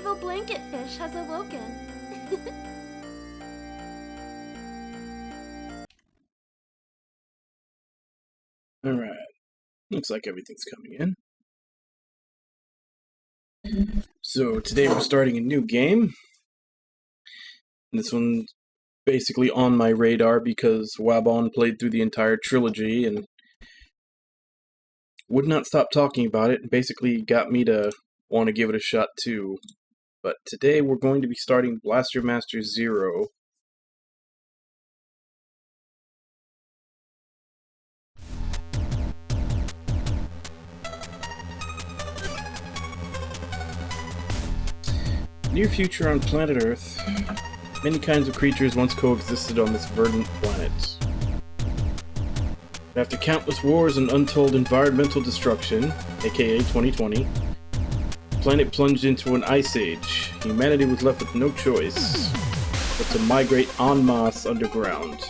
evil blanket fish has awoken. Alright. Looks like everything's coming in. So today we're starting a new game. This one's basically on my radar because Wabon played through the entire trilogy and would not stop talking about it, and basically got me to want to give it a shot too. But today we're going to be starting Blaster Master Zero. Near future on planet Earth, many kinds of creatures once coexisted on this verdant planet. After countless wars and untold environmental destruction, aka 2020, the planet plunged into an ice age. Humanity was left with no choice but to migrate en masse underground.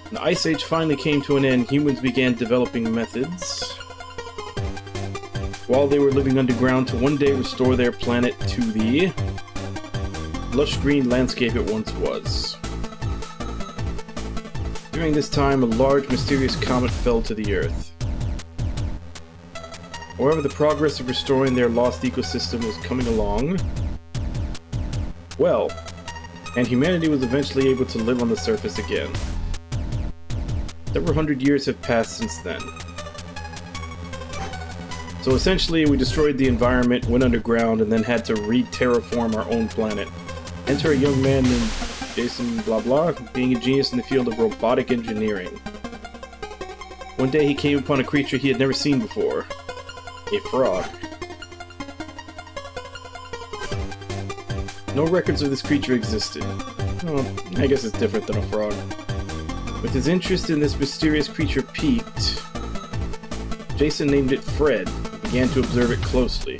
When the ice age finally came to an end, humans began developing methods while they were living underground to one day restore their planet to the lush green landscape it once was. During this time, a large mysterious comet fell to the Earth. However, the progress of restoring their lost ecosystem was coming along well, and humanity was eventually able to live on the surface again. Several hundred years have passed since then. So essentially, we destroyed the environment, went underground, and then had to re-terraform our own planet. Enter a young man named Jason blah blah, being a genius in the field of robotic engineering. One day he came upon a creature he had never seen before. A frog. No records of this creature existed. Well, I guess it's different than a frog. With his interest in this mysterious creature piqued, Jason named it Fred and began to observe it closely.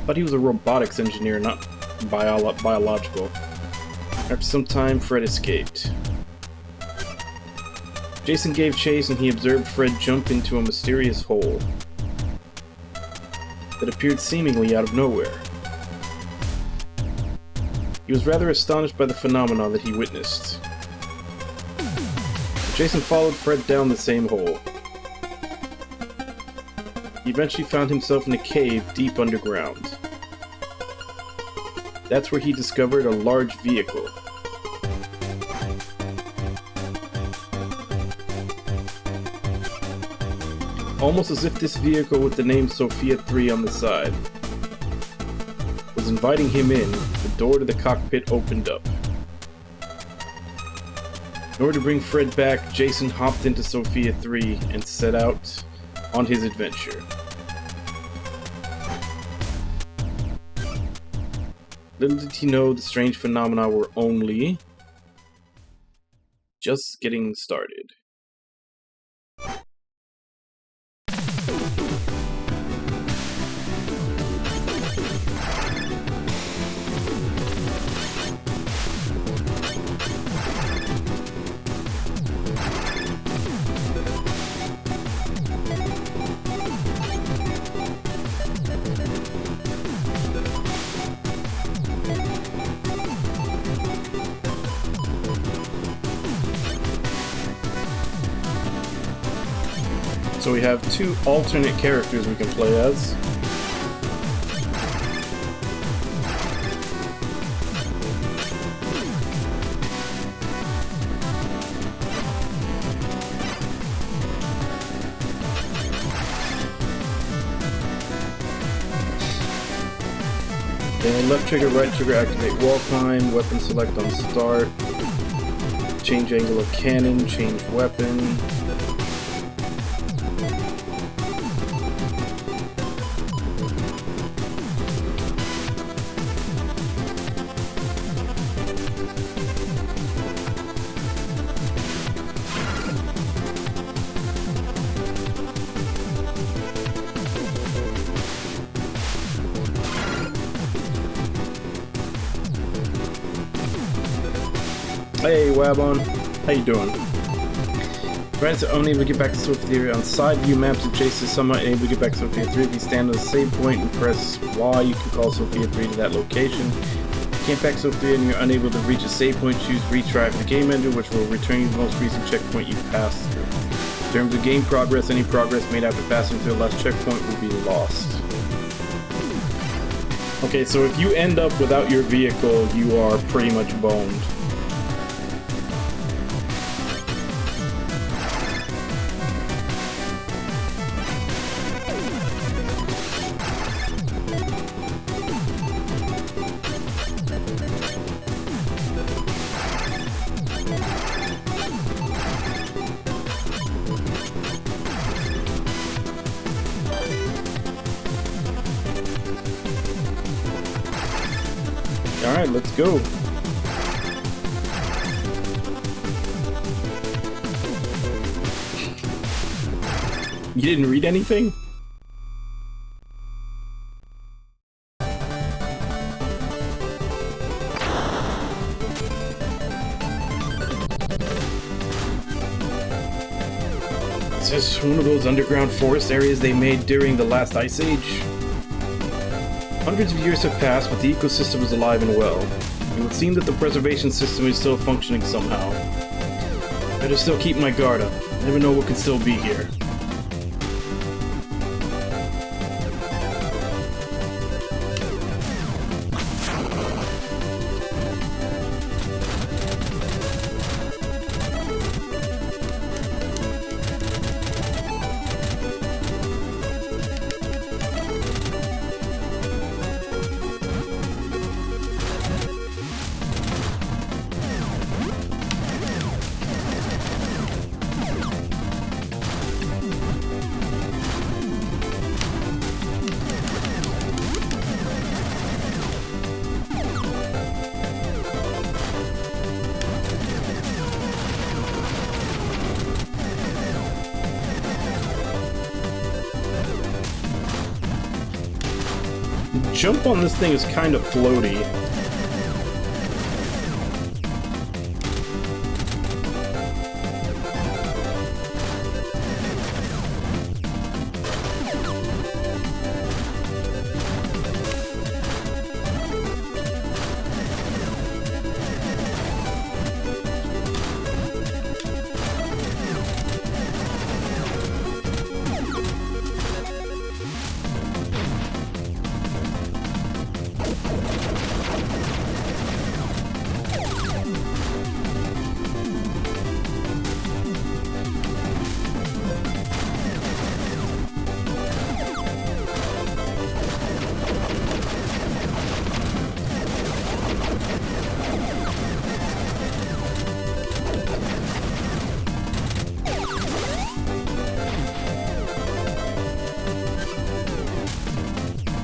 But he was a robotics engineer, not biological. After some time, Fred escaped. Jason gave chase and he observed Fred jump into a mysterious hole that appeared seemingly out of nowhere. He was rather astonished by the phenomenon that he witnessed. Jason followed Fred down the same hole. He eventually found himself in a cave deep underground. That's where he discovered a large vehicle. Almost as if this vehicle with the name Sophia 3 on the side was inviting him in, the door to the cockpit opened up. In order to bring Fred back, Jason hopped into Sophia 3 and set out on his adventure. Little did he know the strange phenomena were only just getting started. So we have two alternate characters we can play as. Then left trigger, right trigger, activate wall climb, weapon select on start, change angle of cannon, change weapon. Hey Wabon, how you doing? Friends are unable to get back to Sophia 3 on side view maps of Chase is somewhat unable to get back to Sophia 3. If you stand on the same point and press Y, you can call Sophia 3 to that location. If you can't back Sophia and you're unable to reach a save point, choose retry the game engine, which will return you the most recent checkpoint you passed through. In terms of game progress, any progress made after passing through the last checkpoint will be lost. Okay, so if you end up without your vehicle, you are pretty much boned. Alright, let's go. You didn't read anything? Is this one of those underground forest areas they made during the last ice age? Hundreds of years have passed, but the ecosystem is alive and well. It would seem that the preservation system is still functioning somehow. Better still keep my guard up. I never know what can still be here. The jump on this thing is kind of floaty.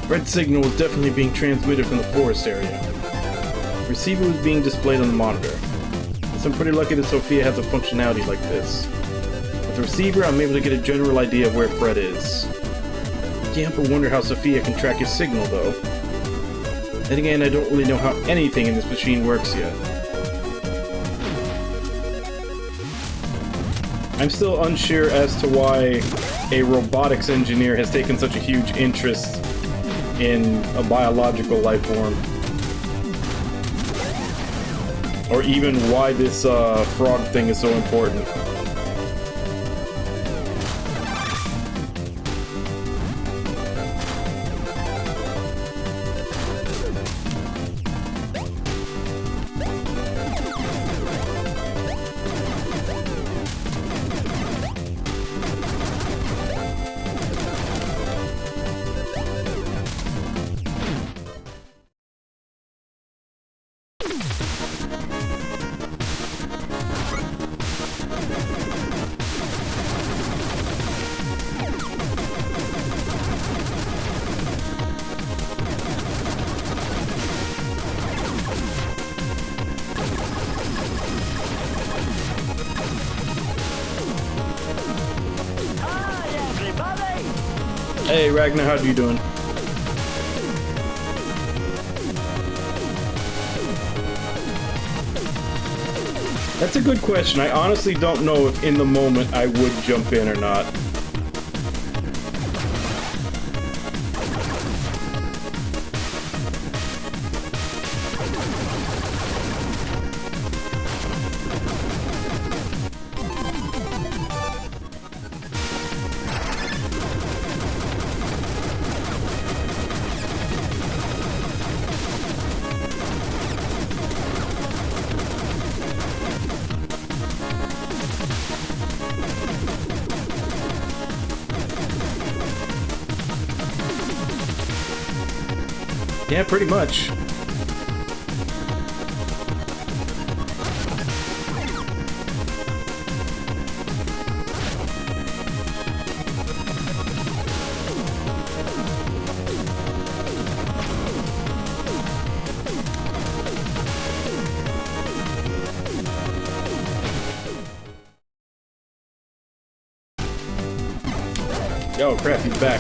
Red signal was definitely being transmitted from the forest area. The receiver was being displayed on the monitor. I'm pretty lucky that Sophia has a functionality like this. With the receiver, I'm able to get a general idea of where Fred is. I can't but wonder how Sophia can track his signal, though. Then again, I don't really know how anything in this machine works yet. I'm still unsure as to why a robotics engineer has taken such a huge interest in a biological life form. Or even why this frog thing is so important. Hey Ragnar, how you doing? That's a good question. I honestly don't know if in the moment I would jump in or not. Yeah, pretty much. Oh crap, he's back.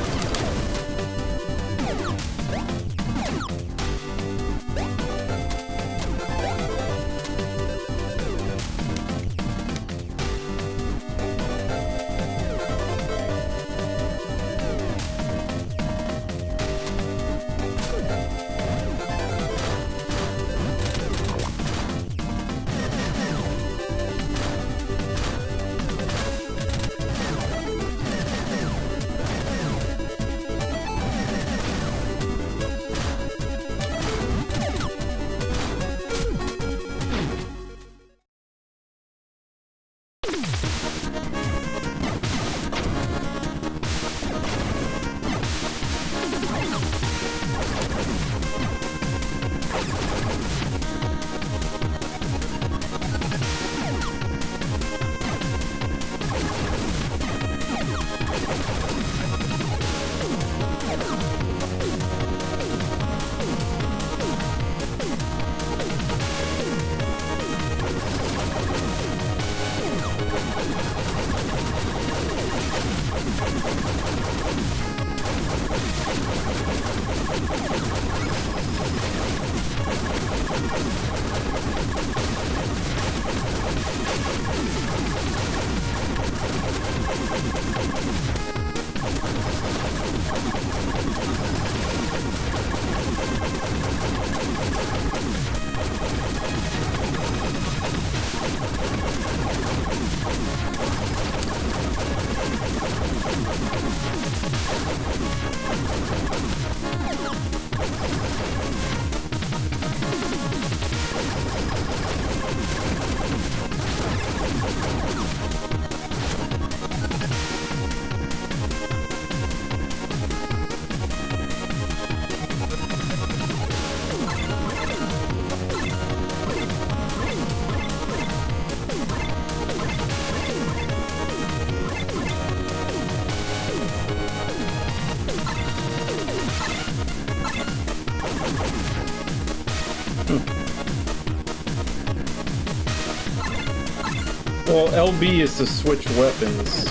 Well, LB is to switch weapons.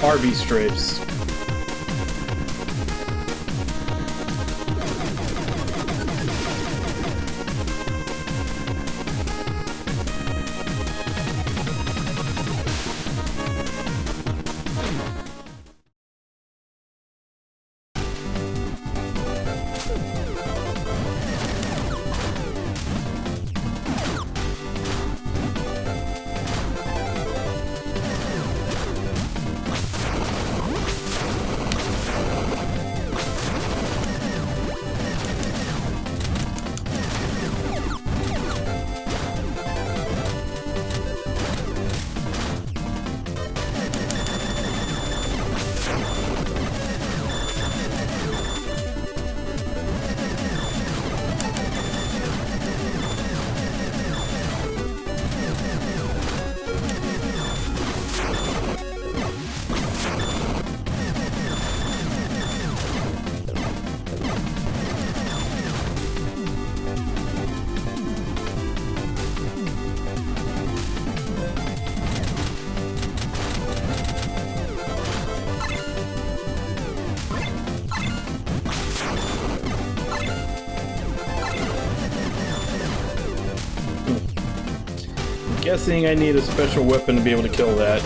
RB strafes. Guessing I need a special weapon to be able to kill that.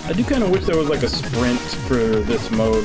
I do kind of wish there was like a sprint for this mode.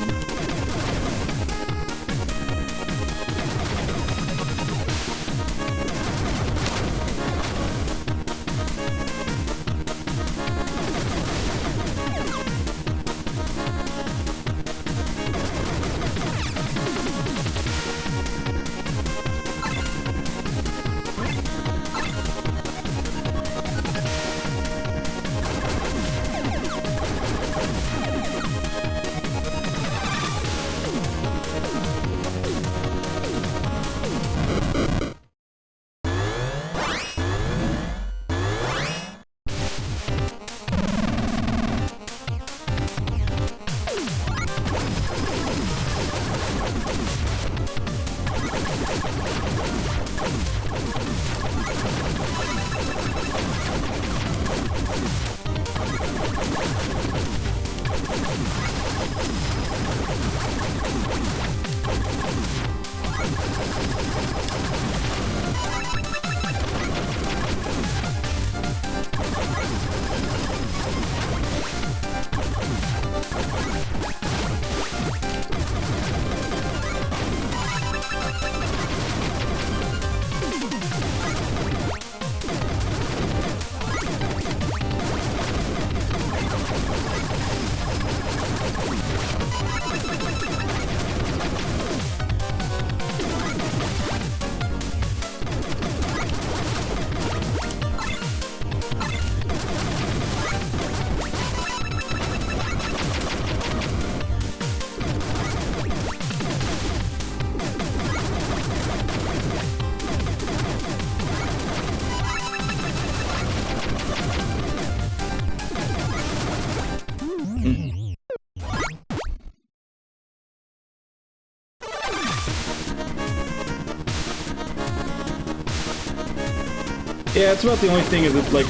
Yeah, it's about the only thing is that, like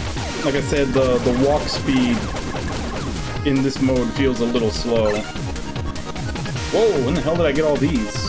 I said, the walk speed in this mode feels a little slow. Whoa, when the hell did I get all these?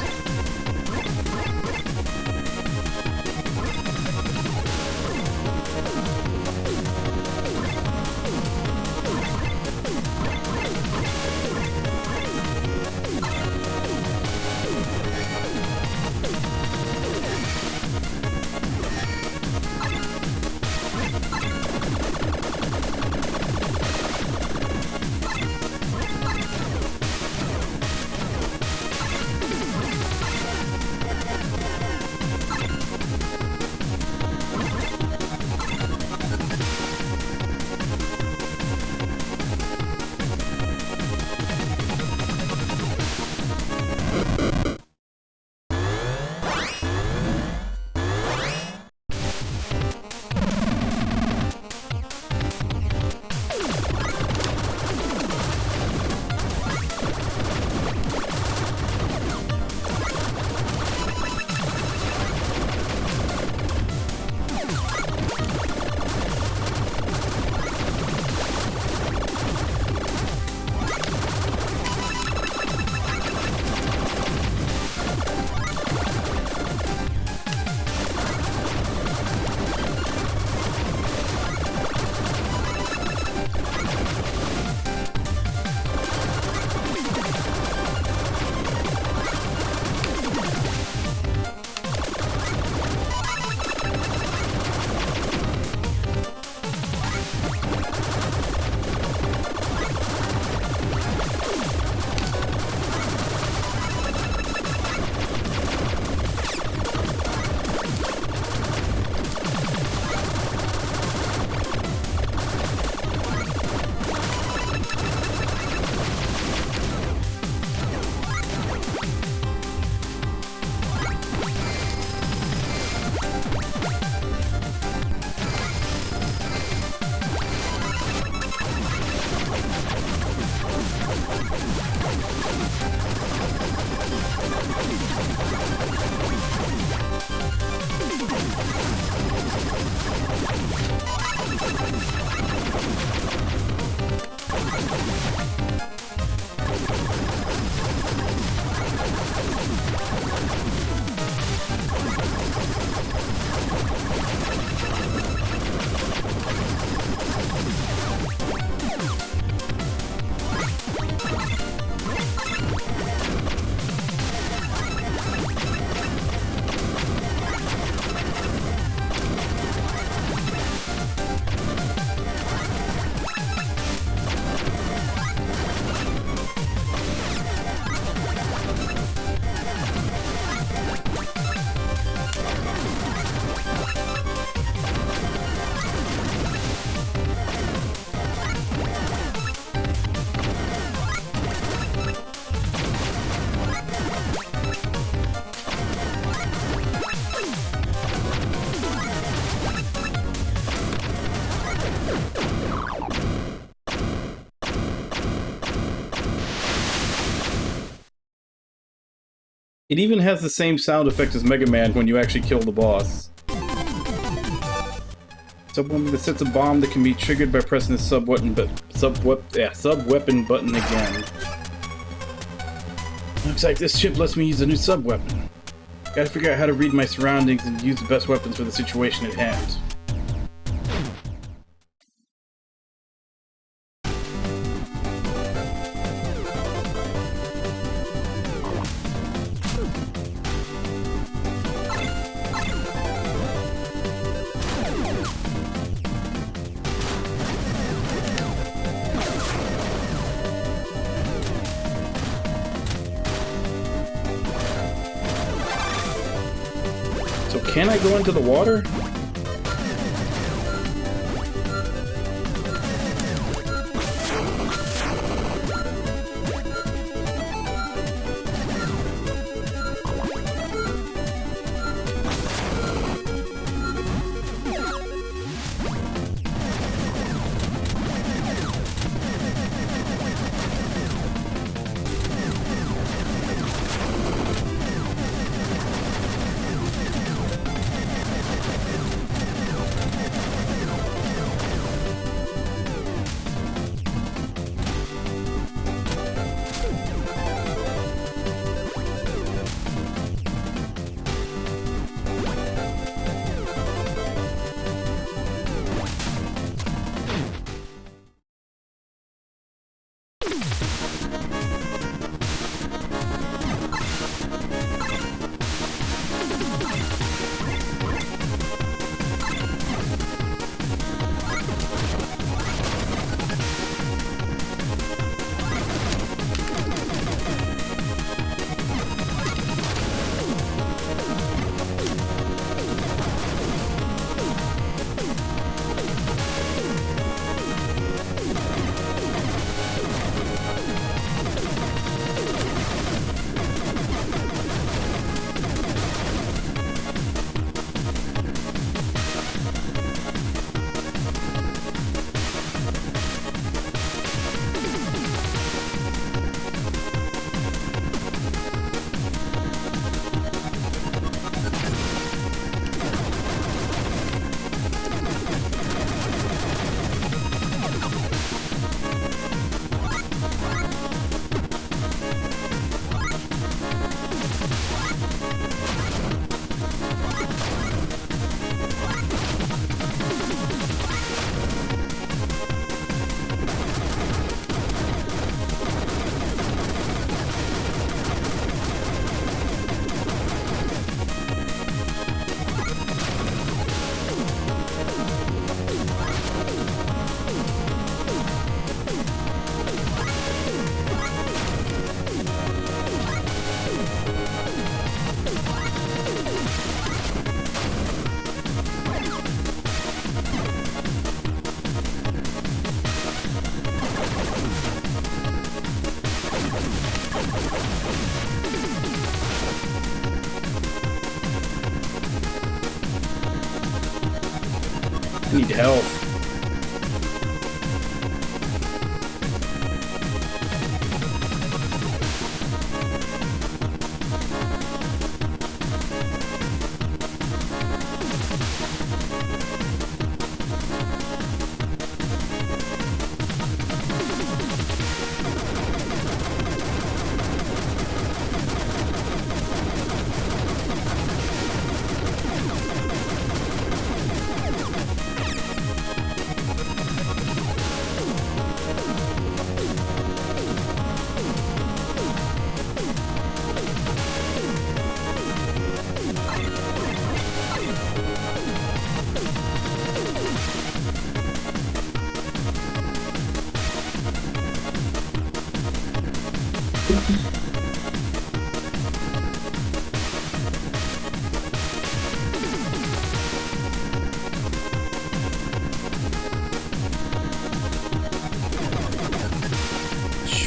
It even has the same sound effect as Mega Man when you actually kill the boss. Sub-weapon that sets a bomb that can be triggered by pressing the sub-weapon button again. Looks like this chip lets me use a new sub-weapon. Gotta figure out how to read my surroundings and use the best weapons for the situation at hand. So can I go into the water? I need help.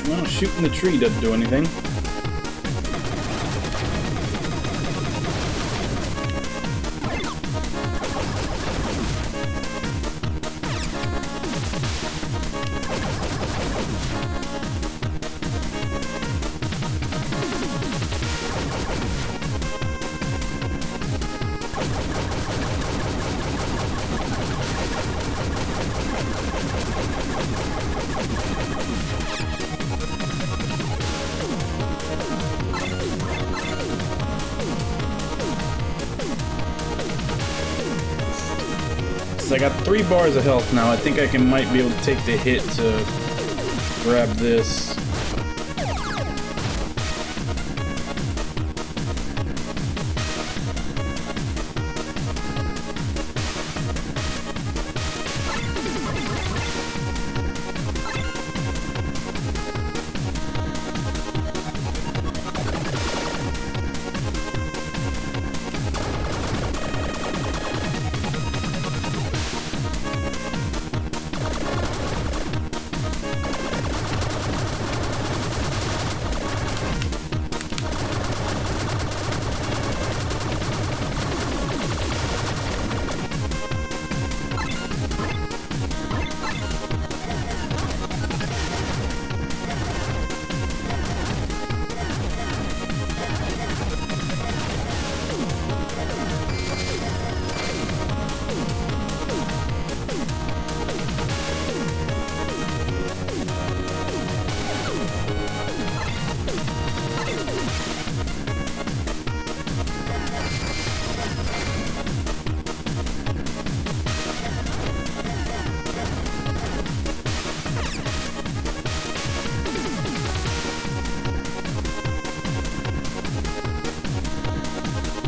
Well, shooting the tree doesn't do anything. I got 3 bars of health now. I think I might be able to take the hit to grab this.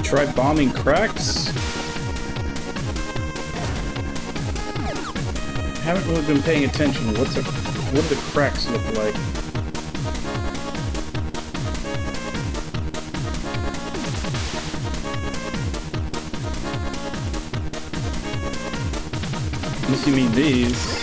Try bombing cracks? I haven't really been paying attention. What do the cracks look like? Unless you mean these.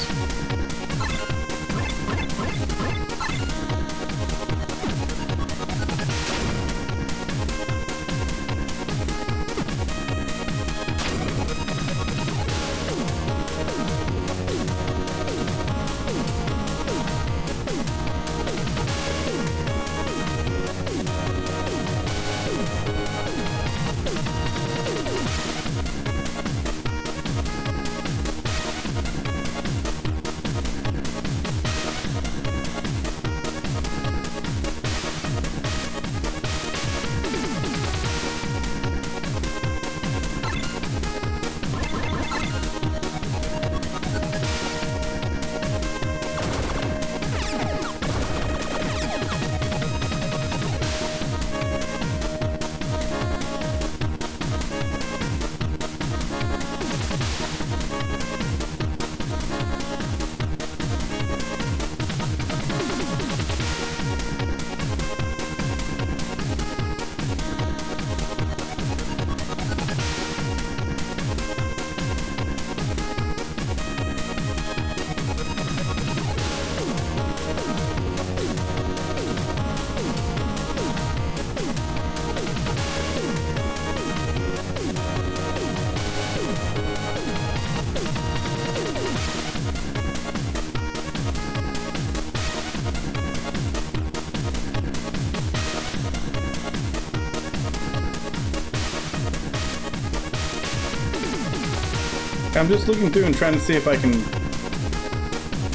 I'm just looking through and trying to see if I can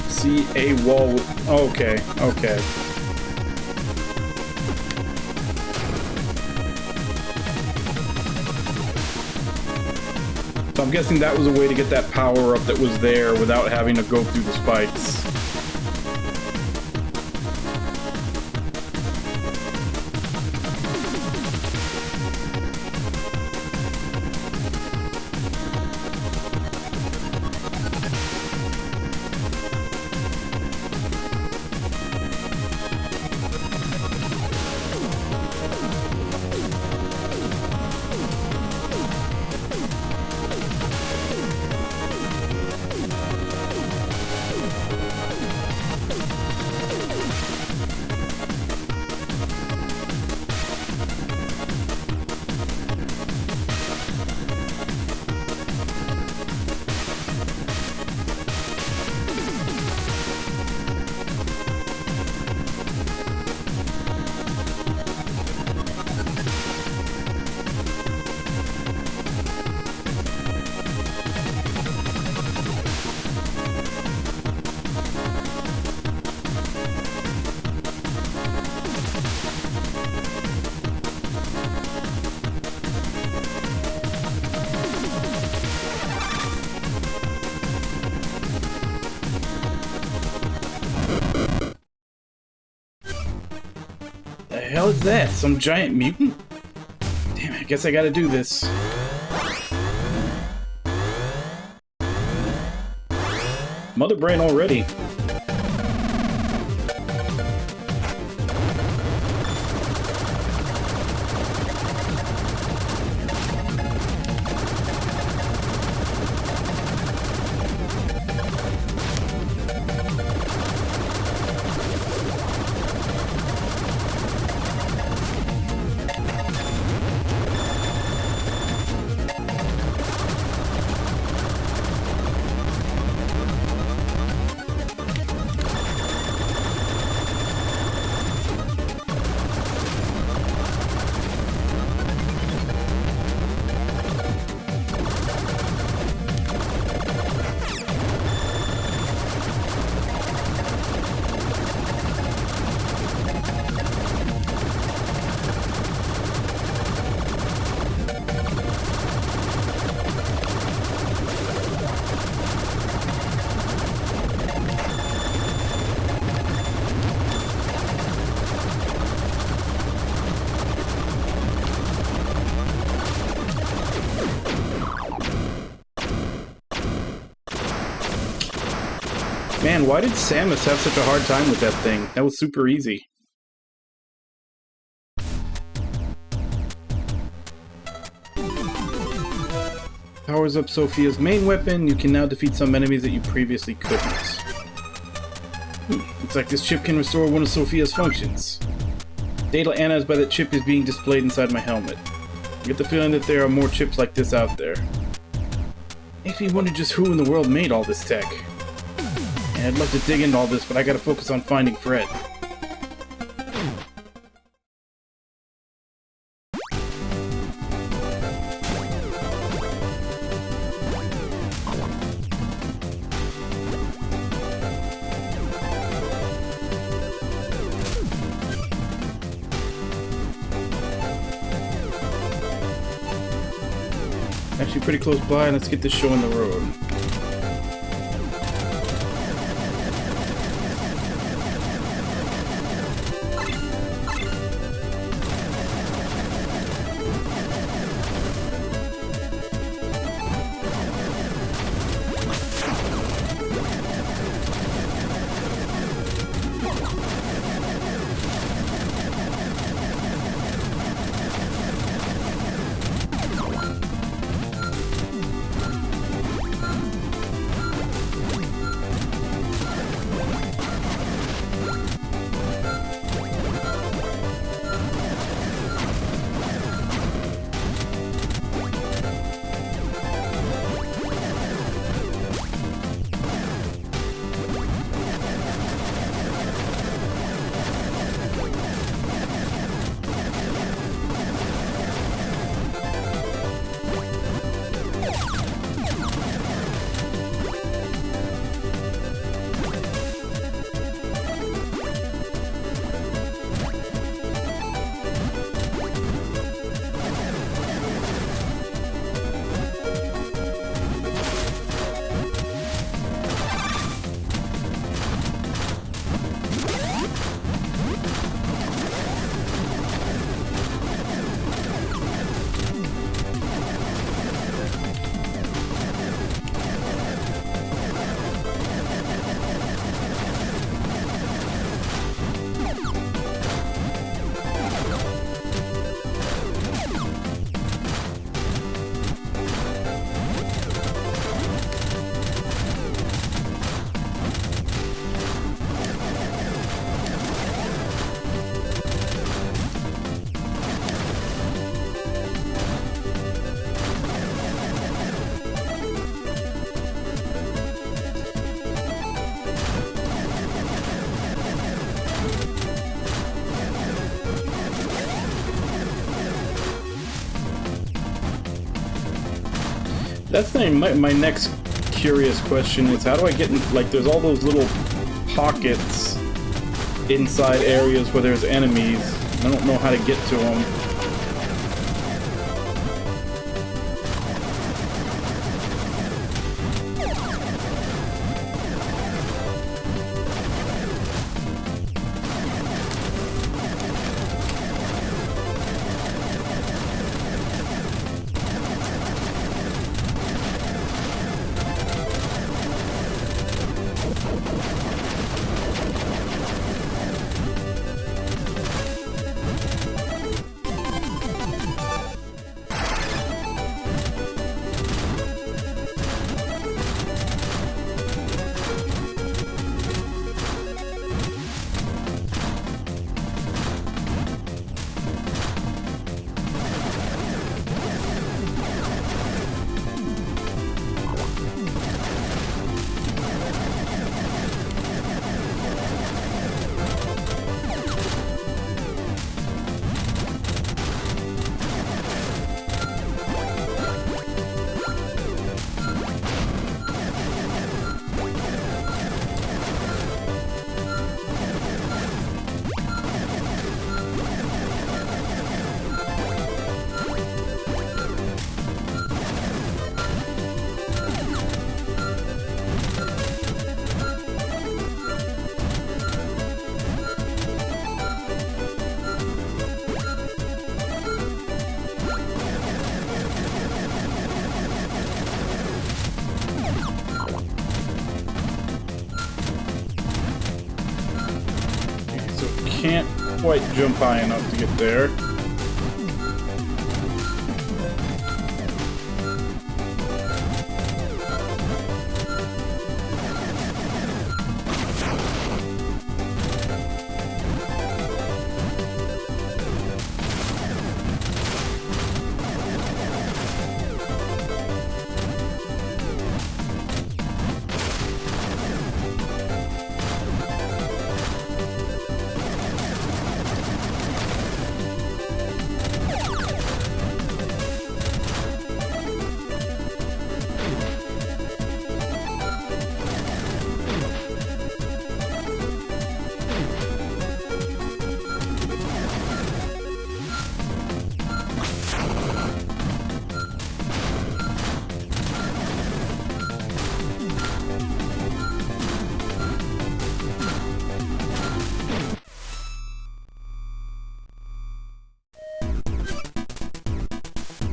see a wall with... Okay, okay. So I'm guessing that was a way to get that power up that was there without having to go through the spikes. hell is that? Some giant mutant? Damn it, I guess I gotta do this. Mother brain already. Man, why did Samus have such a hard time with that thing? That was super easy. Powers up Sophia's main weapon. You can now defeat some enemies that you previously couldn't. Looks like this chip can restore one of Sophia's functions. Data analyzed by that chip is being displayed inside my helmet. I get the feeling that there are more chips like this out there. Makes me wonder just who in the world made all this tech. And I'd love to dig into all this, but I gotta focus on finding Fred. Actually pretty close by, let's get this show on the road. That's my next curious question is how do I get in, like there's all those little pockets inside areas where there's enemies. I don't know how to get to them. can't quite jump high enough to get there.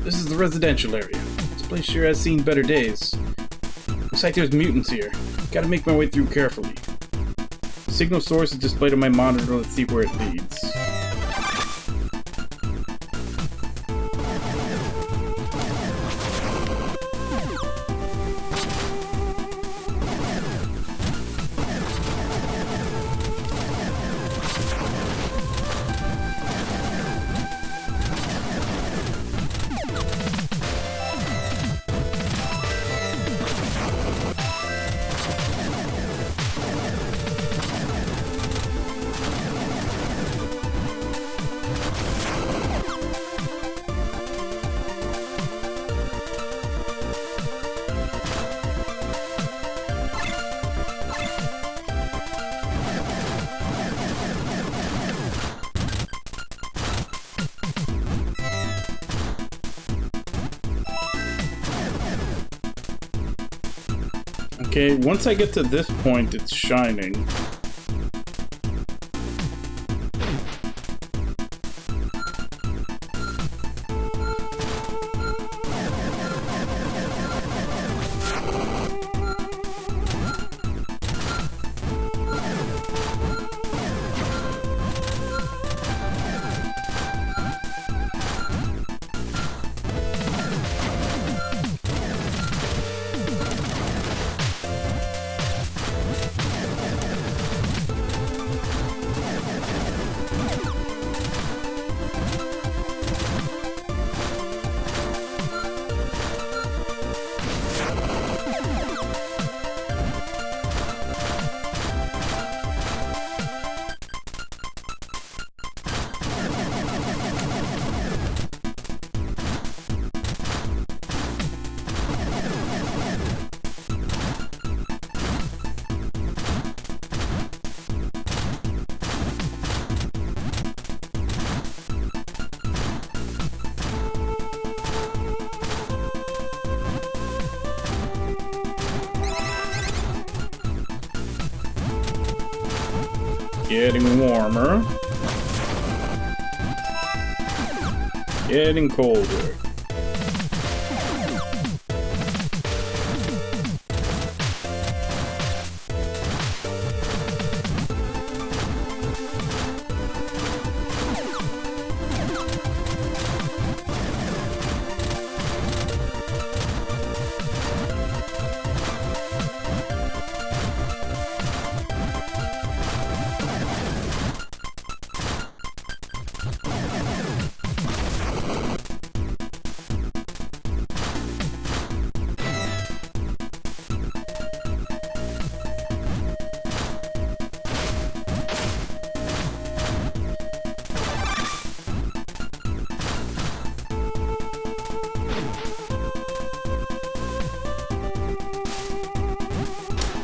This is the residential area. This place sure has seen better days. Looks like there's mutants here. Gotta make my way through carefully. Signal source is displayed on my monitor. Let's see where it leads. Okay, once I get to this point, it's shining. Getting warmer. Getting colder.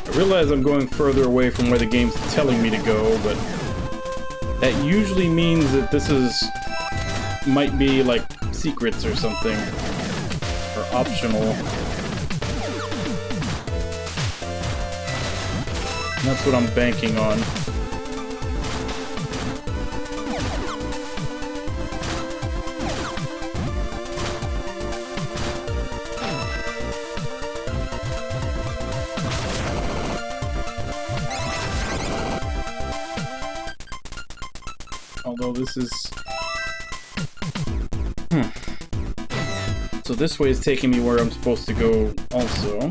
I realize I'm going further away from where the game's telling me to go, but that usually means that this might be like secrets or something, or optional. And that's what I'm banking on. although this is... So this way is taking me where I'm supposed to go also.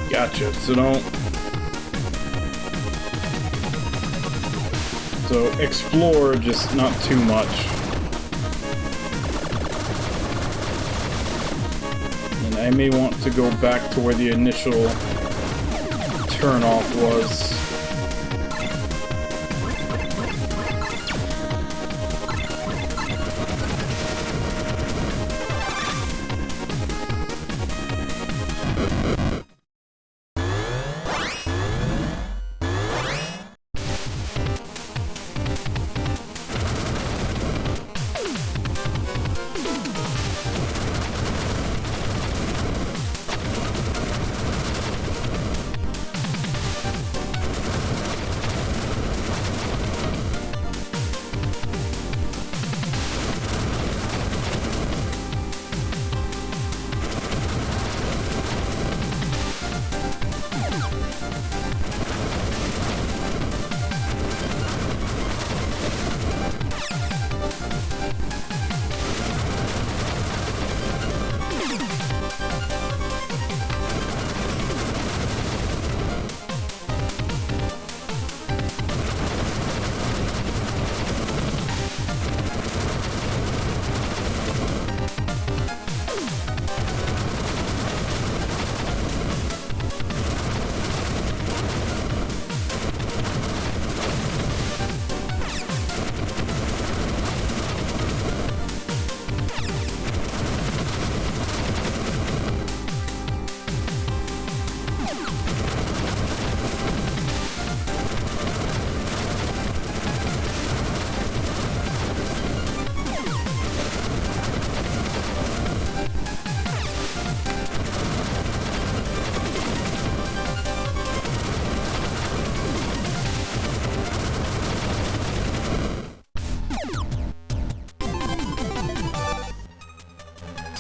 Gotcha, so don't... So explore, just not too much. And I may want to go back to where the initial turn-off was.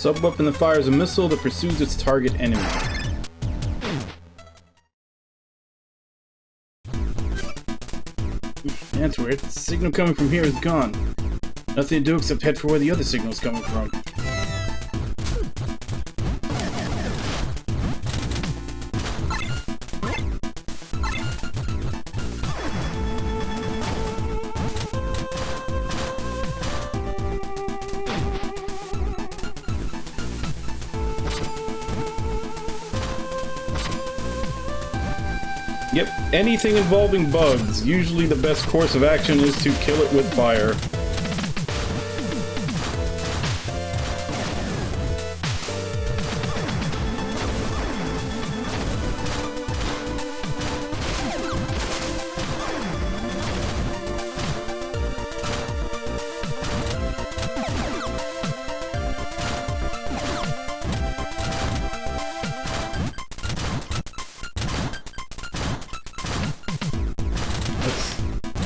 Sub-weapon that fires a missile that pursues its target enemy. That's weird. The signal coming from here is gone. Nothing to do except head for where the other signal's coming from. Yep, anything involving bugs, usually the best course of action is to kill it with fire.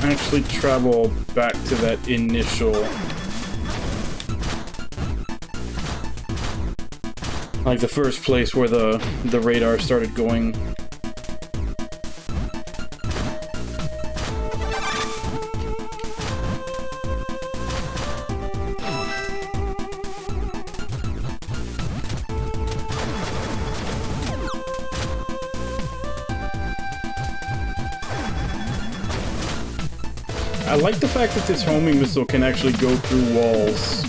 actually travel back to that initial... like the first place where the radar started going. I like the fact that this homing missile can actually go through walls.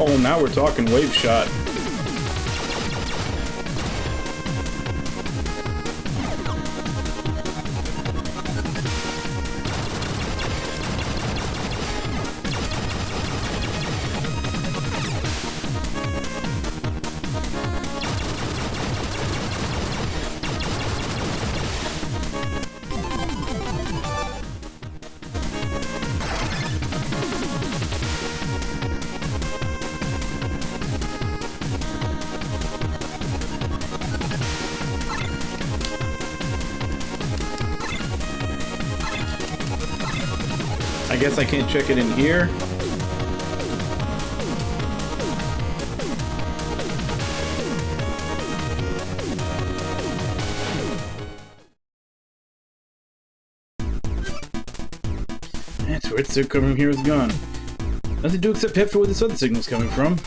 Oh, now we're talking wave shot. I guess I can't check it in here. That's where it's coming here is gone. Nothing to do except head for where the sun signal's coming from.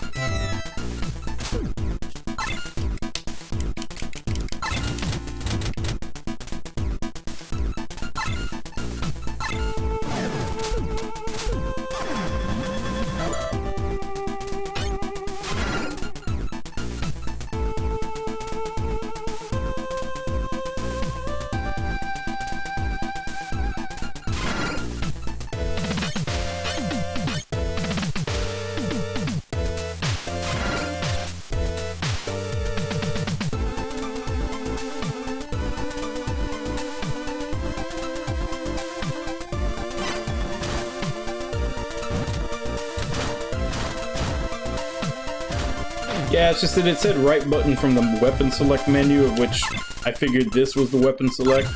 Yeah, it's just that it said right button from the weapon select menu, of which I figured this was the weapon select.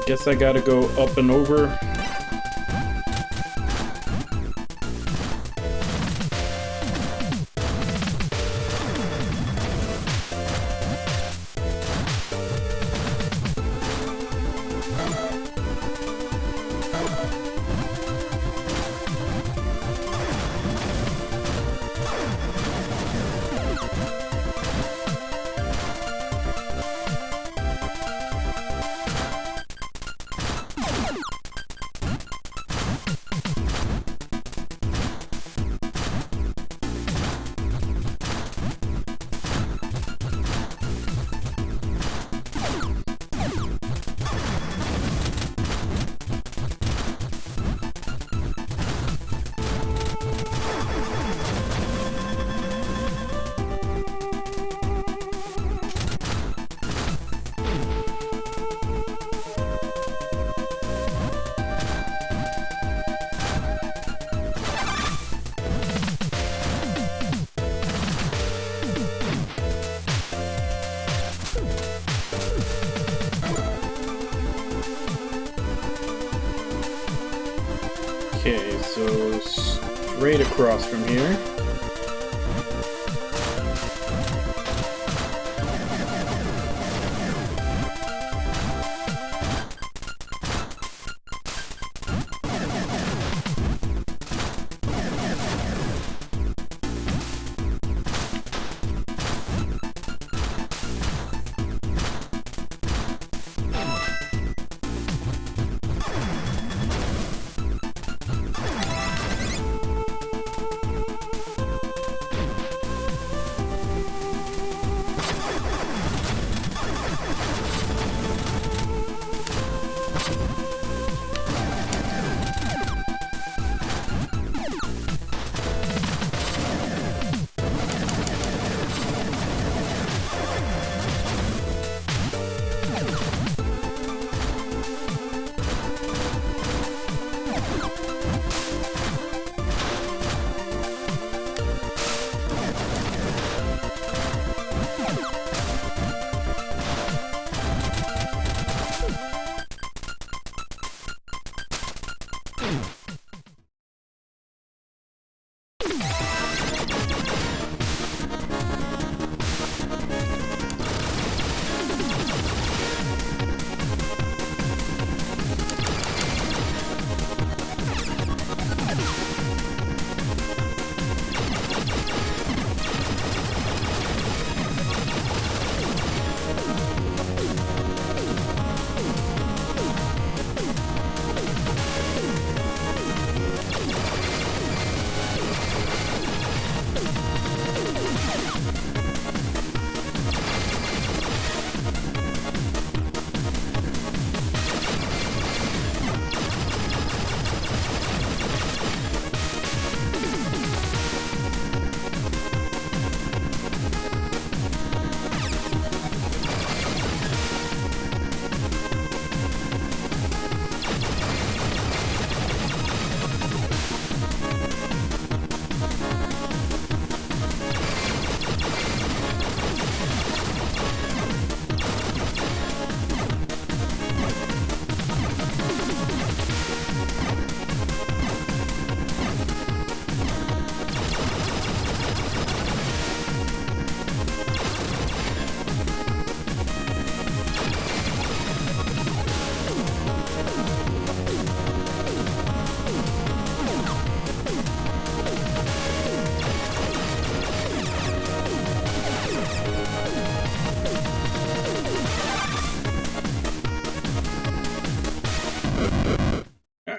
Guess I gotta go up and over. Okay, so straight across from here.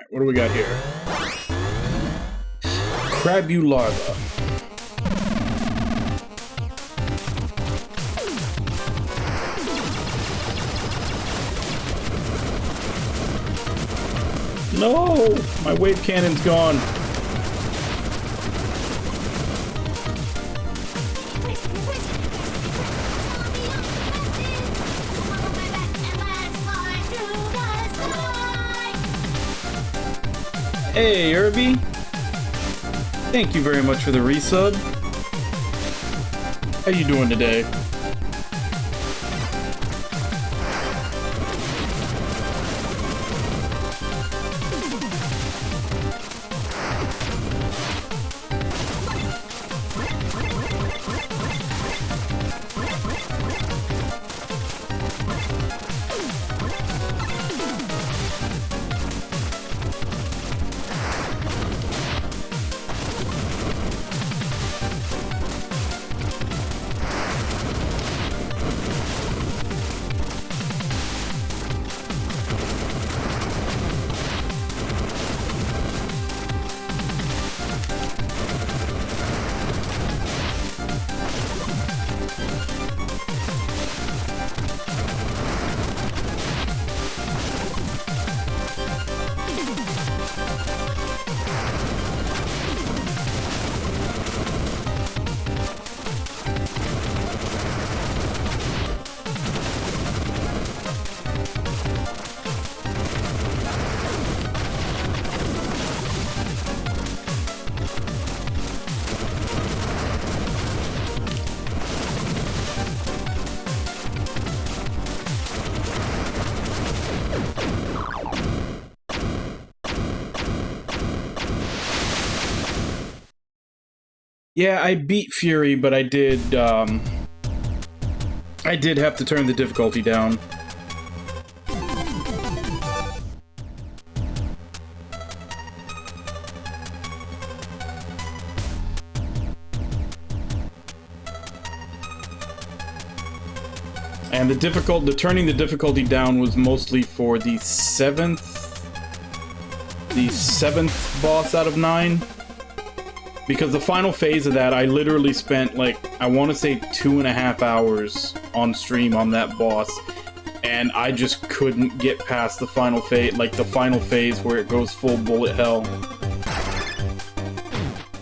What do we got here? Crabu larva. No! My wave cannon's gone. Hey, Irby. Thank you very much for the resub. How you doing today? Yeah, I beat Fury, but I did have to turn the difficulty down. And turning the difficulty down was mostly for the seventh boss out of 9. Because the final phase of that, I literally spent, like, I want to say 2.5 hours on stream on that boss. And I just couldn't get past the final phase, where it goes full bullet hell.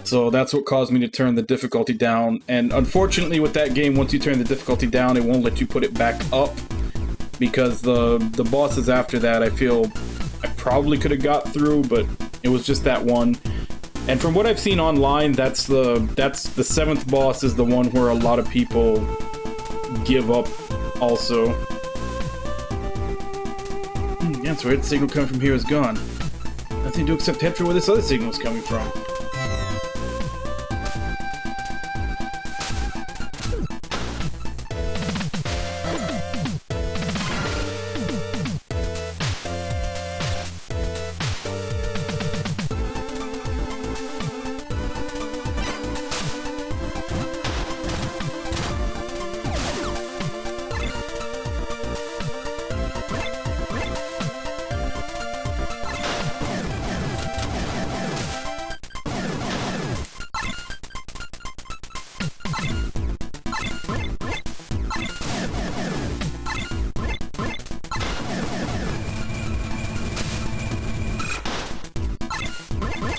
So that's what caused me to turn the difficulty down. And unfortunately with that game, once you turn the difficulty down, it won't let you put it back up. Because the bosses after that, I feel I probably could have got through, but it was just that one. And from what I've seen online, that's the 7th boss is the one where a lot of people give up also. Yeah, so where the signal coming from here is gone. Nothing to except head for where this other signal is coming from.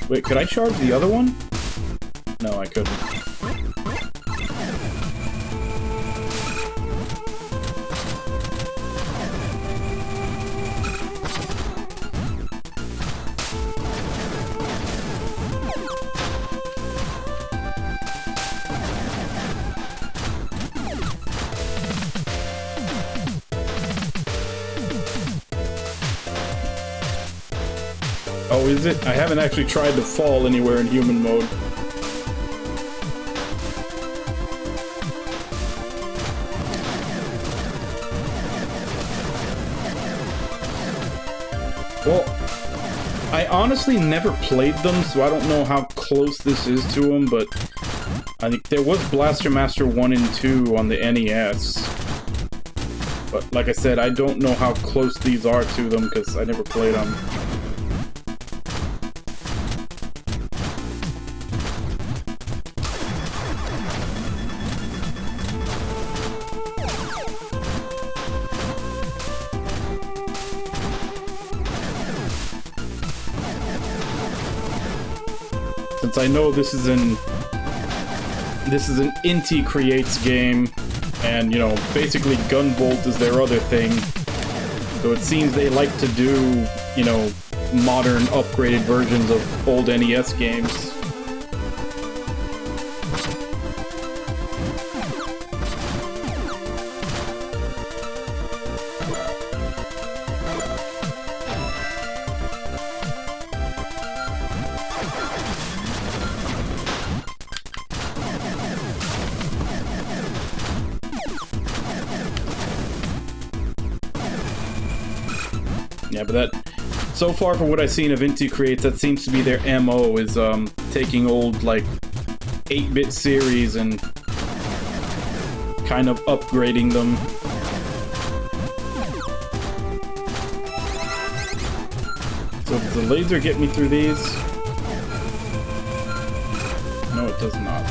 Wait, could I charge the other one? No, I couldn't. Oh, is it? I haven't actually tried to fall anywhere in human mode. Well, I honestly never played them, so I don't know how close this is to them, but I think there was Blaster Master 1 and 2 on the NES. But like I said, I don't know how close these are to them because I never played them. Since I know this is an Inti Creates game, and you know, basically Gunvolt is their other thing. So it seems they like to do, you know, modern upgraded versions of old NES games. Yeah, but that, so far from what I've seen of Inti Creates, that seems to be their MO, is taking old, like, 8-bit series and kind of upgrading them. So does the laser get me through these? No, it does not.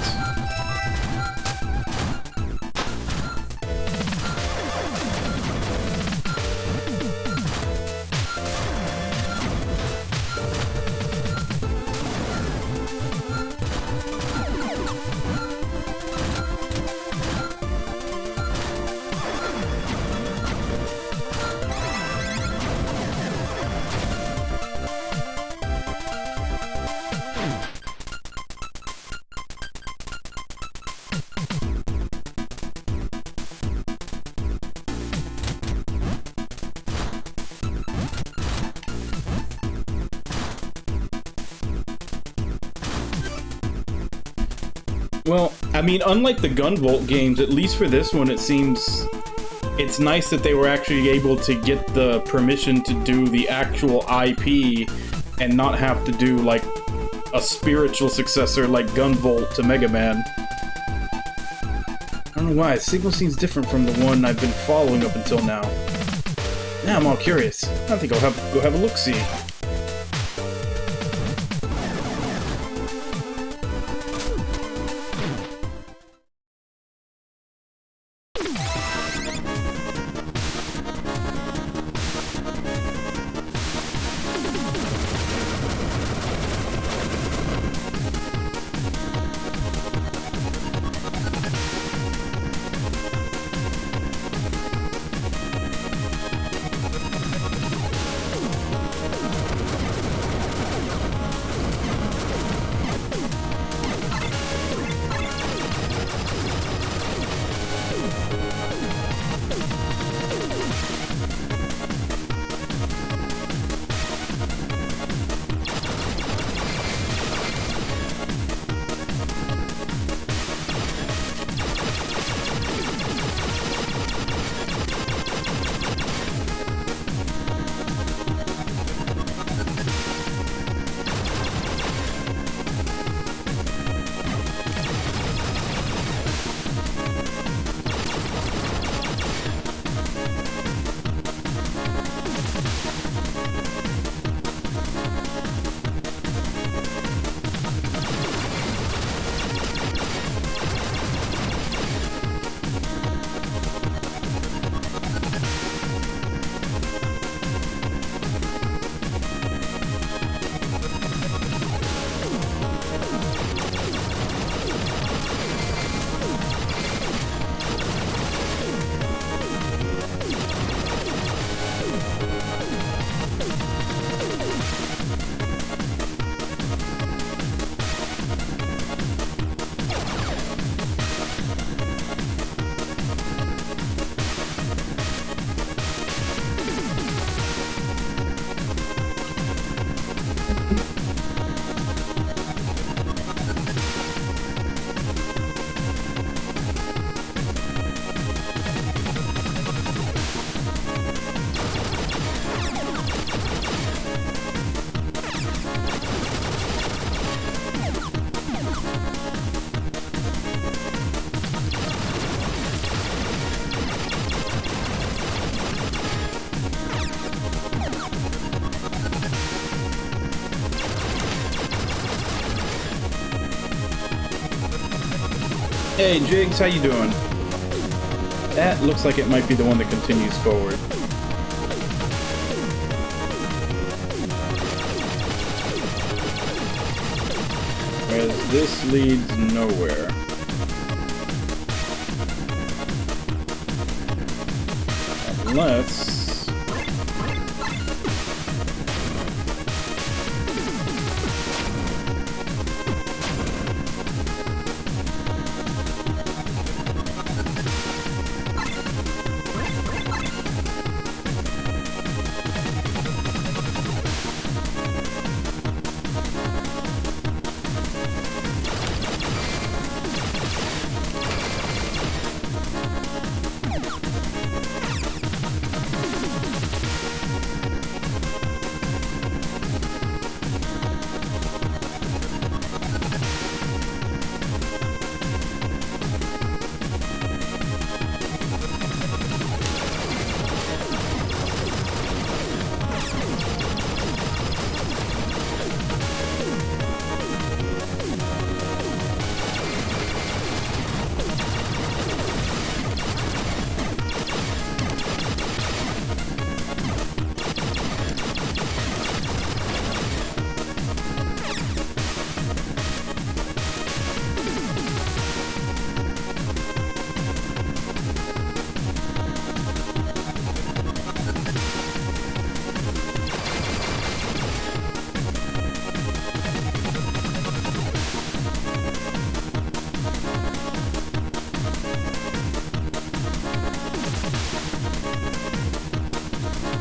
Well, I mean, unlike the Gunvolt games, at least for this one, it seems it's nice that they were actually able to get the permission to do the actual IP and not have to do, like, a spiritual successor like Gunvolt to Mega Man. I don't know why, Signal seems different from the one I've been following up until now. Now I'm all curious. I think I'll go have a look-see. Hey, Jigs, how you doing? That looks like it might be the one that continues forward. Whereas this leads nowhere. Unless...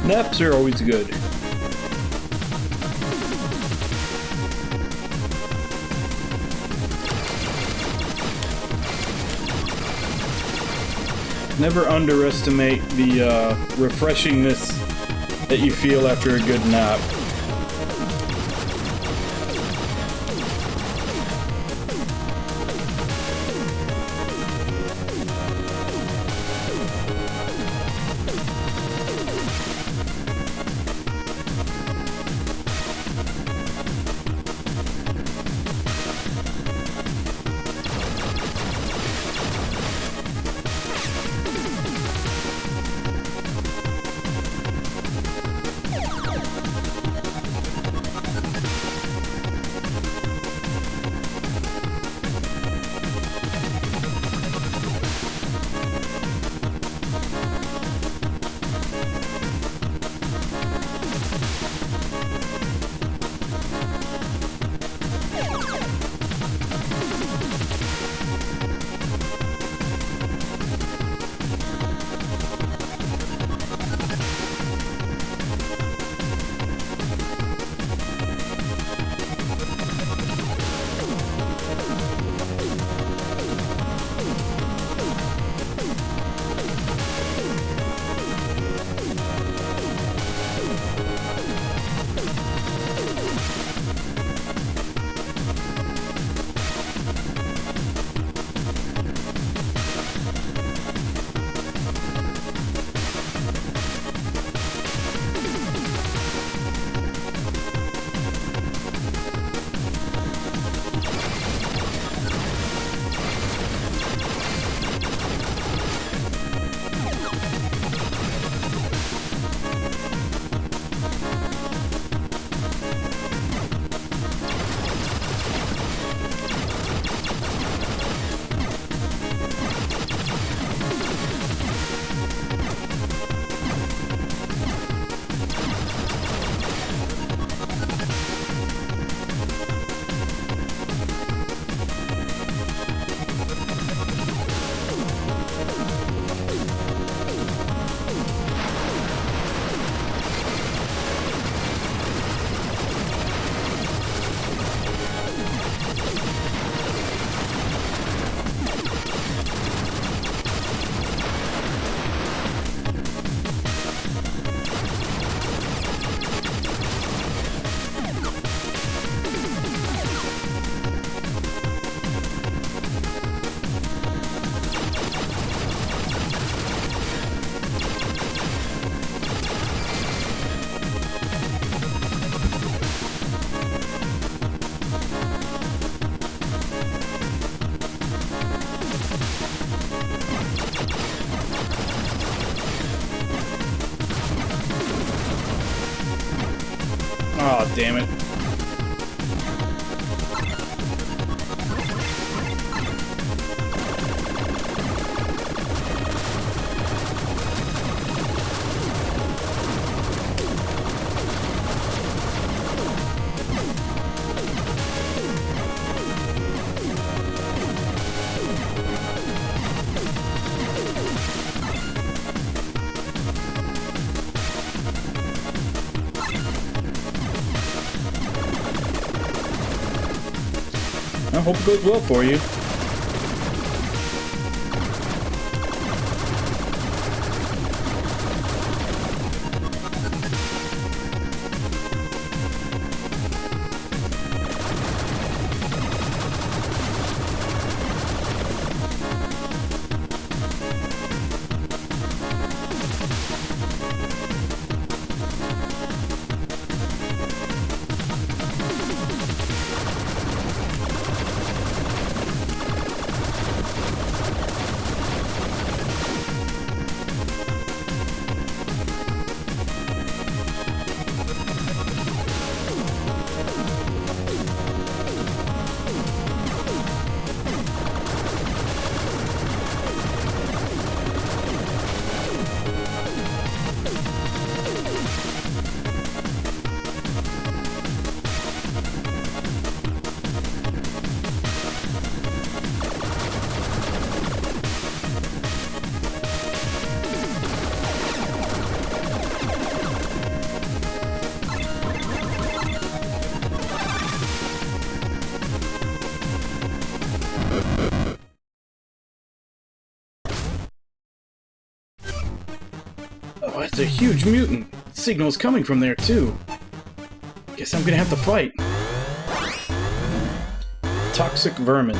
Naps are always good. Never underestimate the refreshingness that you feel after a good nap. Oh, damn it. I hope it goes well for you. Oh, that's a huge mutant. Signal's coming from there, too. Guess I'm gonna have to fight. Toxic vermin.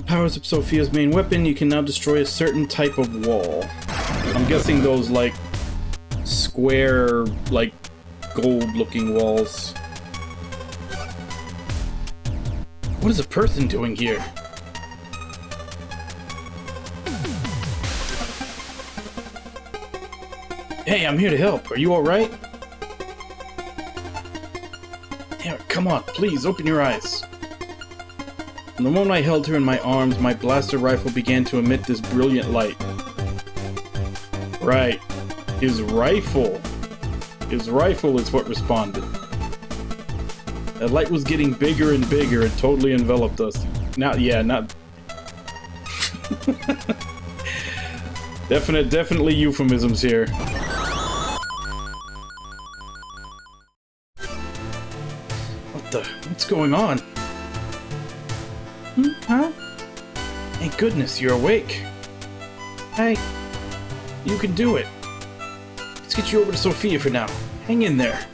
Powers up Sophia's main weapon. You can now destroy a certain type of wall. I'm guessing those, like, square, like, gold-looking walls. What is a person doing here? Hey, I'm here to help. Are you alright? Damn it, come on, please, open your eyes. From the moment I held her in my arms, my blaster rifle began to emit this brilliant light. Right. His rifle. His rifle is what responded. That light was getting bigger and bigger. It totally enveloped us. Not Definitely euphemisms here. What's going on? Huh? Thank goodness you're awake. Hey, you can do it. Let's get you over to Sophia for now. Hang in there.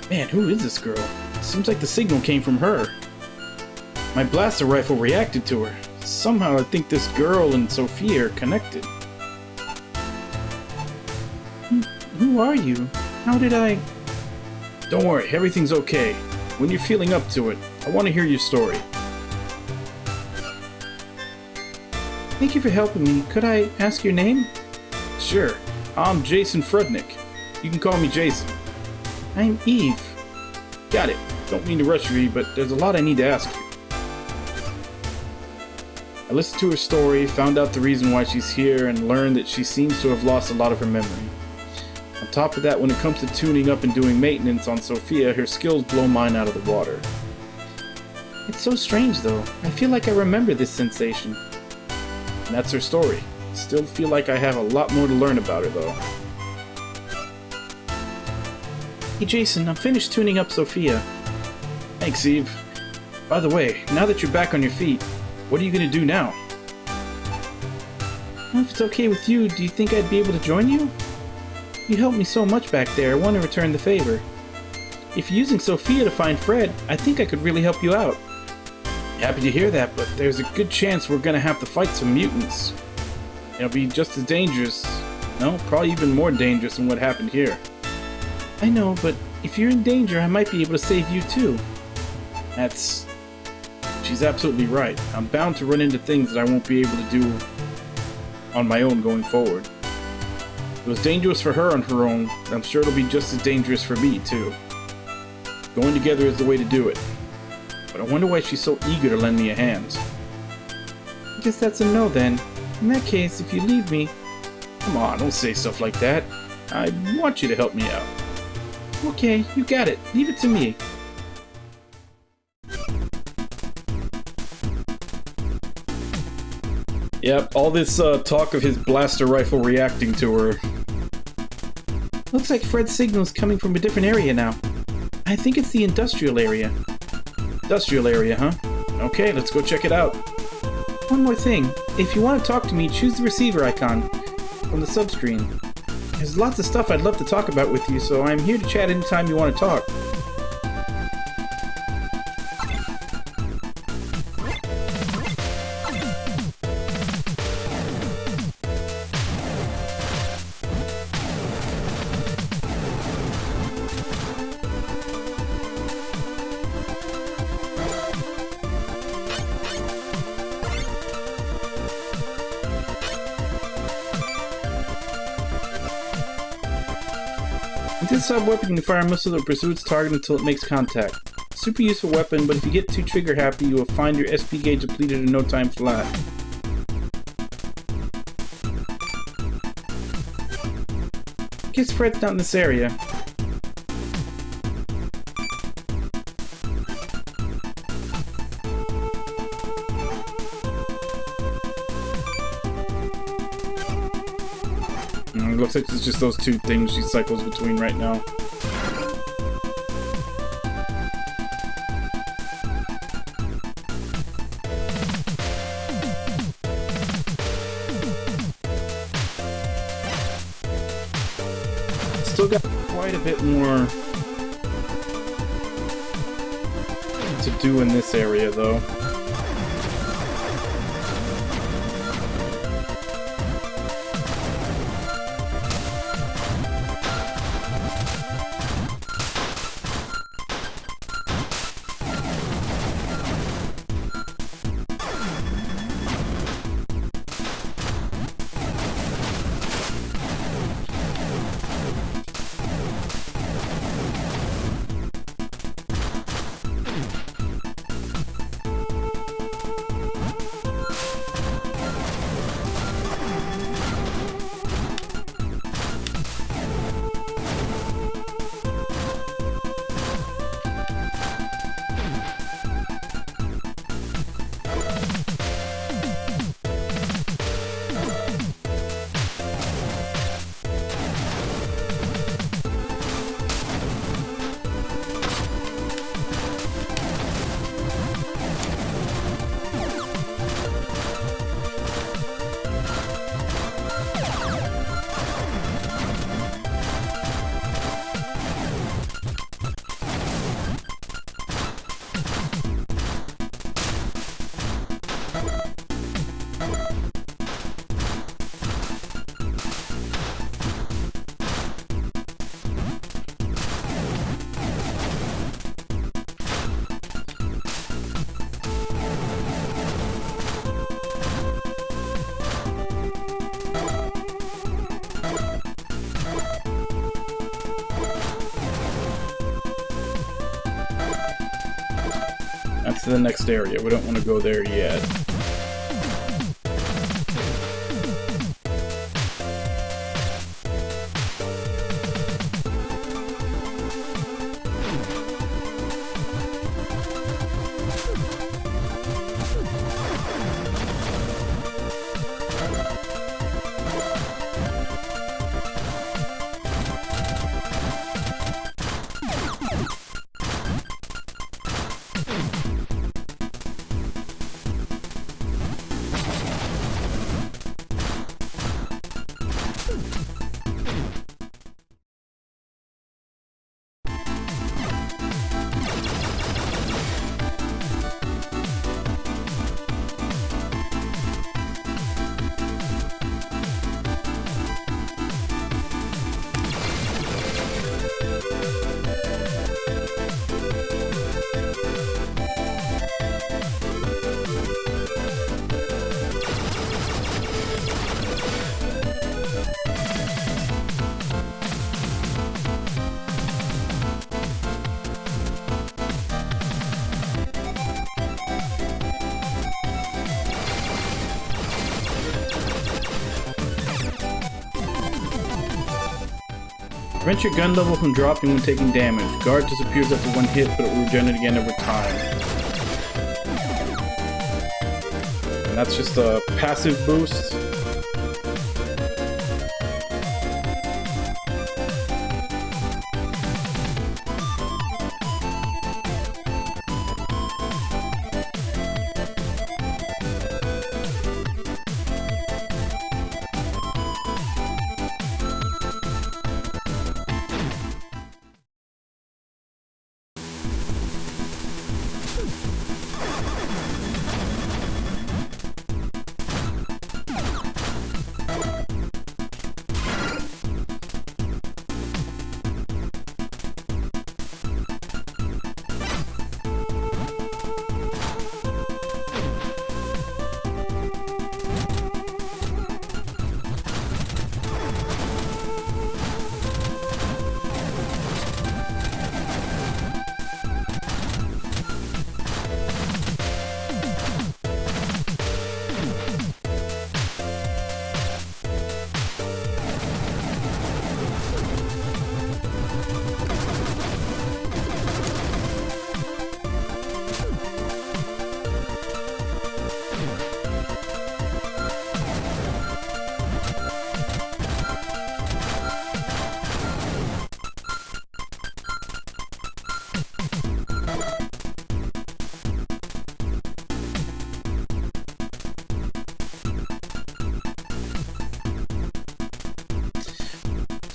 Man, who is this girl? Seems like the signal came from her. My blaster rifle reacted to her. Somehow I think this girl and Sophia are connected. Who are you? How did I... Don't worry, everything's okay. When you're feeling up to it, I want to hear your story. Thank you for helping me. Could I ask your name? Sure. I'm Jason Frudnick. You can call me Jason. I'm Eve. Got it. Don't mean to rush you, but there's a lot I need to ask you. I listened to her story, found out the reason why she's here, and learned that she seems to have lost a lot of her memory. On top of that, when it comes to tuning up and doing maintenance on Sophia, her skills blow mine out of the water. It's so strange, though. I feel like I remember this sensation. And that's her story. Still feel like I have a lot more to learn about her, though. Hey Jason, I'm finished tuning up Sophia. Thanks, Eve. By the way, now that you're back on your feet, what are you going to do now? Well, if it's okay with you, do you think I'd be able to join you? You helped me so much back there, I want to return the favor. If you're using Sophia to find Fred, I think I could really help you out. Happy to hear that, but there's a good chance we're going to have to fight some mutants. It'll be just as dangerous, no, probably even more dangerous than what happened here. I know, but if you're in danger, I might be able to save you too. She's absolutely right. I'm bound to run into things that I won't be able to do on my own going forward. It was dangerous for her on her own, but I'm sure it'll be just as dangerous for me too. Going together is the way to do it. But I wonder why she's so eager to lend me a hand. I guess that's a no then. In that case, if you leave me... Come on, don't say stuff like that. I want you to help me out. Okay, you got it. Leave it to me. Yep, all this talk of his blaster rifle reacting to her. Looks like Fred's signal's coming from a different area now. I think it's the industrial area. Industrial area, huh? Okay, let's go check it out. One more thing. If you want to talk to me, choose the receiver icon from the subscreen. There's lots of stuff I'd love to talk about with you, so I'm here to chat anytime you want to talk. With this sub-weapon, you can fire a missile or pursue its target until it makes contact. Super useful weapon, but if you get too trigger happy, you will find your SP gauge depleted in no time flat. Guess Fred's not in this area. Looks like it's just those two things she cycles between right now. Still got quite a bit more to do in this area, though. That's the next area. We don't want to go there yet. Prevent your gun level from dropping when taking damage. Guard disappears after one hit, but it will regenerate again over time. And that's just a passive boost.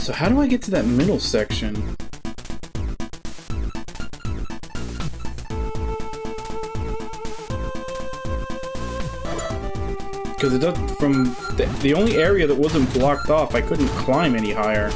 So how do I get to that middle section? Because it does from the only area that wasn't blocked off, I couldn't climb any higher.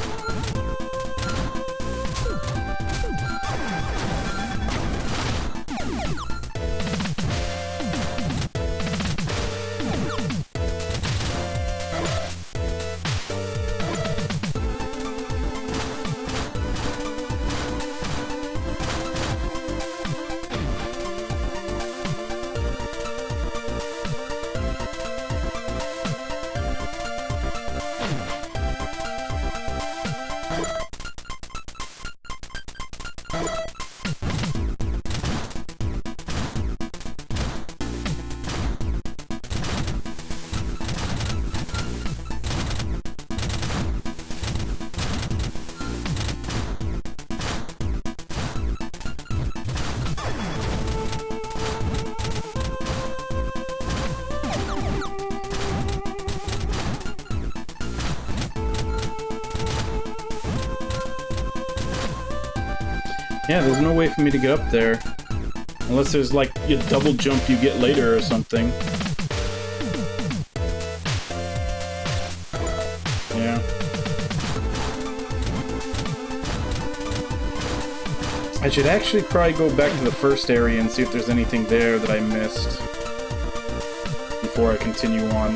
Yeah, there's no way for me to get up there. Unless there's like a double jump you get later or something. Yeah. I should actually probably go back to the first area and see if there's anything there that I missed before I continue on.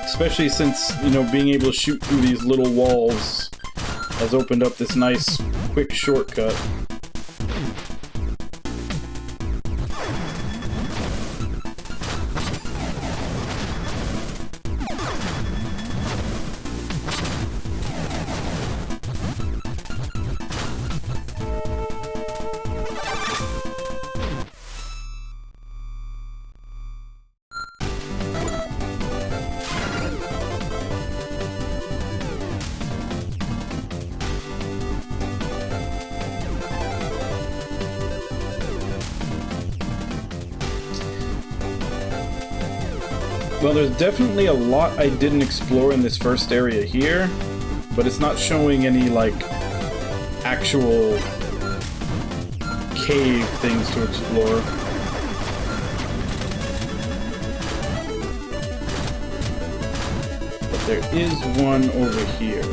Especially since, you know, being able to shoot through these little walls has opened up this nice, quick shortcut. Well, there's definitely a lot I didn't explore in this first area here, but it's not showing any, like, actual cave things to explore. But there is one over here.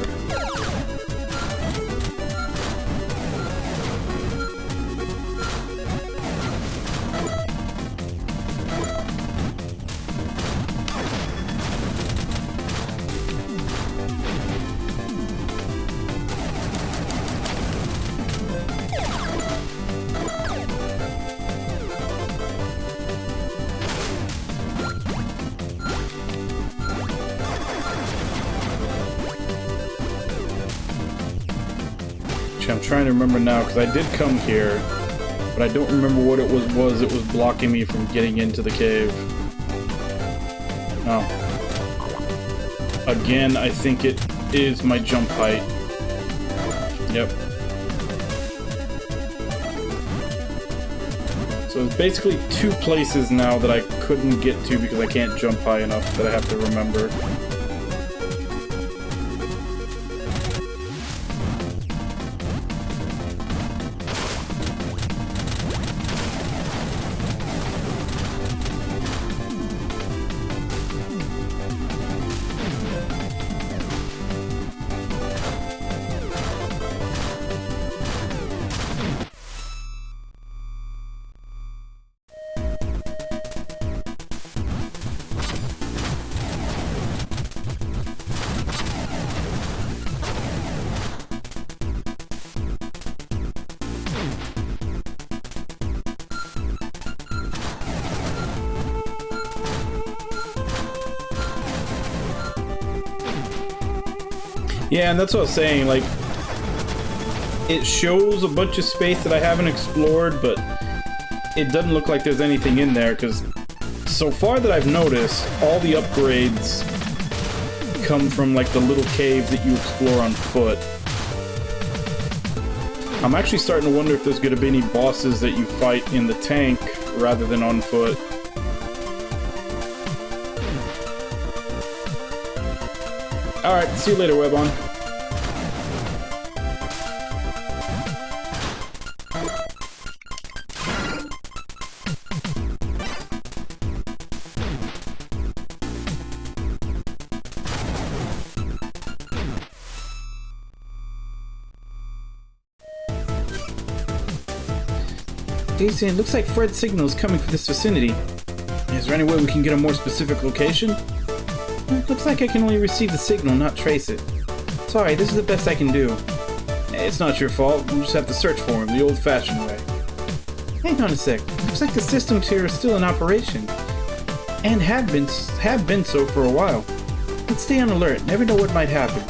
I'm trying to remember now, because I did come here, but I don't remember what it was it was blocking me from getting into the cave. Oh. Again, I think it is my jump height. Yep. So it's basically two places now that I couldn't get to because I can't jump high enough that I have to remember. Yeah, and that's what I was saying, like, it shows a bunch of space that I haven't explored, but it doesn't look like there's anything in there, because so far that I've noticed, all the upgrades come from, like, the little caves that you explore on foot. I'm actually starting to wonder if there's going to be any bosses that you fight in the tank rather than on foot. Alright, see you later, Webon. Daisy, it looks like Fred's signal is coming from this vicinity. Is there any way we can get a more specific location? It looks like I can only receive the signal, not trace it. Sorry, this is the best I can do. It's not your fault. We'll just have to search for him the old-fashioned way. Hang on a sec. Looks like the systems here are still in operation. And have been so for a while. Let's stay on alert. Never know what might happen.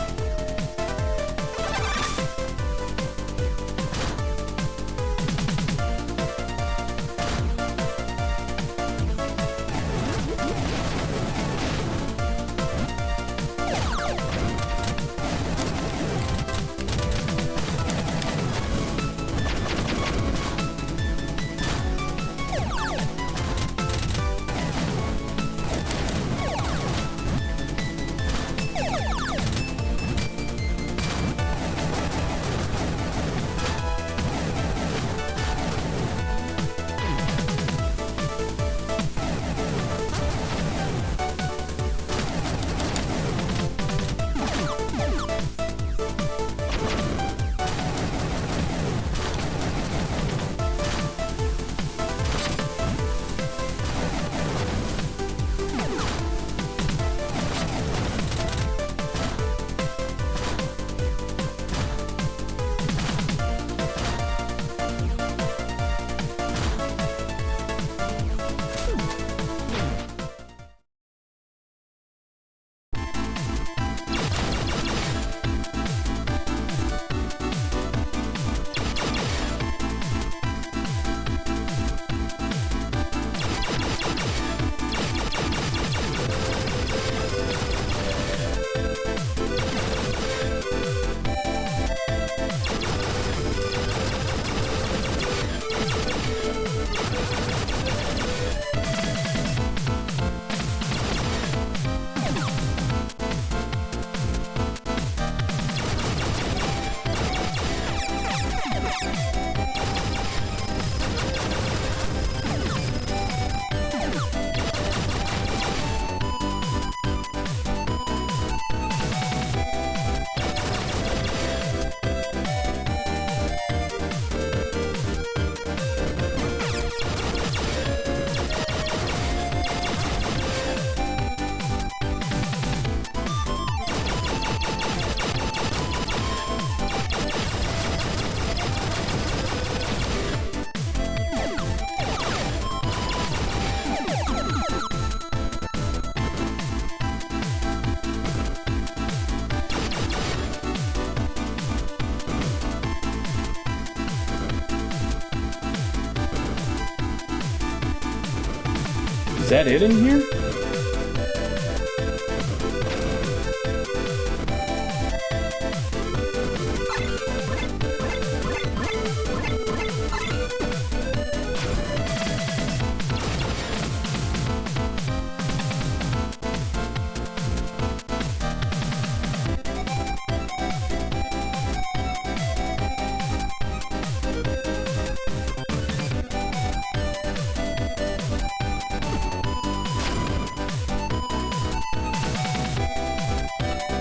Is that it in here?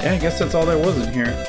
Yeah, I guess that's all there was in here.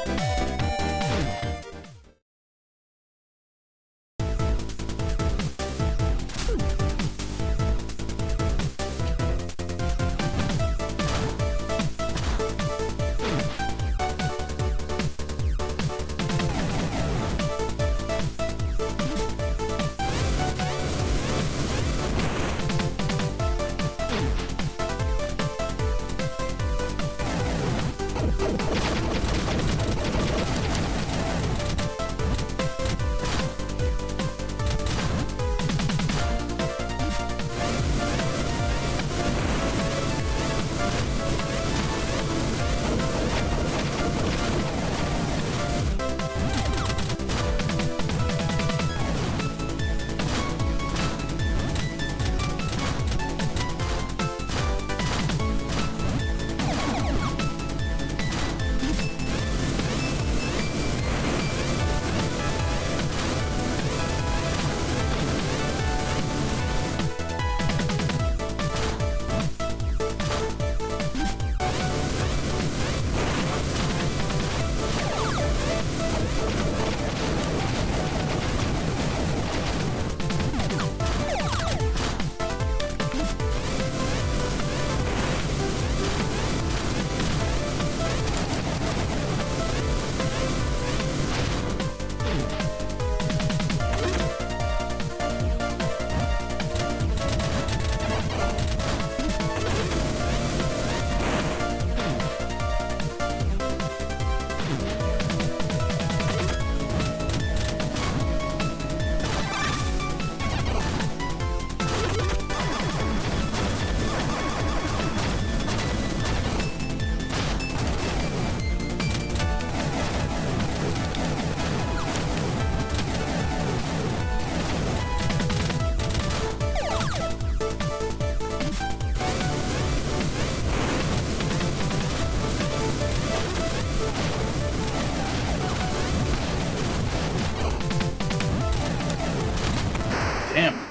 Damn.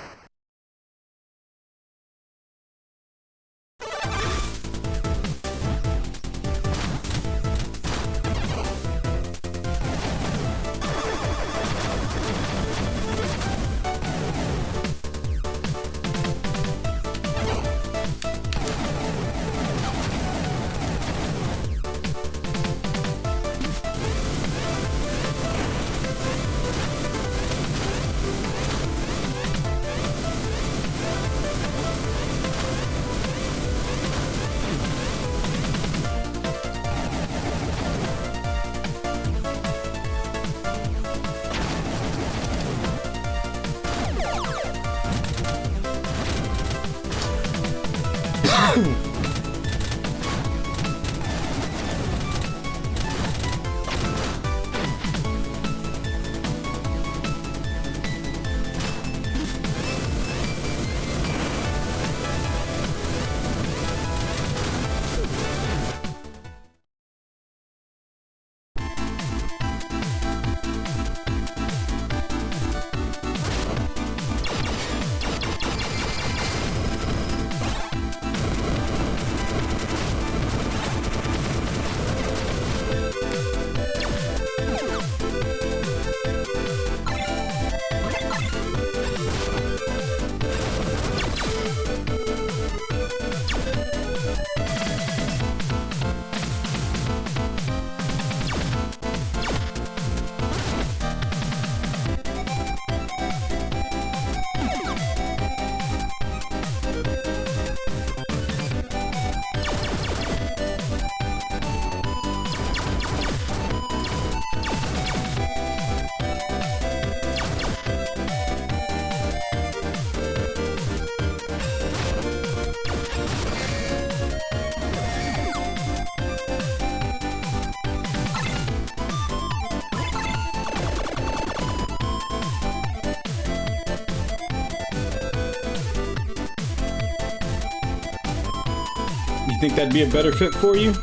You think that'd be a better fit for you?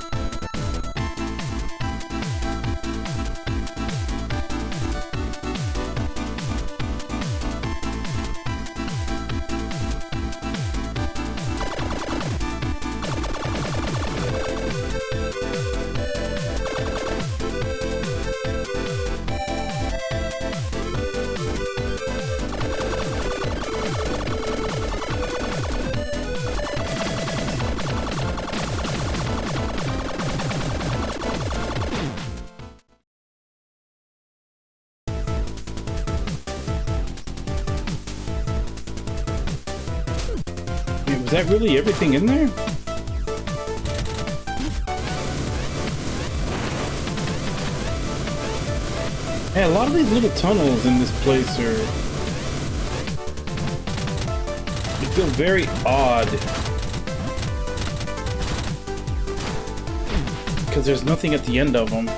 Was that really everything in there? Yeah, a lot of these little tunnels in this place are... They feel very odd. Because there's nothing at the end of them.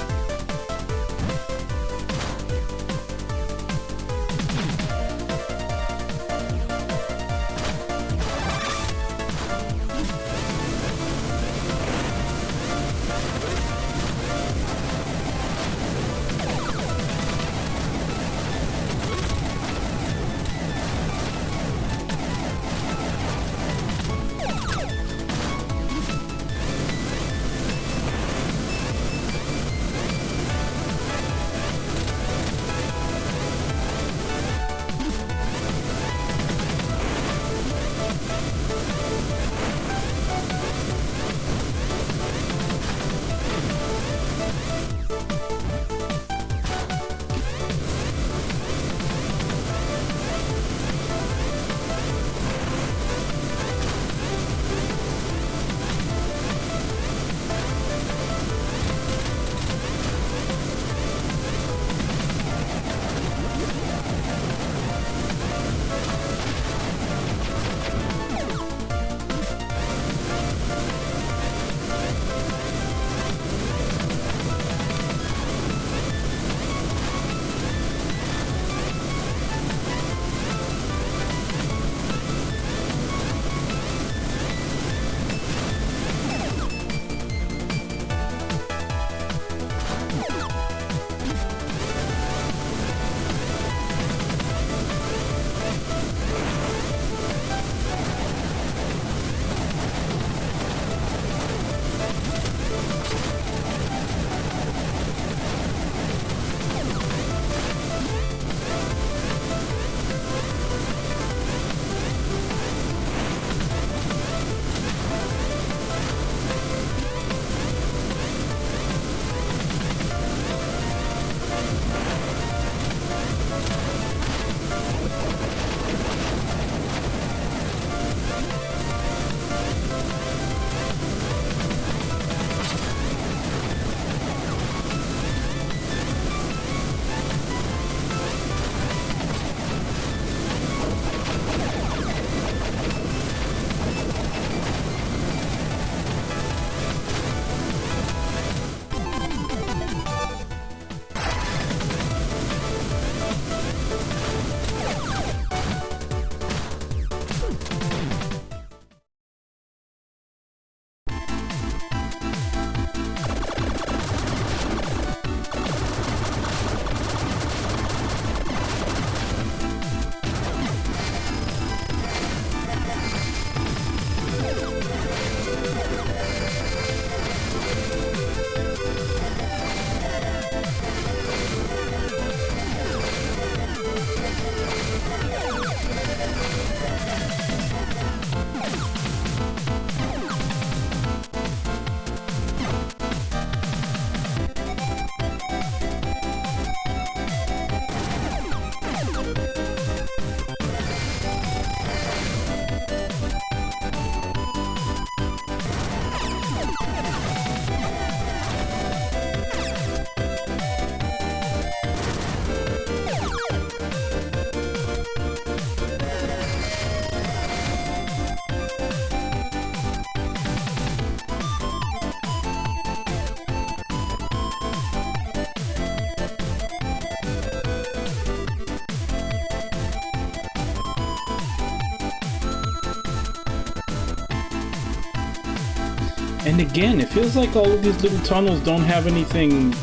And again, it feels like all of these little tunnels don't have anything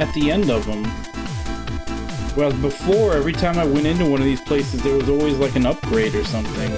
at the end of them. Whereas before, every time I went into one of these places, there was always like an upgrade or something.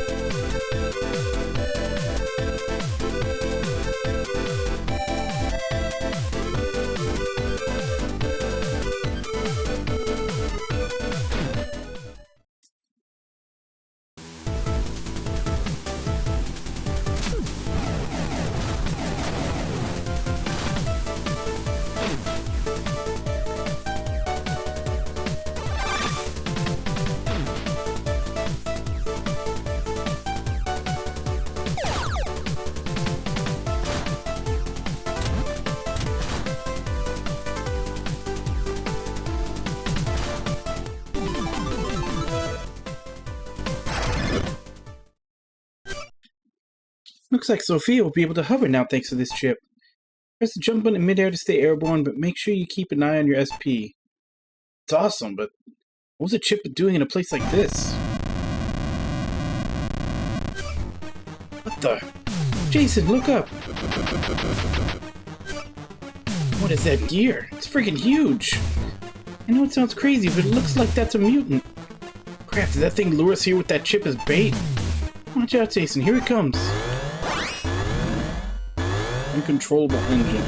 Looks like Sophia will be able to hover now thanks to this chip. Press the jump button in midair to stay airborne, but make sure you keep an eye on your SP. It's awesome, but what was a chip doing in a place like this? What the? Jason, look up! What is that gear? It's freaking huge! I know it sounds crazy, but it looks like that's a mutant. Crap, did that thing lure us here with that chip as bait? Watch out, Jason, here it comes. Uncontrollable engine.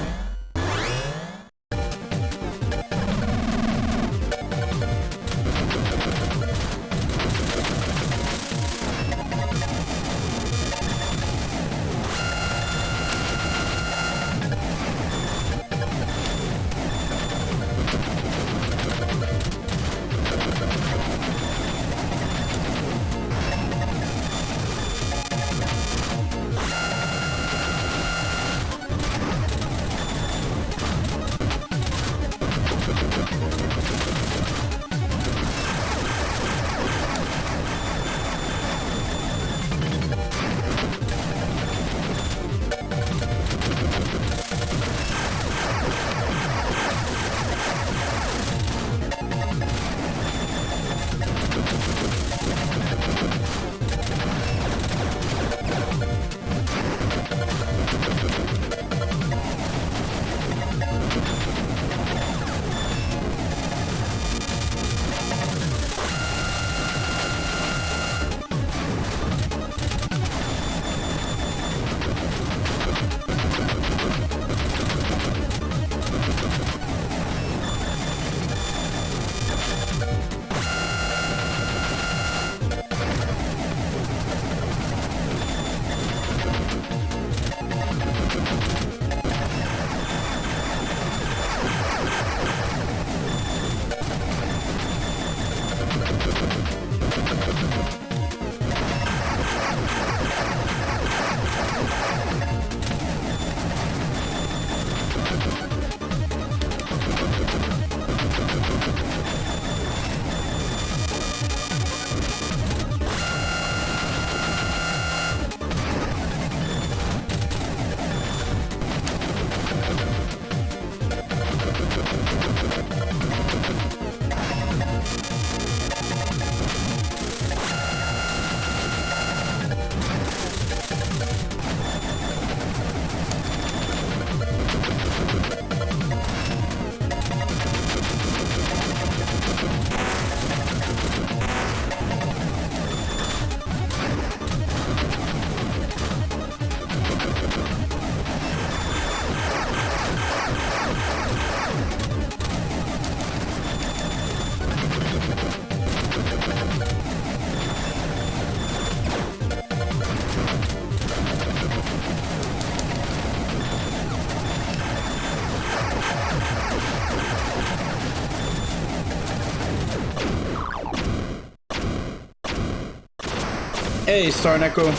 Hey, Star and Echo.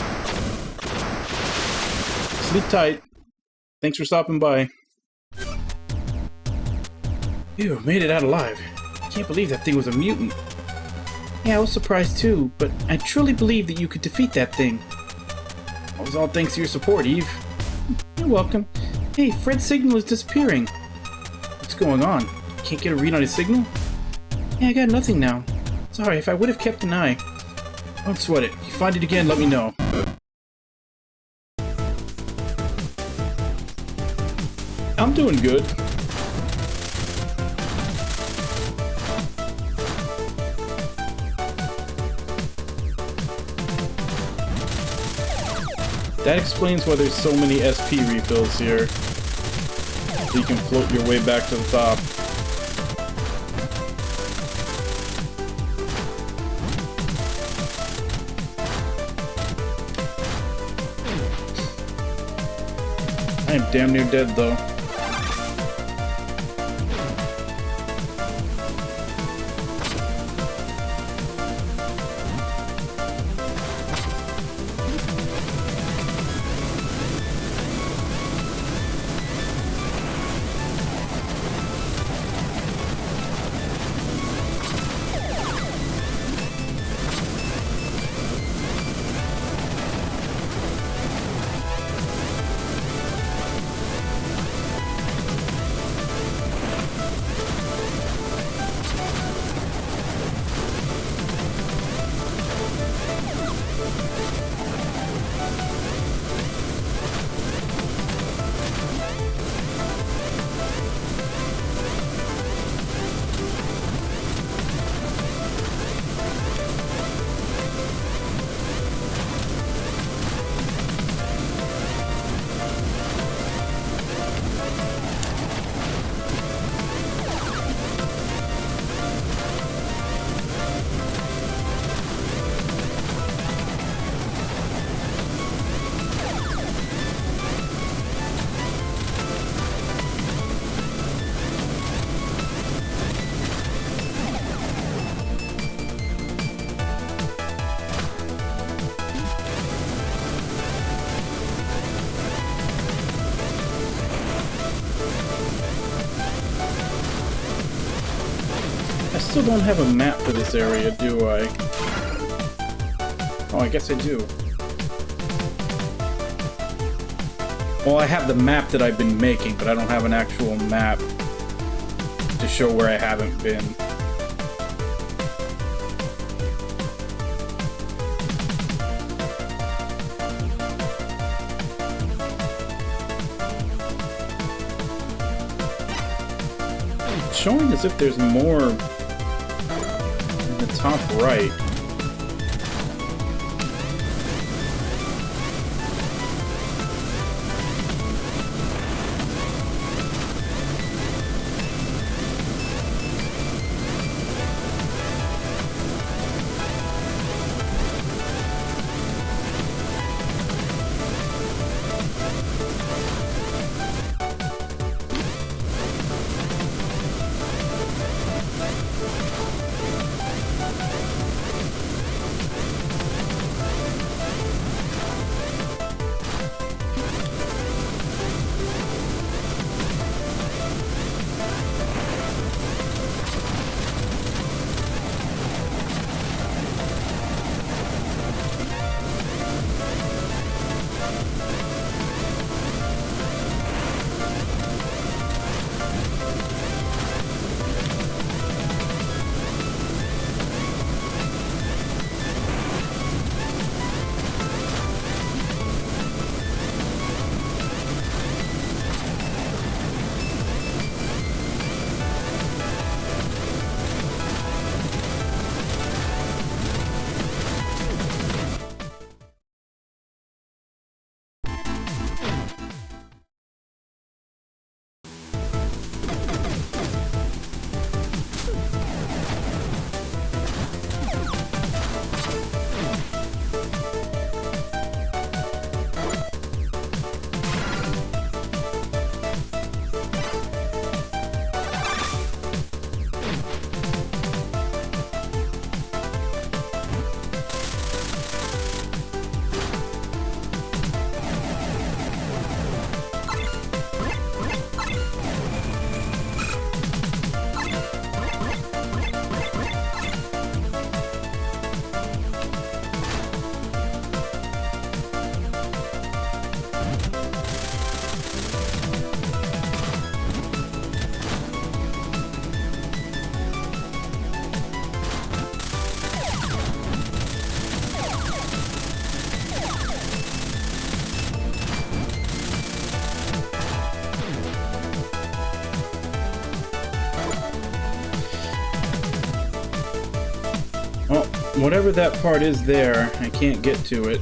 Sleep tight. Thanks for stopping by. Phew, made it out alive. Can't believe that thing was a mutant. Yeah, I was surprised too, but I truly believe that you could defeat that thing. It was all thanks to your support, Eve. You're welcome. Hey, Fred's signal is disappearing. What's going on? Can't get a read on his signal? Yeah, I got nothing now. Sorry, if I would have kept an eye. Don't sweat it. If you find it again, let me know. I'm doing good. That explains why there's so many SP refills here. So you can float your way back to the top. I am damn near dead though. I still don't have a map for this area, do I? Oh, I guess I do. Well, I have the map that I've been making, but I don't have an actual map to show where I haven't been. It's showing as if there's more in the top right. whatever that part is there, I can't get to it.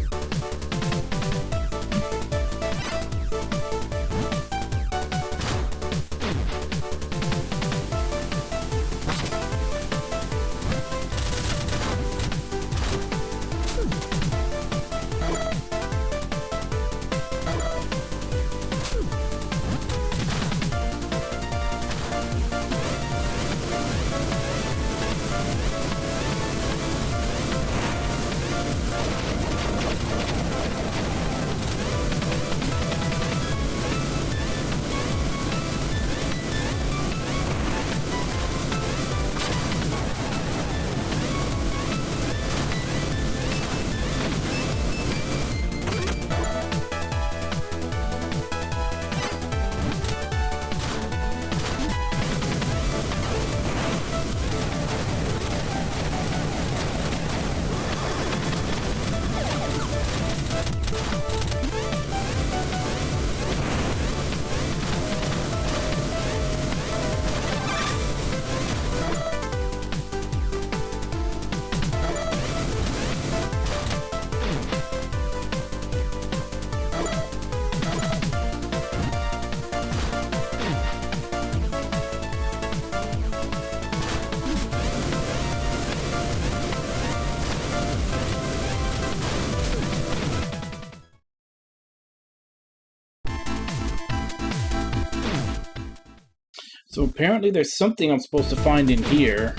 So apparently there's something I'm supposed to find in here.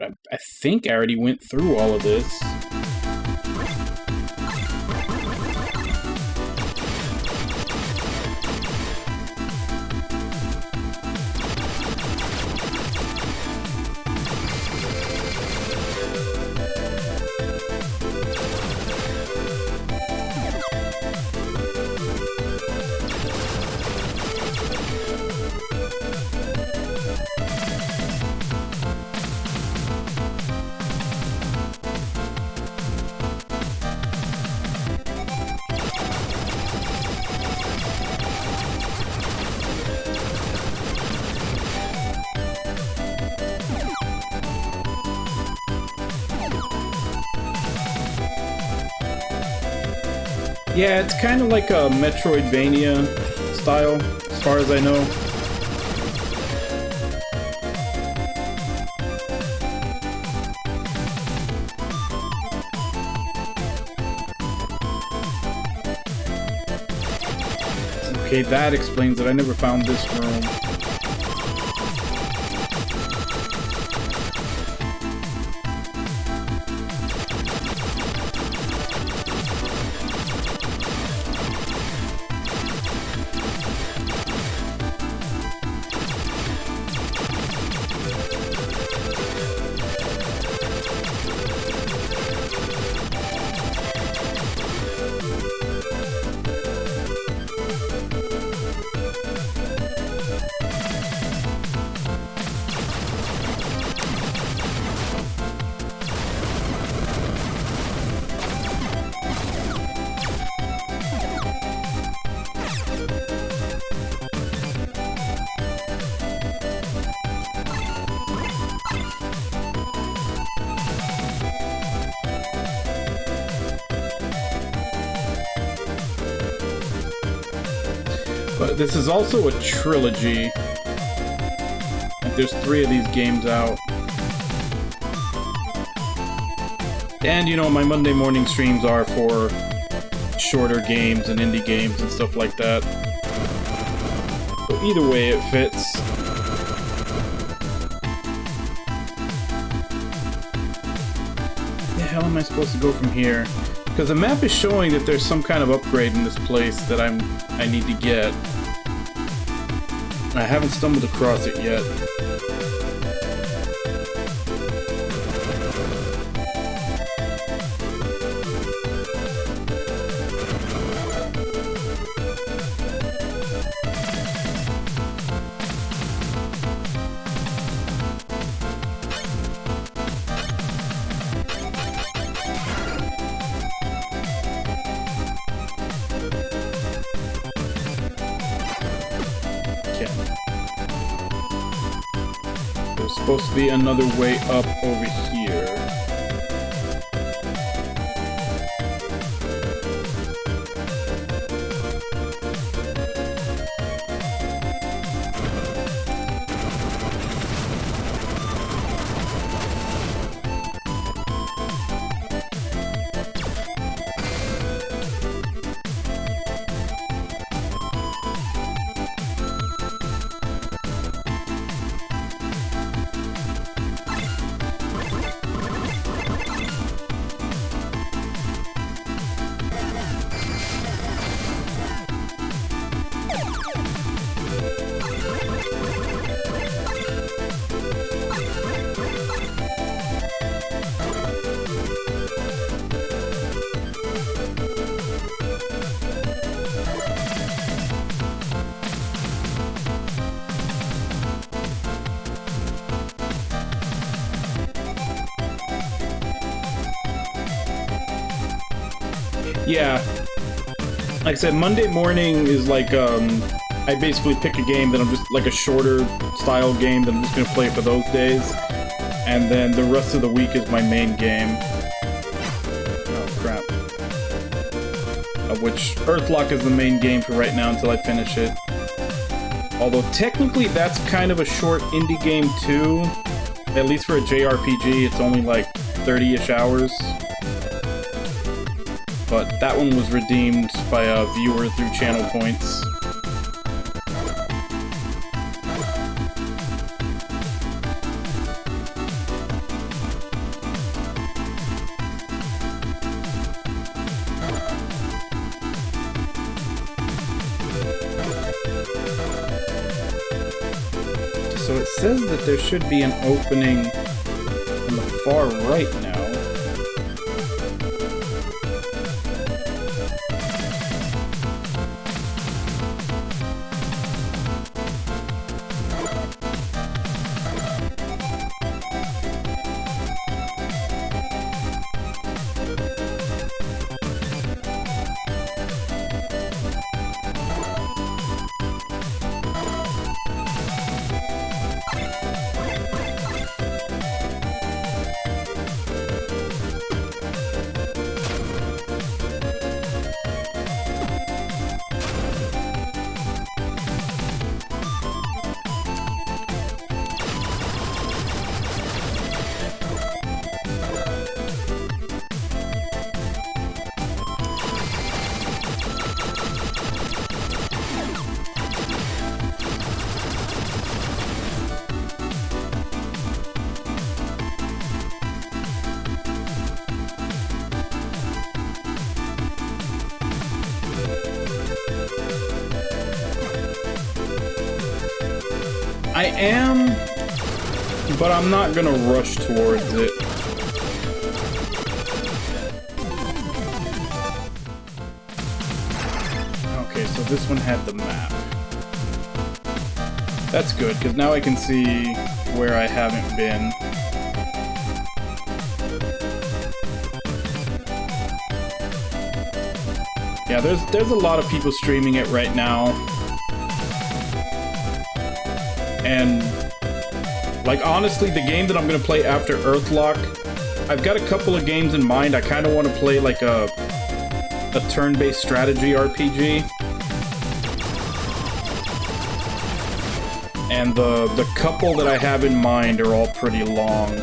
I think I already went through all of this. Yeah, it's kind of like a Metroidvania style, as far as I know. Okay, that explains it. I never found this room. But this is also a trilogy. Like, there's 3 of these games out. And, you know, my Monday morning streams are for shorter games and indie games and stuff like that. So either way, it fits. Where the hell am I supposed to go from here? Because the map is showing that there's some kind of upgrade in this place that I need to get. I haven't stumbled across it yet. There's supposed to be another way up over here. Yeah. Like I said, Monday morning is like, I basically pick a game that I'm just, like a shorter style game that I'm just gonna play for those days. And then the rest of the week is my main game. Oh, crap. Of which Earthlock is the main game for right now until I finish it. Although technically that's kind of a short indie game too. At least for a JRPG, it's only like 30-ish hours. But that one was redeemed by a viewer through channel points. So it says that there should be an opening on the far right now. I am, but I'm not gonna rush towards it. Okay, so this one had the map. That's good, because now I can see where I haven't been. Yeah, there's a lot of people streaming it right now. And, like, honestly, the game that I'm gonna play after Earthlock, I've got a couple of games in mind. I kind of want to play, like, a turn-based strategy RPG. And the couple that I have in mind are all pretty long.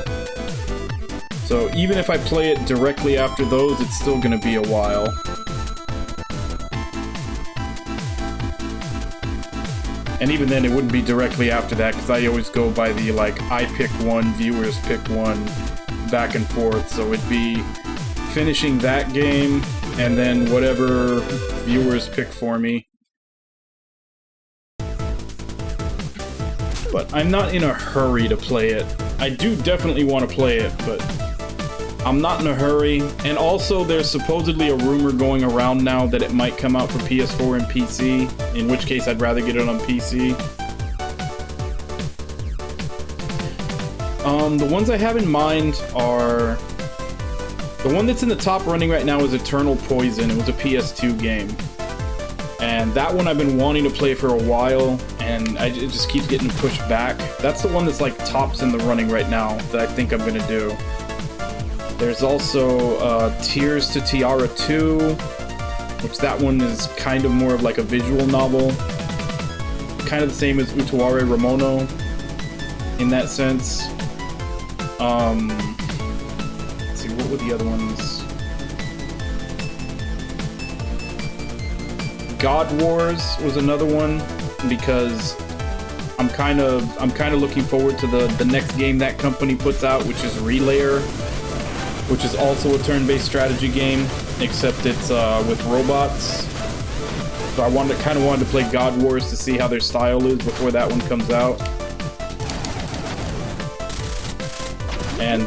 So even if I play it directly after those, it's still gonna be a while. And even then, it wouldn't be directly after that, because I always go by the, like, I pick one, viewers pick one, back and forth. So it'd be finishing that game, and then whatever viewers pick for me. But I'm not in a hurry to play it. I do definitely want to play it, but I'm not in a hurry. And also, there's supposedly a rumor going around now that it might come out for PS4 and PC, in which case I'd rather get it on PC. The ones I have in mind are... The one that's in the top running right now is Eternal Poison. It was a PS2 game. And that one I've been wanting to play for a while, and it just keeps getting pushed back. That's the one that's like tops in the running right now that I think I'm gonna do. There's also Tears to Tiara 2, which that one is kind of more of like a visual novel. Kind of the same as Utuare Ramono in that sense. Let's see, what were the other ones? God Wars was another one, because I'm kind of looking forward to the next game that company puts out, which is Relayer, which is also a turn-based strategy game, except it's with robots. So I kind of wanted to play God Wars to see how their style is before that one comes out. And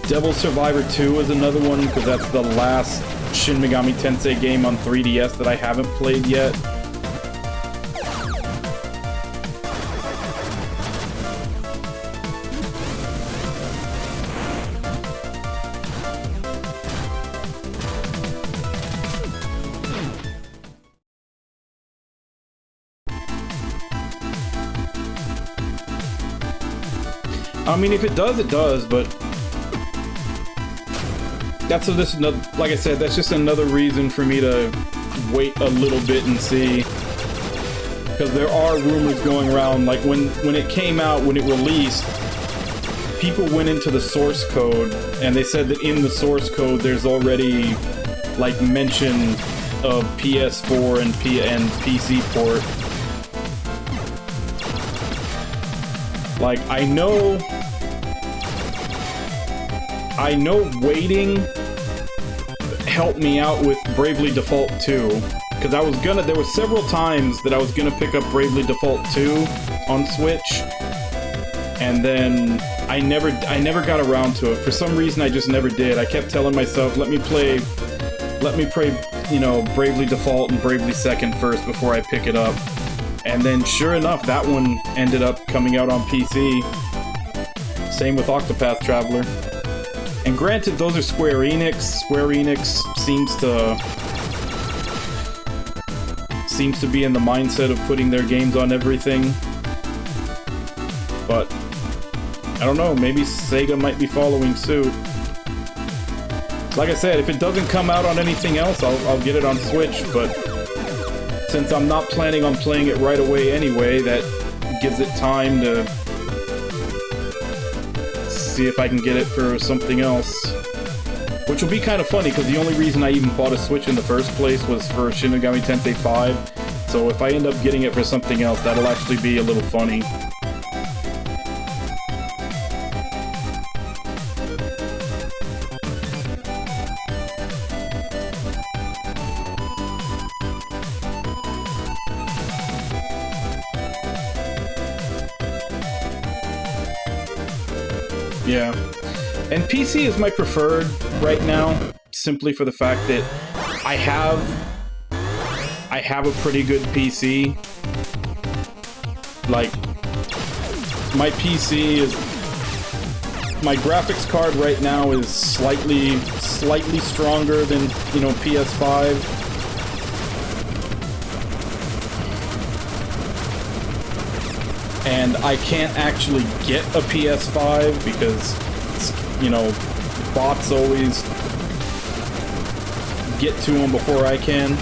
Devil Survivor 2 is another one, because that's the last Shin Megami Tensei game on 3DS that I haven't played yet. I mean, if it does, it does, but that's just another, like I said, that's just another reason for me to wait a little bit and see. Because there are rumors going around, like when it came out, when it released, people went into the source code and they said that in the source code there's already like mention of PS4 and PC port. Like I know waiting helped me out with Bravely Default 2. Because there were several times that I was gonna pick up Bravely Default 2 on Switch, and then I never got around to it. For some reason, I just never did. I kept telling myself, let me play, you know, Bravely Default and Bravely Second first before I pick it up. And then, sure enough, that one ended up coming out on PC. Same with Octopath Traveler. And granted, those are Square Enix. Square Enix seems to be in the mindset of putting their games on everything. But I don't know, maybe Sega might be following suit. Like I said, if it doesn't come out on anything else, I'll get it on Switch, but since I'm not planning on playing it right away anyway, that gives it time to see if I can get it for something else. Which will be kind of funny, because the only reason I even bought a Switch in the first place was for Shin Megami Tensei 5. So if I end up getting it for something else, that'll actually be a little funny. Yeah. And PC is my preferred right now, simply for the fact that I have a pretty good PC. Like, my PC is... My graphics card right now is slightly stronger than, you know, PS5. And I can't actually get a PS5 because, you know, bots always get to them before I can.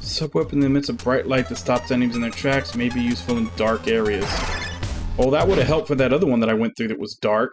Sub-weapon that emits a bright light that stops enemies in their tracks may be useful in dark areas. Well, that would have helped for that other one that I went through that was dark.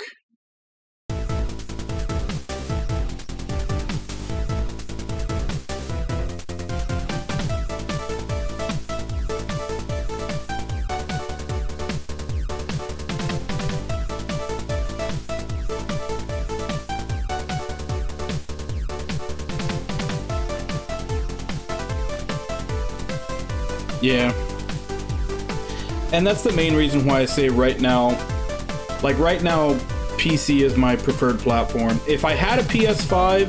Yeah. And that's the main reason why I say right now, like right now, PC is my preferred platform. If I had a PS5,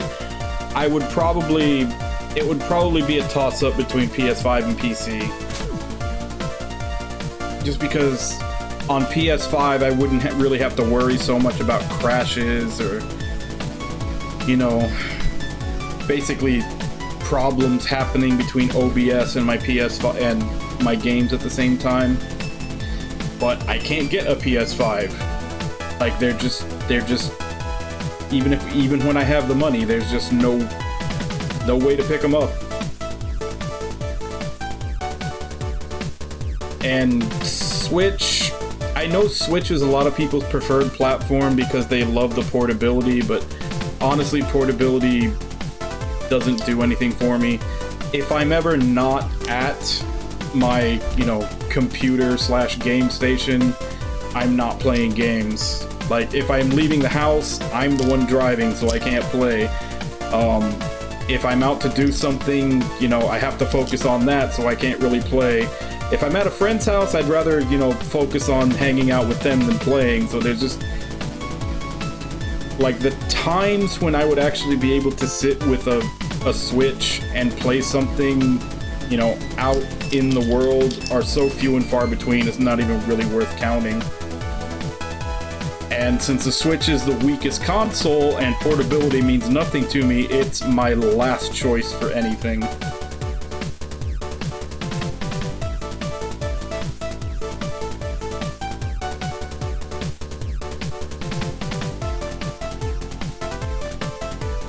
it would probably be a toss-up between PS5 and PC. Just because on PS5, I wouldn't really have to worry so much about crashes or, you know, basically problems happening between OBS and my PS5 and my games at the same time. But I can't get a PS5. Like they're just even when I have the money, there's just no way to pick them up. And Switch, I know Switch is a lot of people's preferred platform because they love the portability, but honestly, portability doesn't do anything for me. If I'm ever not at my, you know, computer / game station, I'm not playing games. Like, if I'm leaving the house, I'm the one driving, so I can't play. If I'm out to do something, you know, I have to focus on that, so I can't really play. If I'm at a friend's house, I'd rather, you know, focus on hanging out with them than playing. So there's just, like, the times when I would actually be able to sit with a Switch and play something, you know, out in the world are so few and far between, it's not even really worth counting. And since the Switch is the weakest console and portability means nothing to me, it's my last choice for anything.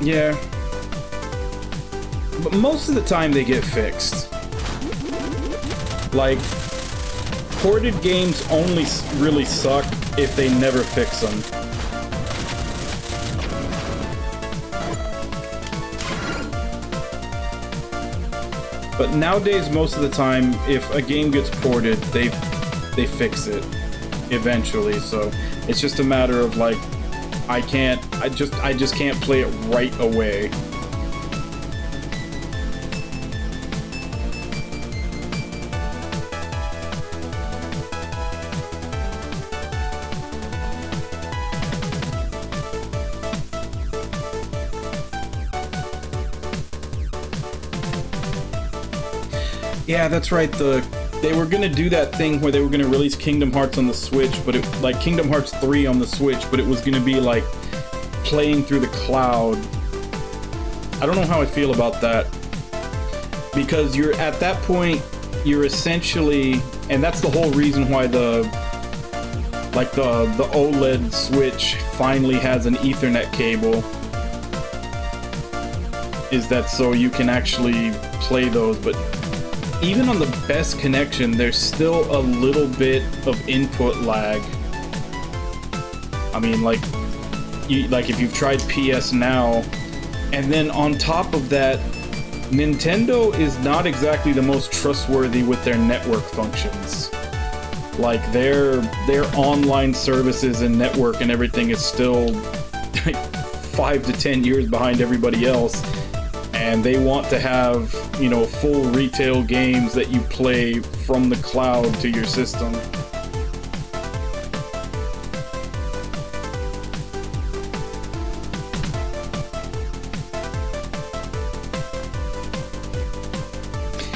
Yeah. But most of the time they get fixed. Like, ported games only really suck if they never fix them. But nowadays, most of the time, if a game gets ported, they fix it eventually. So it's just a matter of, like, I just can't play it right away. Yeah, that's right. They were gonna do that thing where they were gonna release Kingdom Hearts on the Switch, but it, like Kingdom Hearts 3 on the Switch, but it was gonna be like playing through the cloud. I don't know how I feel about that, because you're at that point, you're essentially, and that's the whole reason why the OLED Switch finally has an Ethernet cable, is that so you can actually play those. But even on the best connection, there's still a little bit of input lag. I mean, like if you've tried PS Now, and then on top of that, Nintendo is not exactly the most trustworthy with their network functions. Like their online services and network and everything is still like 5 to 10 years behind everybody else. And they want to have, you know, full retail games that you play from the cloud to your system.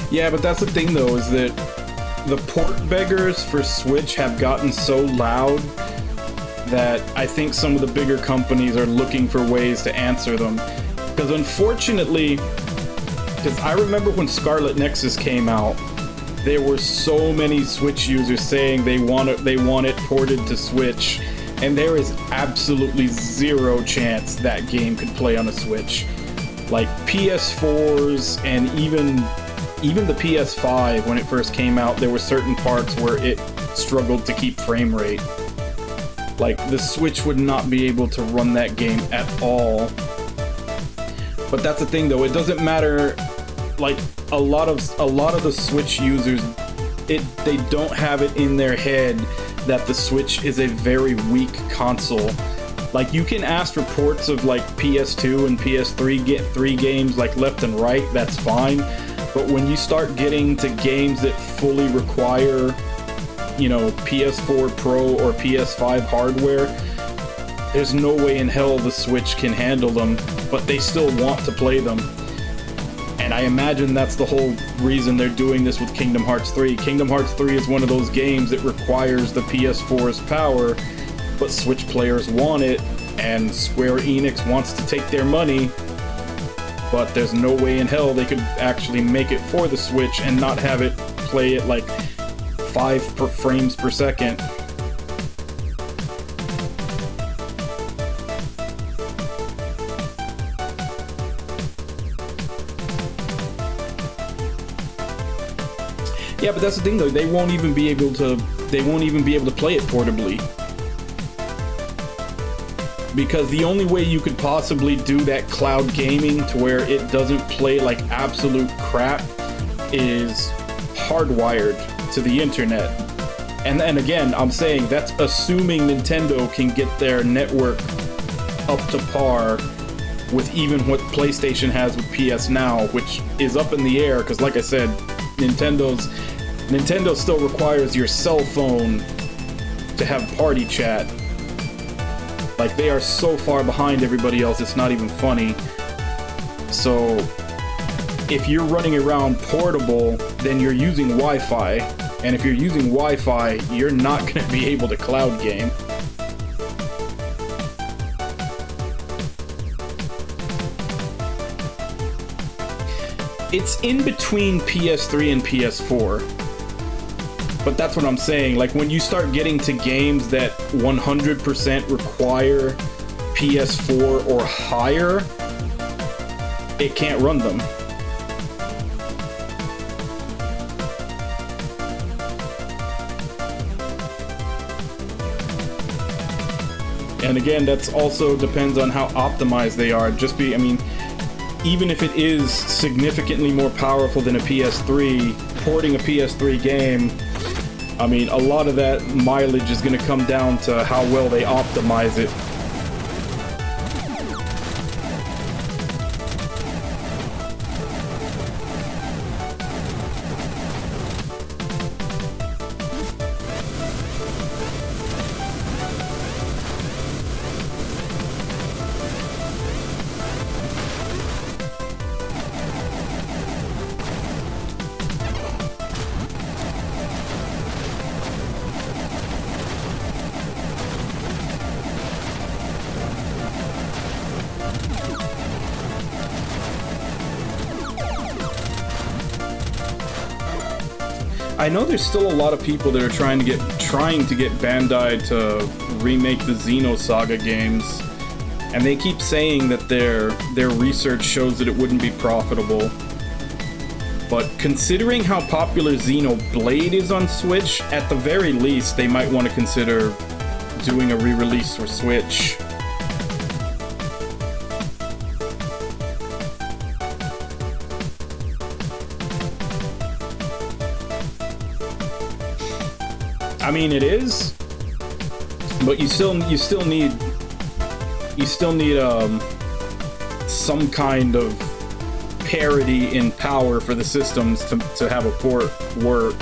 Yeah, but that's the thing though, is that the port beggars for Switch have gotten so loud that I think some of the bigger companies are looking for ways to answer them. Because unfortunately, because I remember when Scarlet Nexus came out, there were so many Switch users saying they want it ported to Switch, and there is absolutely zero chance that game could play on a Switch. Like PS4s and even the PS5, when it first came out, there were certain parts where it struggled to keep frame rate. Like the Switch would not be able to run that game at all. But that's the thing though, it doesn't matter. Like a lot of the Switch users, they don't have it in their head that the Switch is a very weak console. Like you can ask for ports of like PS2 and PS3, get 3 games like left and right, that's fine. But when you start getting to games that fully require, you know, PS4 Pro or PS5 hardware, there's no way in hell the Switch can handle them, but they still want to play them. And I imagine that's the whole reason they're doing this with Kingdom Hearts 3. Kingdom Hearts 3 is one of those games that requires the PS4's power, but Switch players want it, and Square Enix wants to take their money, but there's no way in hell they could actually make it for the Switch and not have it play at like 5 frames per second. Yeah, but that's the thing though, they won't even be able to play it portably. Because the only way you could possibly do that cloud gaming to where it doesn't play like absolute crap is hardwired to the internet. And again, I'm saying that's assuming Nintendo can get their network up to par with even what PlayStation has with PS Now, which is up in the air, because like I said, Nintendo's Nintendo still requires your cell phone to have party chat. Like, they are so far behind everybody else, it's not even funny. So, if you're running around portable, then you're using Wi-Fi. And if you're using Wi-Fi, you're not going to be able to cloud game. It's in between PS3 and PS4. But that's what I'm saying. Like, when you start getting to games that 100% require PS4 or higher, it can't run them. And again, that's also depends on how optimized they are. I mean, even if it is significantly more powerful than a PS3, porting a PS3 game, I mean, a lot of that mileage is going to come down to how well they optimize it. I know there's still a lot of people that are trying to get Bandai to remake the Xenosaga games, and they keep saying that their research shows that it wouldn't be profitable. But considering how popular Xenoblade is on Switch, at the very least, they might want to consider doing a re-release for Switch. I mean, it is, but you still need some kind of parity in power for the systems to have a port work.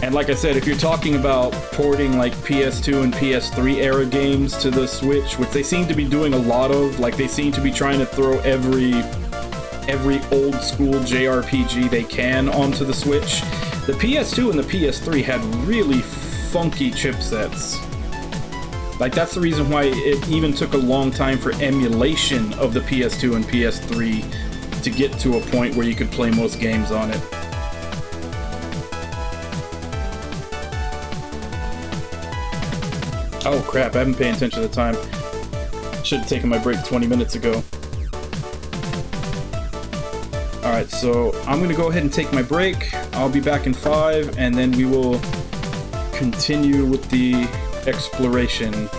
And like I said, if you're talking about porting like PS2 and PS3 era games to the Switch, which they seem to be doing a lot of, like they seem to be trying to throw every old school JRPG they can onto the Switch. The PS2 and the PS3 had really funky chipsets. Like, that's the reason why it even took a long time for emulation of the PS2 and PS3 to get to a point where you could play most games on it. Oh crap, I haven't paid attention to the time. Should have taken my break 20 minutes ago. Alright, so I'm gonna go ahead and take my break. I'll be back in 5, and then we will continue with the exploration.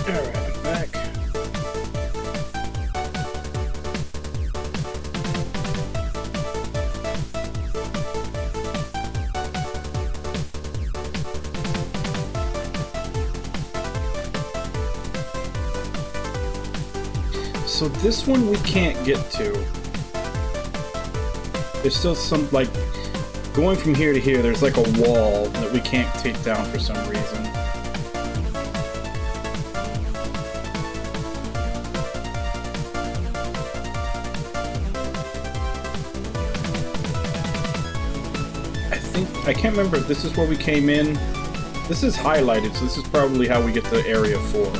Alright, I'm back. So this one we can't get to. There's still some, like, going from here to here, there's like a wall that we can't take down for some reason. I can't remember if this is where we came in. This is highlighted, so this is probably how we get to Area 4.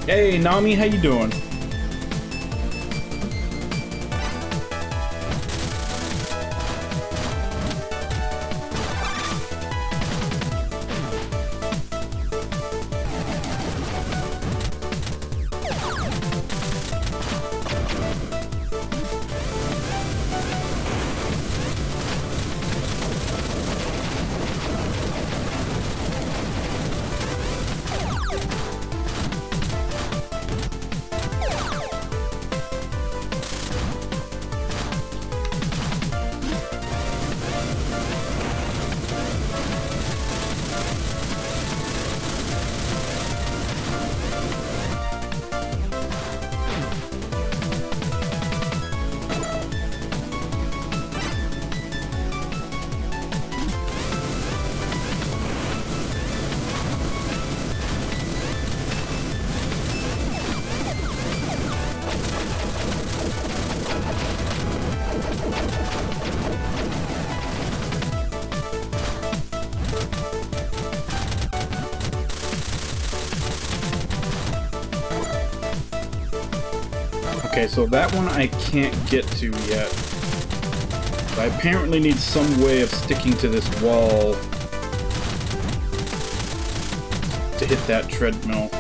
Hey, Nami, how you doing? Okay, so that one I can't get to yet. I apparently need some way of sticking to this wall to hit that treadmill.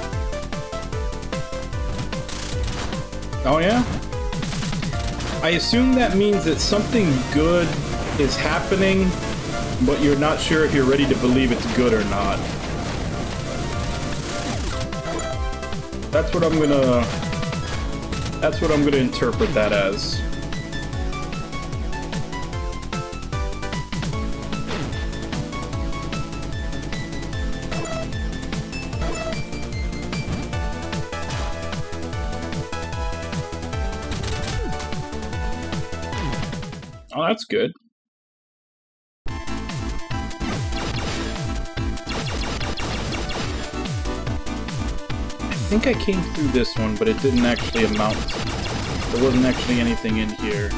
Oh yeah? I assume that means that something good is happening, but you're not sure if you're ready to believe it's good or not. That's what I'm gonna interpret that as. Oh, that's good. I think I came through this one, but it didn't actually amount. There wasn't actually anything in here.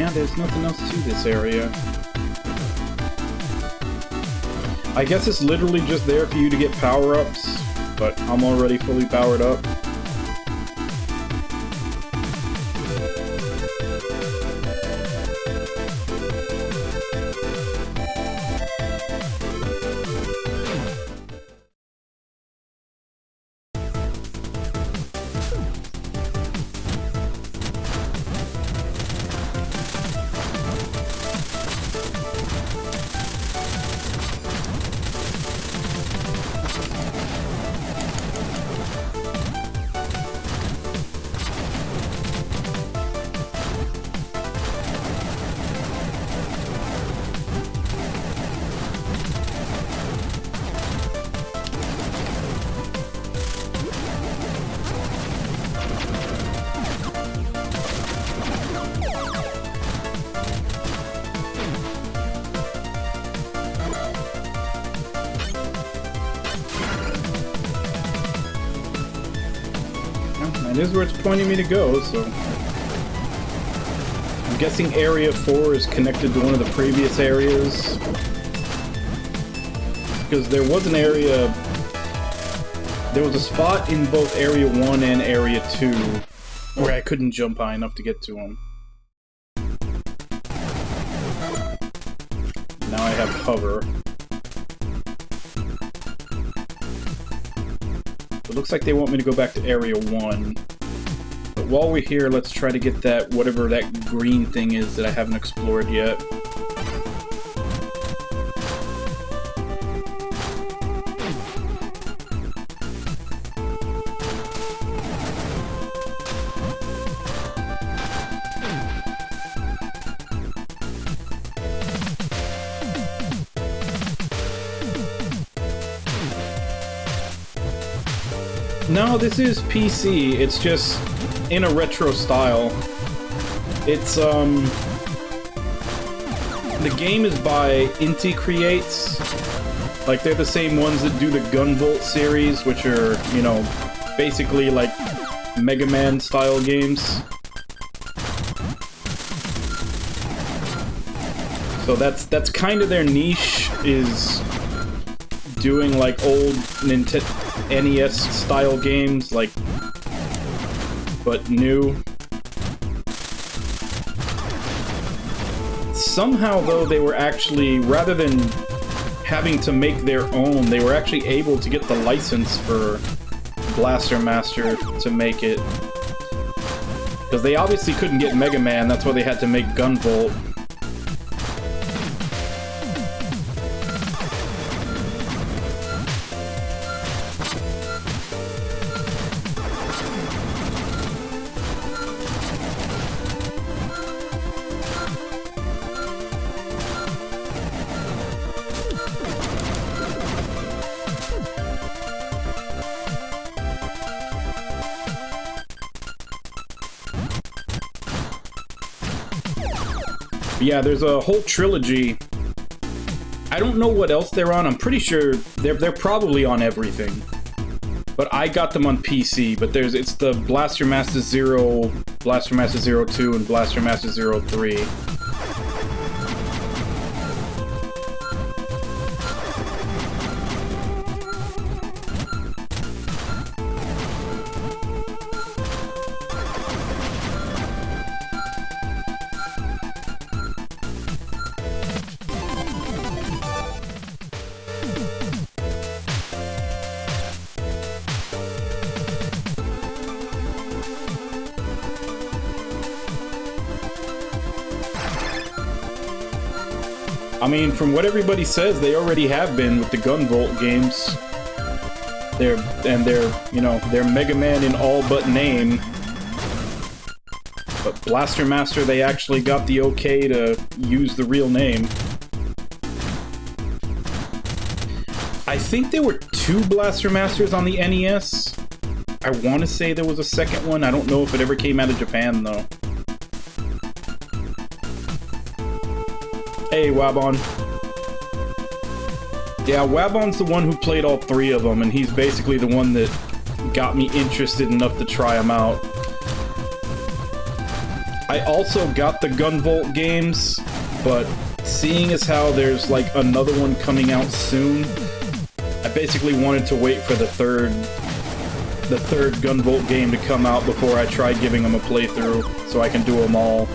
Yeah, there's nothing else to this area. I guess it's literally just there for you to get power-ups, but I'm already fully powered up. That is where it's pointing me to go, so... I'm guessing Area 4 is connected to one of the previous areas. Because there was an area... There was a spot in both Area 1 and Area 2 where I couldn't jump high enough to get to them. Now I have hover. It looks like they want me to go back to Area 1. But while we're here, let's try to get that, whatever that green thing is that I haven't explored yet. No, this is PC. It's just in a retro style. It's, the game is by Inti Creates. Like, they're the same ones that do the Gunvolt series, which are, you know, basically like Mega Man style games. So that's kind of their niche, is doing like old NES style games, like, but new. Somehow, though, they were actually, rather than having to make their own, they were actually able to get the license for Blaster Master to make it. Because they obviously couldn't get Mega Man, that's why they had to make Gunvolt. Yeah, there's a whole trilogy. I don't know what else they're on. I'm pretty sure they're probably on everything. But I got them on PC. But it's the Blaster Master 0, Blaster Master 02, and Blaster Master 03. I mean, from what everybody says, they already have been with the Gunvolt games. They're, you know, they're Mega Man in all but name. But Blaster Master, they actually got the okay to use the real name. I think there were 2 Blaster Masters on the NES. I want to say there was a second one. I don't know if it ever came out of Japan, though. Hey, Wabon. Yeah, Wabon's the one who played all 3 of them, and he's basically the one that got me interested enough to try them out. I also got the Gunvolt games, but seeing as how there's like another one coming out soon, I basically wanted to wait for the third Gunvolt game to come out before I tried giving them a playthrough, so I can do them all.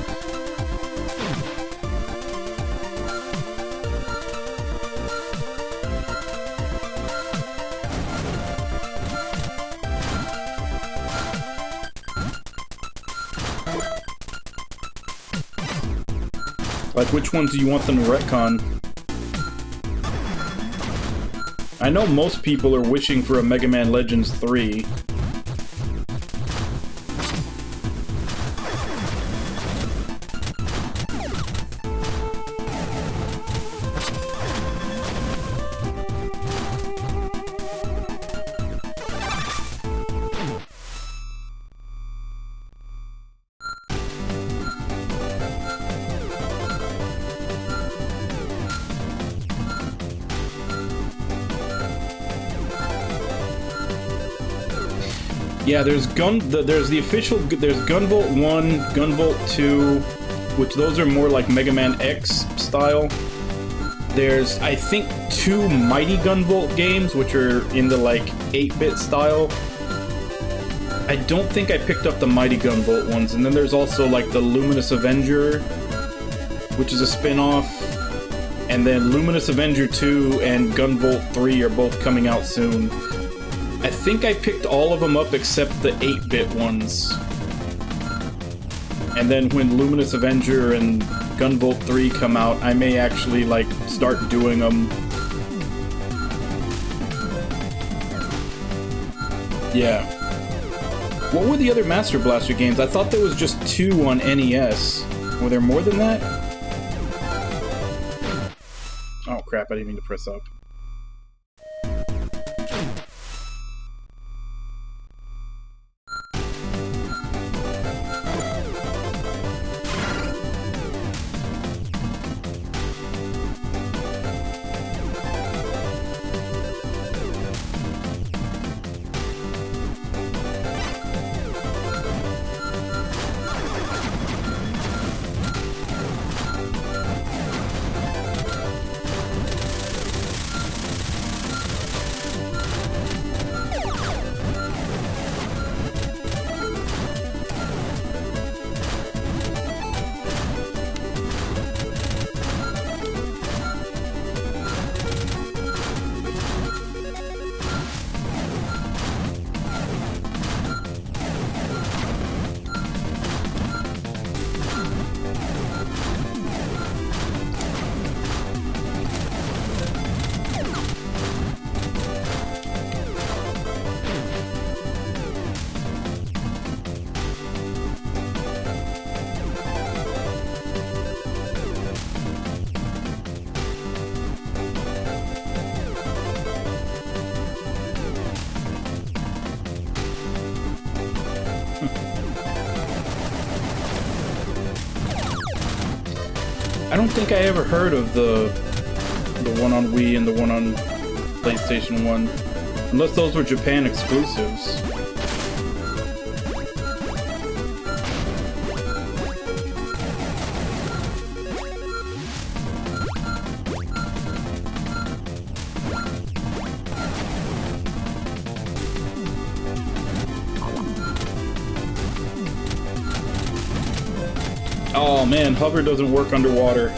Like, which ones do you want them to retcon? I know most people are wishing for a Mega Man Legends 3. Yeah, there's the official, there's Gunvolt 1, Gunvolt 2, which those are more like Mega Man X style. There's, I think, 2 Mighty Gunvolt games, which are in the, like, 8-bit style. I don't think I picked up the Mighty Gunvolt ones, and then there's also, like, the Luminous Avenger, which is a spin-off, and then Luminous Avenger 2 and Gunvolt 3 are both coming out soon. I think I picked all of them up except the 8-bit ones. And then when Luminous Avenger and Gunvolt 3 come out, I may actually, like, start doing them. Yeah. What were the other Master Blaster games? I thought there was just 2 on NES. Were there more than that? Oh crap, I didn't mean to press up. I don't think I ever heard of the one on Wii and the one on PlayStation 1. Unless those were Japan exclusives. Oh man, hover doesn't work underwater.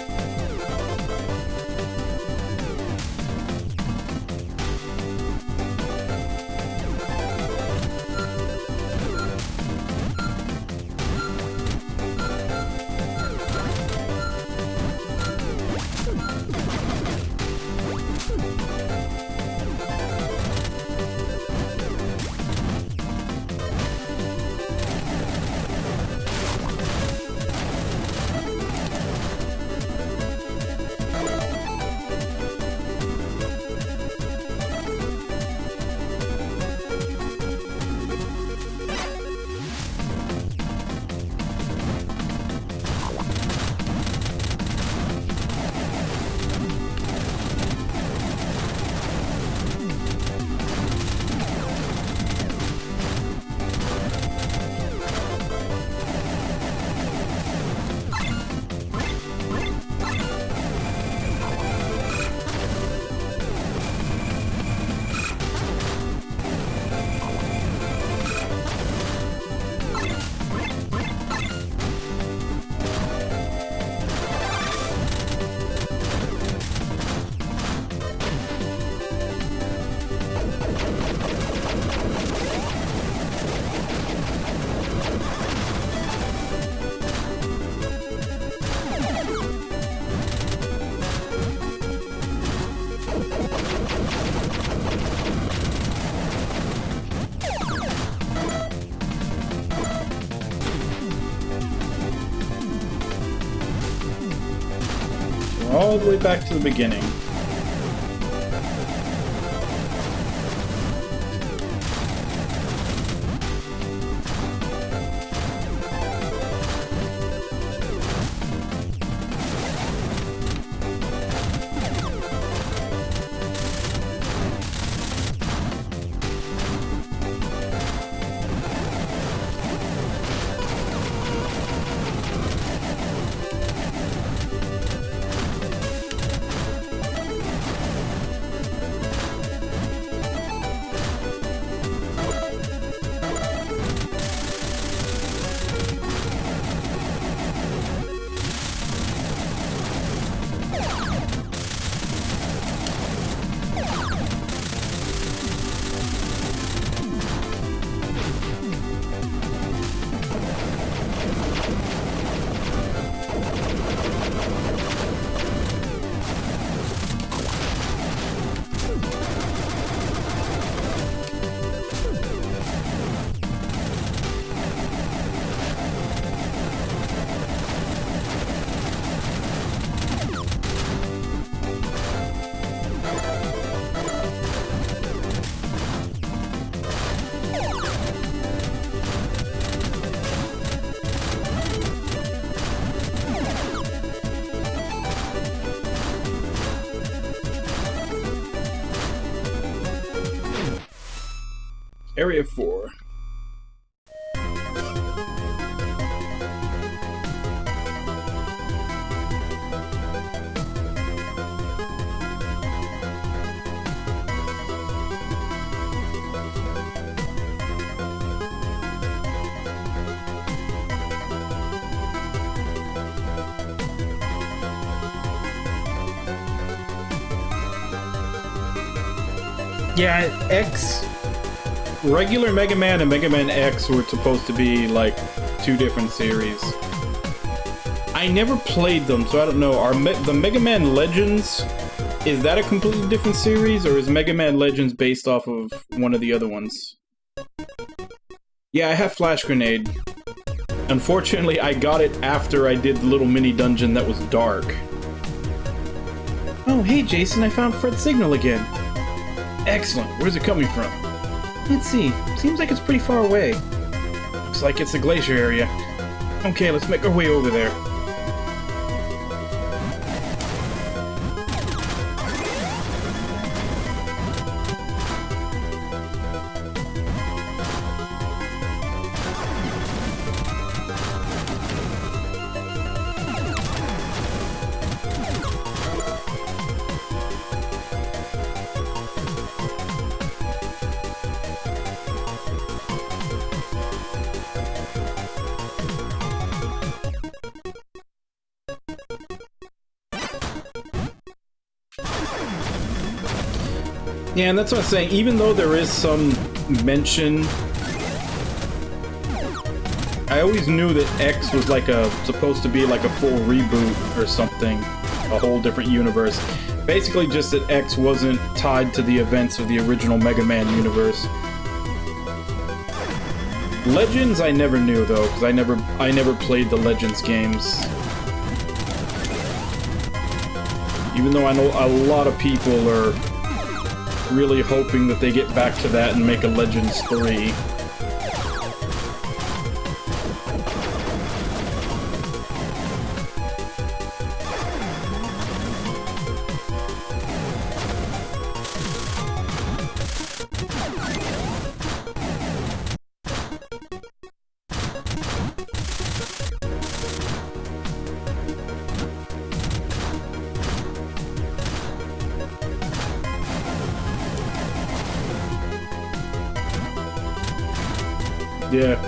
all the way back to the beginning. Area 4. Yeah, X... Regular Mega Man and Mega Man X were supposed to be, like, two different series. I never played them, so I don't know. Are the Mega Man Legends, is that a completely different series, or is Mega Man Legends based off of one of the other ones? Yeah, I have Flash Grenade. Unfortunately, I got it after I did the little mini dungeon that was dark. Oh, hey Jason, I found Fred's signal again. Excellent, where's it coming from? Let's see. Seems like it's pretty far away. Looks like it's the glacier area. Okay, let's make our way over there. Yeah, and that's what I'm saying. Even though there is some mention, I always knew that X was like supposed to be like a full reboot or something, a whole different universe. Basically, just that X wasn't tied to the events of the original Mega Man universe. Legends, I never knew though, because I never played the Legends games. Even though I know a lot of people are really hoping that they get back to that and make a Legends 3. Yeah.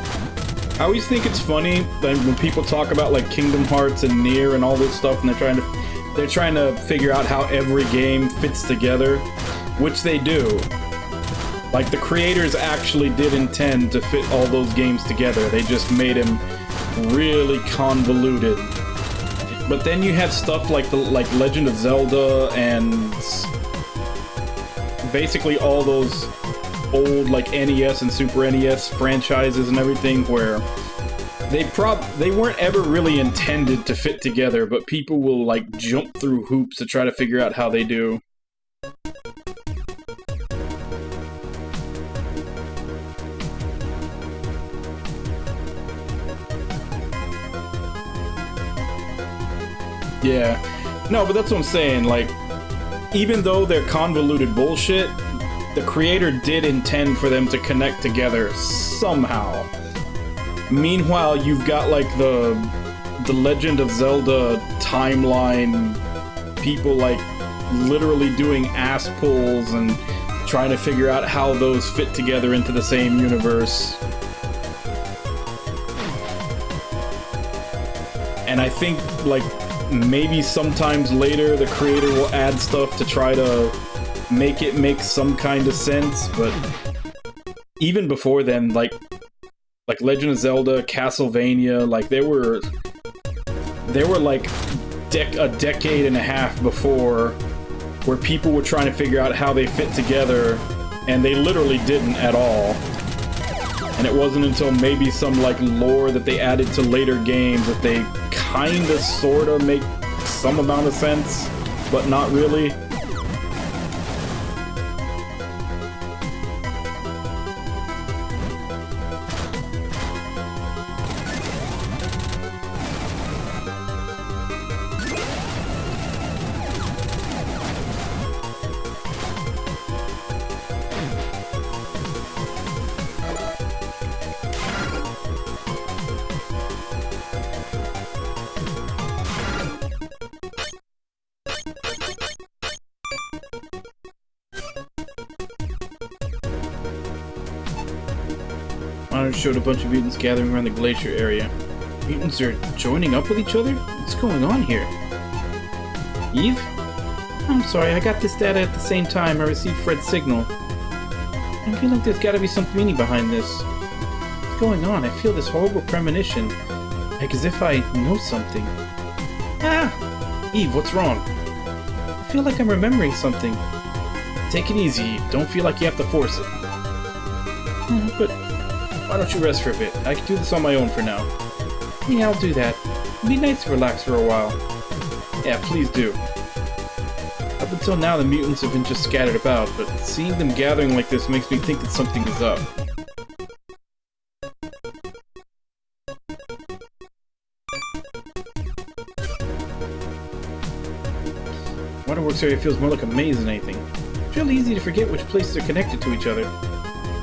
I always think it's funny that when people talk about like Kingdom Hearts and Nier and all this stuff, and they're trying to figure out how every game fits together, which they do. Like the creators actually did intend to fit all those games together. They just made them really convoluted. But then you have stuff like Legend of Zelda and basically all those old like NES and Super NES franchises and everything, where They weren't ever really intended to fit together, but people will like jump through hoops to try to figure out how they do. Yeah. No, but that's what I'm saying, like, even though they're convoluted bullshit, the creator did intend for them to connect together somehow. Meanwhile, you've got, like, the Legend of Zelda timeline, people, like, literally doing ass pulls and trying to figure out how those fit together into the same universe. And I think, like, maybe sometimes later the creator will add stuff to try to make it make some kind of sense, but even before then, like Legend of Zelda, Castlevania, like they were like a decade and a half before where people were trying to figure out how they fit together, and they literally didn't at all. And it wasn't until maybe some like lore that they added to later games that they kinda sorta make some amount of sense, but not really. Showed a bunch of mutants gathering around the glacier area. Mutants are joining up with each other? What's going on here? Eve? I'm sorry, I got this data at the same time I received Fred's signal. I feel like there's gotta be some meaning behind this. What's going on? I feel this horrible premonition. Like as if I know something. Ah! Eve, what's wrong? I feel like I'm remembering something. Take it easy, Eve. Don't feel like you have to force it. But why don't you rest for a bit? I can do this on my own for now. Yeah, I'll do that. It'd be nice to relax for a while. Yeah, please do. Up until now, the mutants have been just scattered about, but seeing them gathering like this makes me think that something is up. Waterworks area feels more like a maze than anything. It's really easy to forget which places are connected to each other.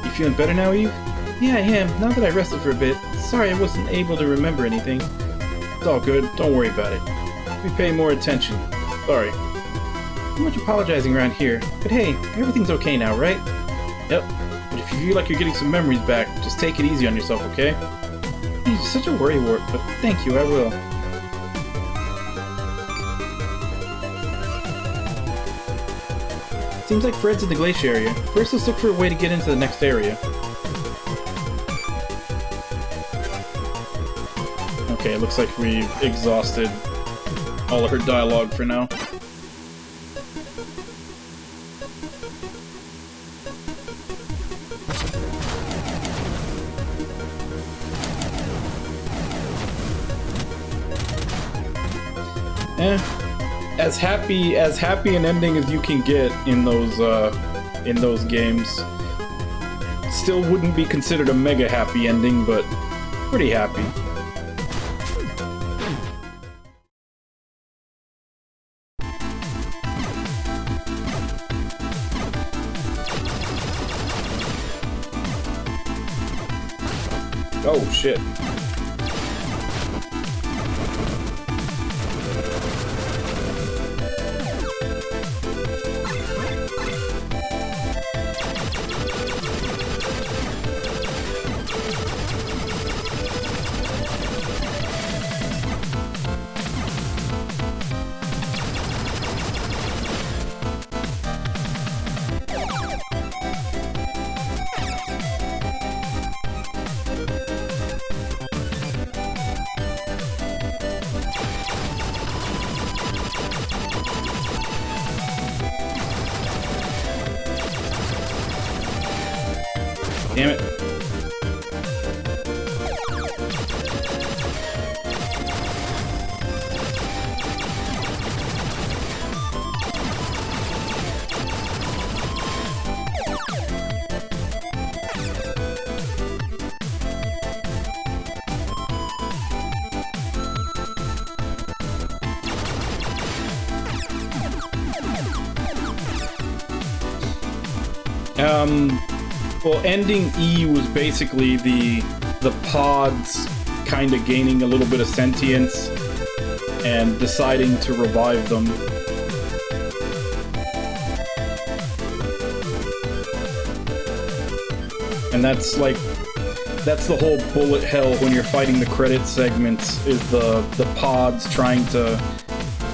You feeling better now, Eve? Yeah, I am. Now that I rested for a bit. Sorry I wasn't able to remember anything. It's all good. Don't worry about it. We pay more attention. Sorry. Too much apologizing around here. But hey, everything's okay now, right? Yep. But if you feel like you're getting some memories back, just take it easy on yourself, okay? You're such a worrywart, but thank you, I will. Seems like Fred's in the glacier area. First, let's look for a way to get into the next area. Okay, it looks like we've exhausted all of her dialogue for now. As happy an ending as you can get in those games. Still wouldn't be considered a mega happy ending, but pretty happy. Oh shit. Damn it. Well, ending E was basically the pods kind of gaining a little bit of sentience and deciding to revive them. And that's the whole bullet hell when you're fighting the credit segments, is the pods trying to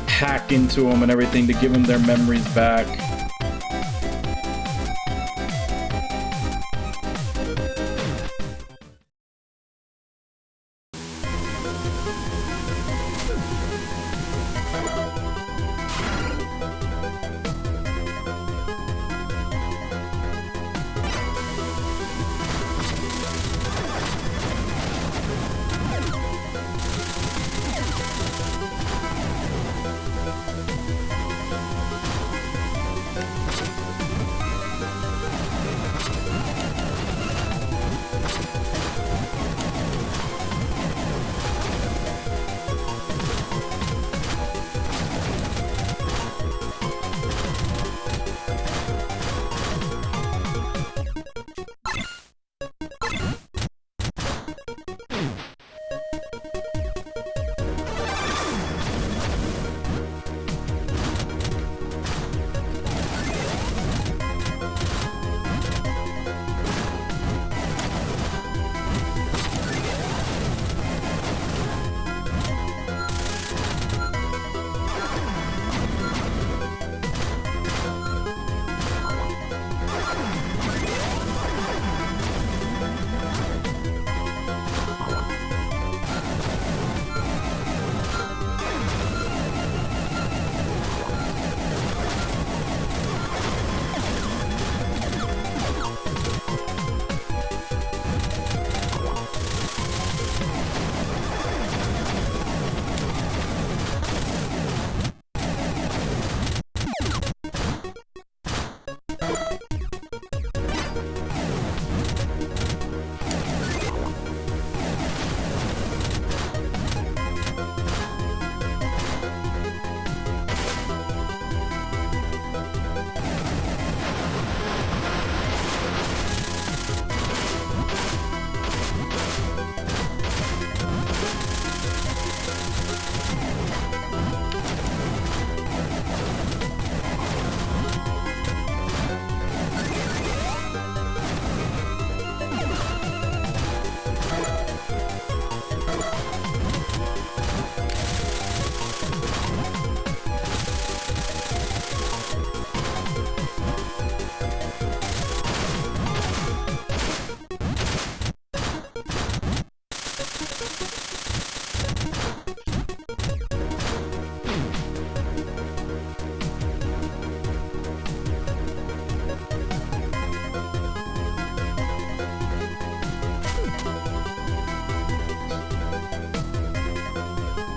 hack into them and everything to give them their memories back.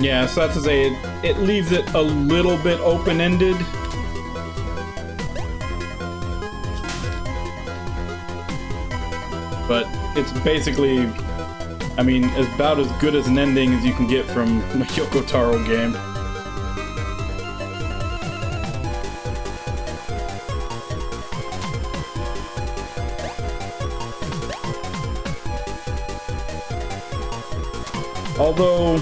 Yeah, so that's to say, it leaves it a little bit open-ended. But it's basically, I mean, about as good as an ending as you can get from a Yoko Taro game. Although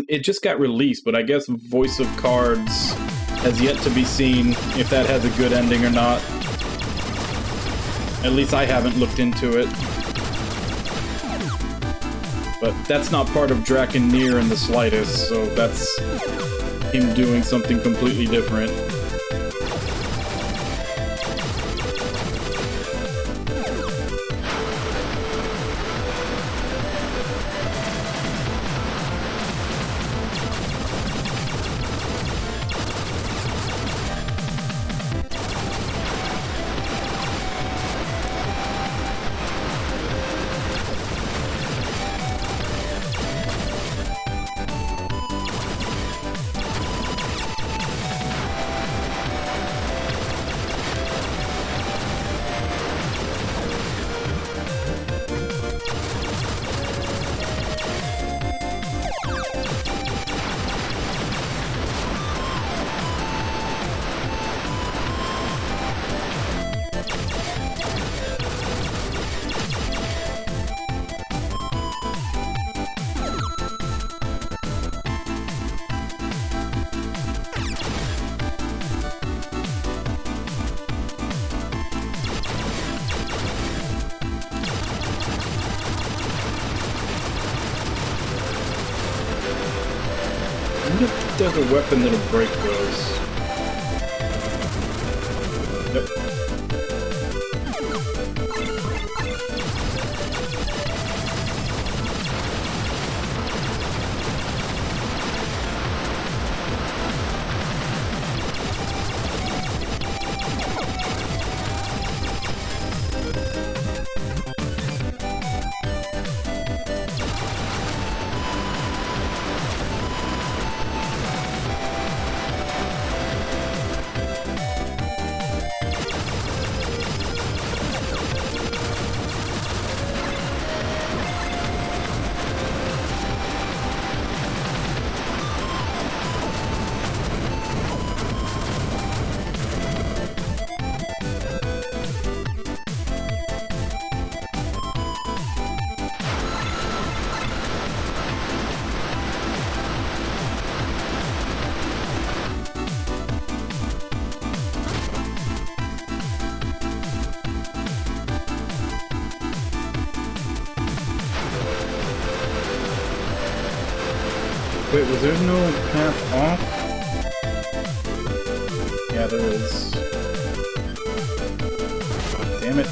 it just got released, but I guess Voice of Cards has yet to be seen if that has a good ending or not. At least I haven't looked into it. But that's not part of Draken Near in the slightest, so that's him doing something completely different. there's a weapon that'll break those. Yep. Wait, was there no path off? Yeah, there is. Damn it.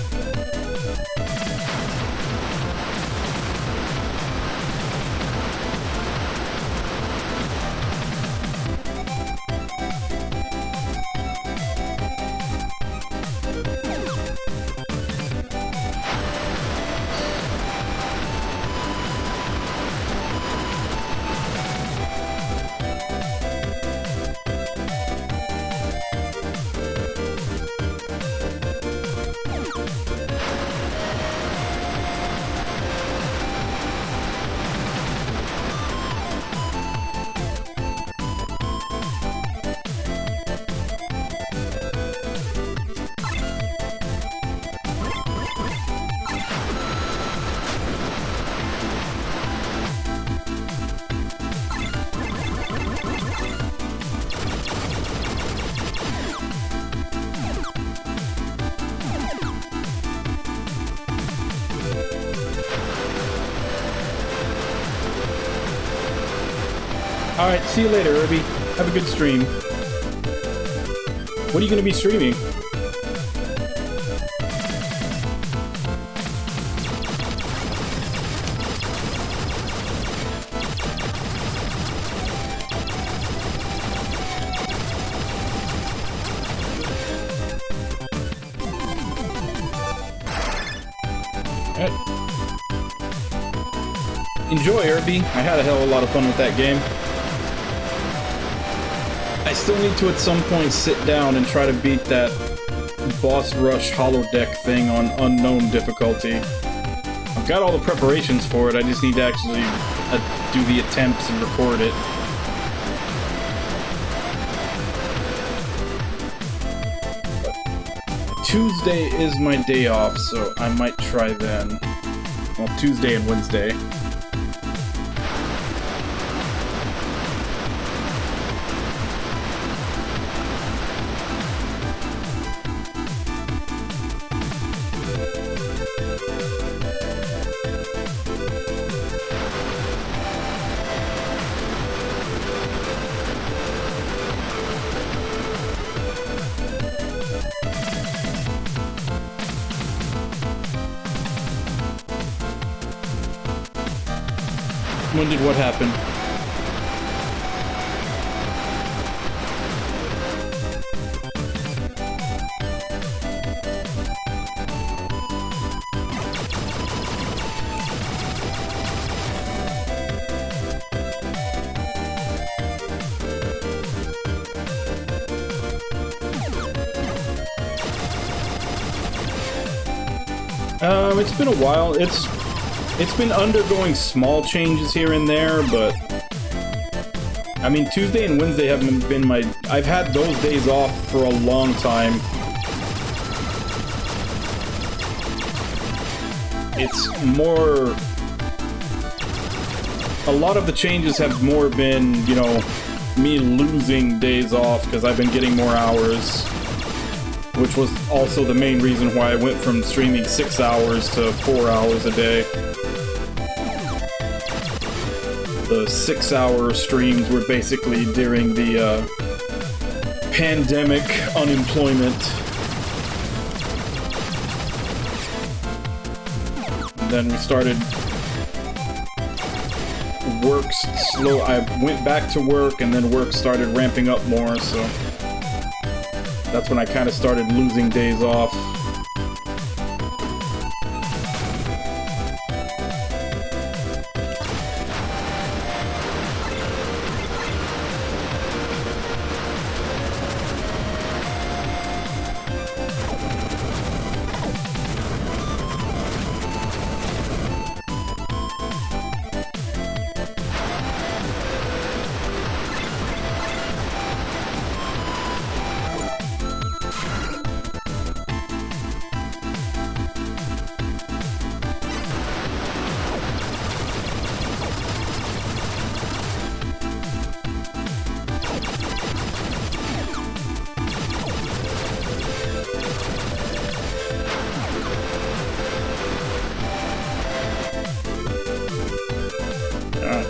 Alright, see you later, Irby. Have a good stream. What are you going to be streaming? Alright. Enjoy, Irby. I had a hell of a lot of fun with that game. I still need to at some point sit down and try to beat that boss rush holodeck thing on unknown difficulty. I've got all the preparations for it, I just need to actually do the attempts and record it. But Tuesday is my day off, so I might try then. Well, Tuesday and Wednesday. When did what happen? It's been a while. It's been undergoing small changes here and there, but I mean, Tuesday and Wednesday haven't been my... I've had those days off for a long time. It's more... A lot of the changes have more been, you know, me losing days off because I've been getting more hours. Which was also the main reason why I went from streaming 6 hours to 4 hours a day. The 6-hour streams were basically during the pandemic unemployment. And then we started work slow. I went back to work, and then work started ramping up more, so that's when I kind of started losing days off.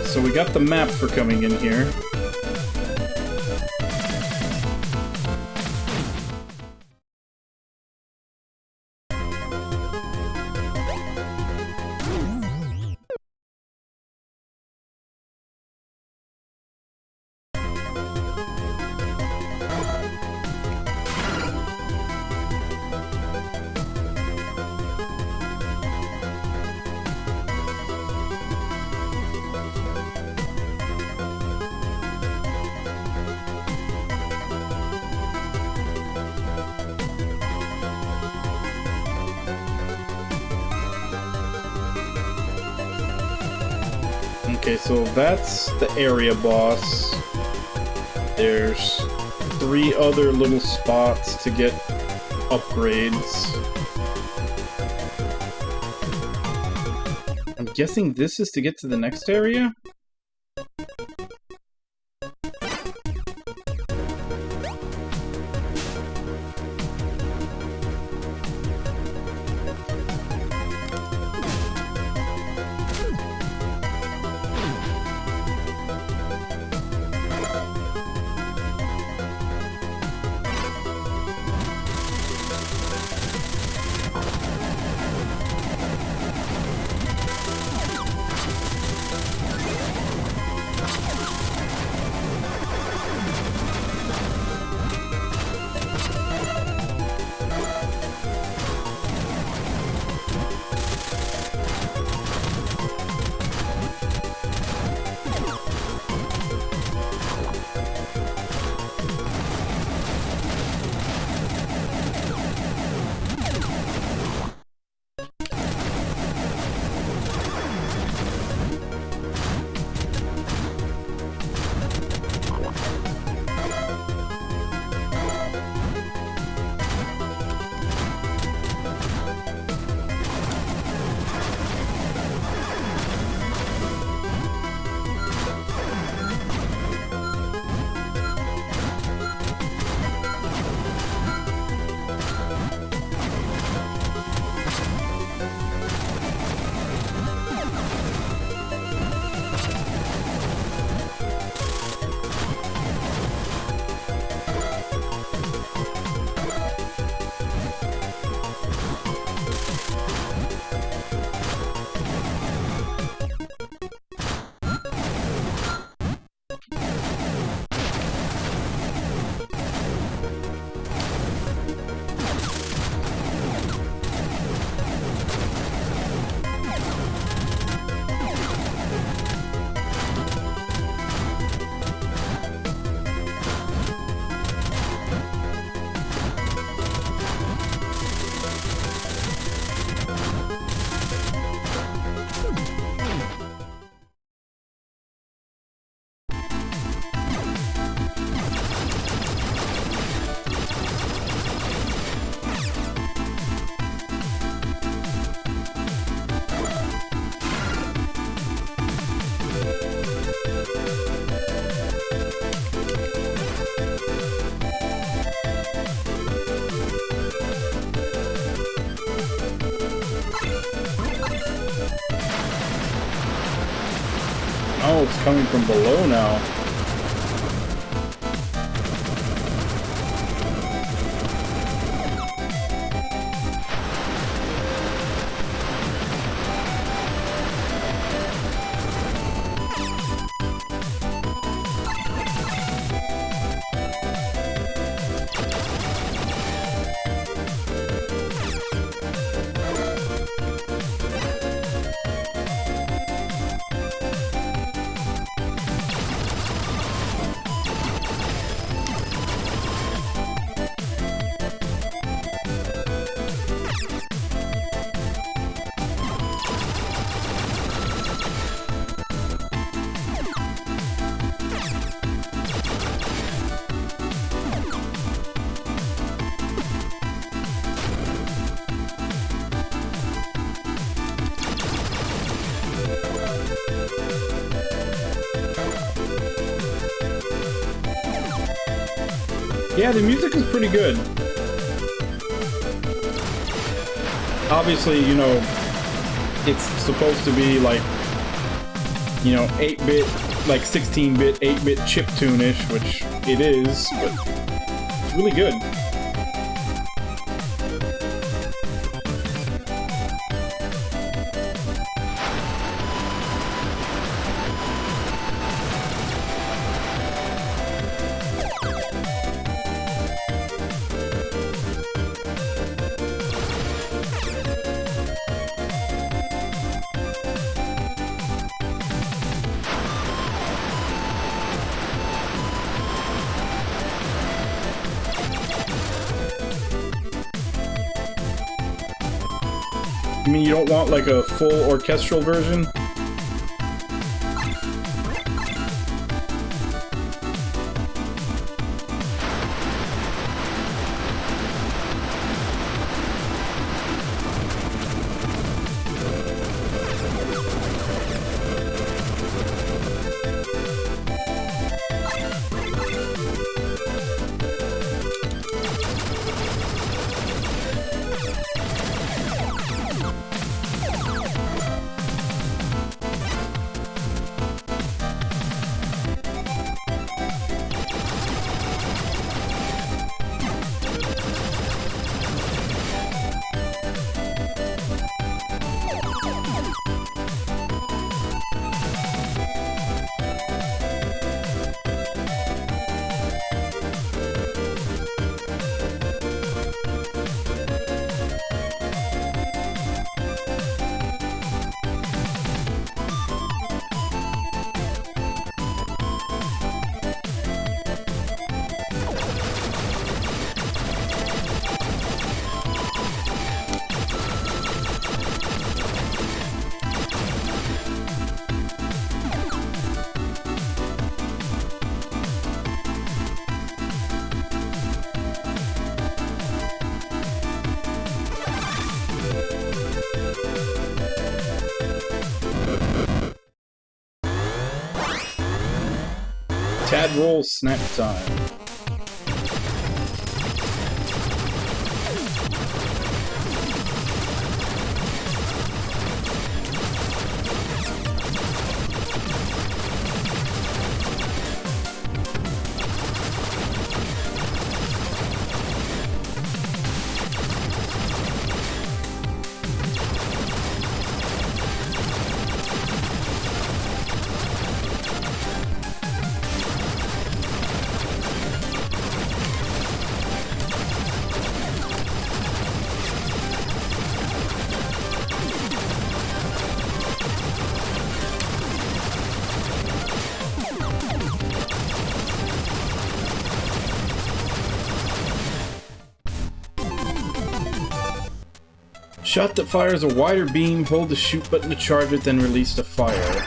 So we got the map for coming in here. Okay, so that's the area boss. There's 3 other little spots to get upgrades. I'm guessing this is to get to the next area? it's coming from below now. Yeah, the music is pretty good. Obviously, you know, it's supposed to be like, you know, 8-bit, like 16-bit, 8-bit chiptune-ish, which it is, but it's really good. I mean, you don't want like a full orchestral version? Tad roll snack time. Shot that fires a wider beam, hold the shoot button to charge it, then release the fire.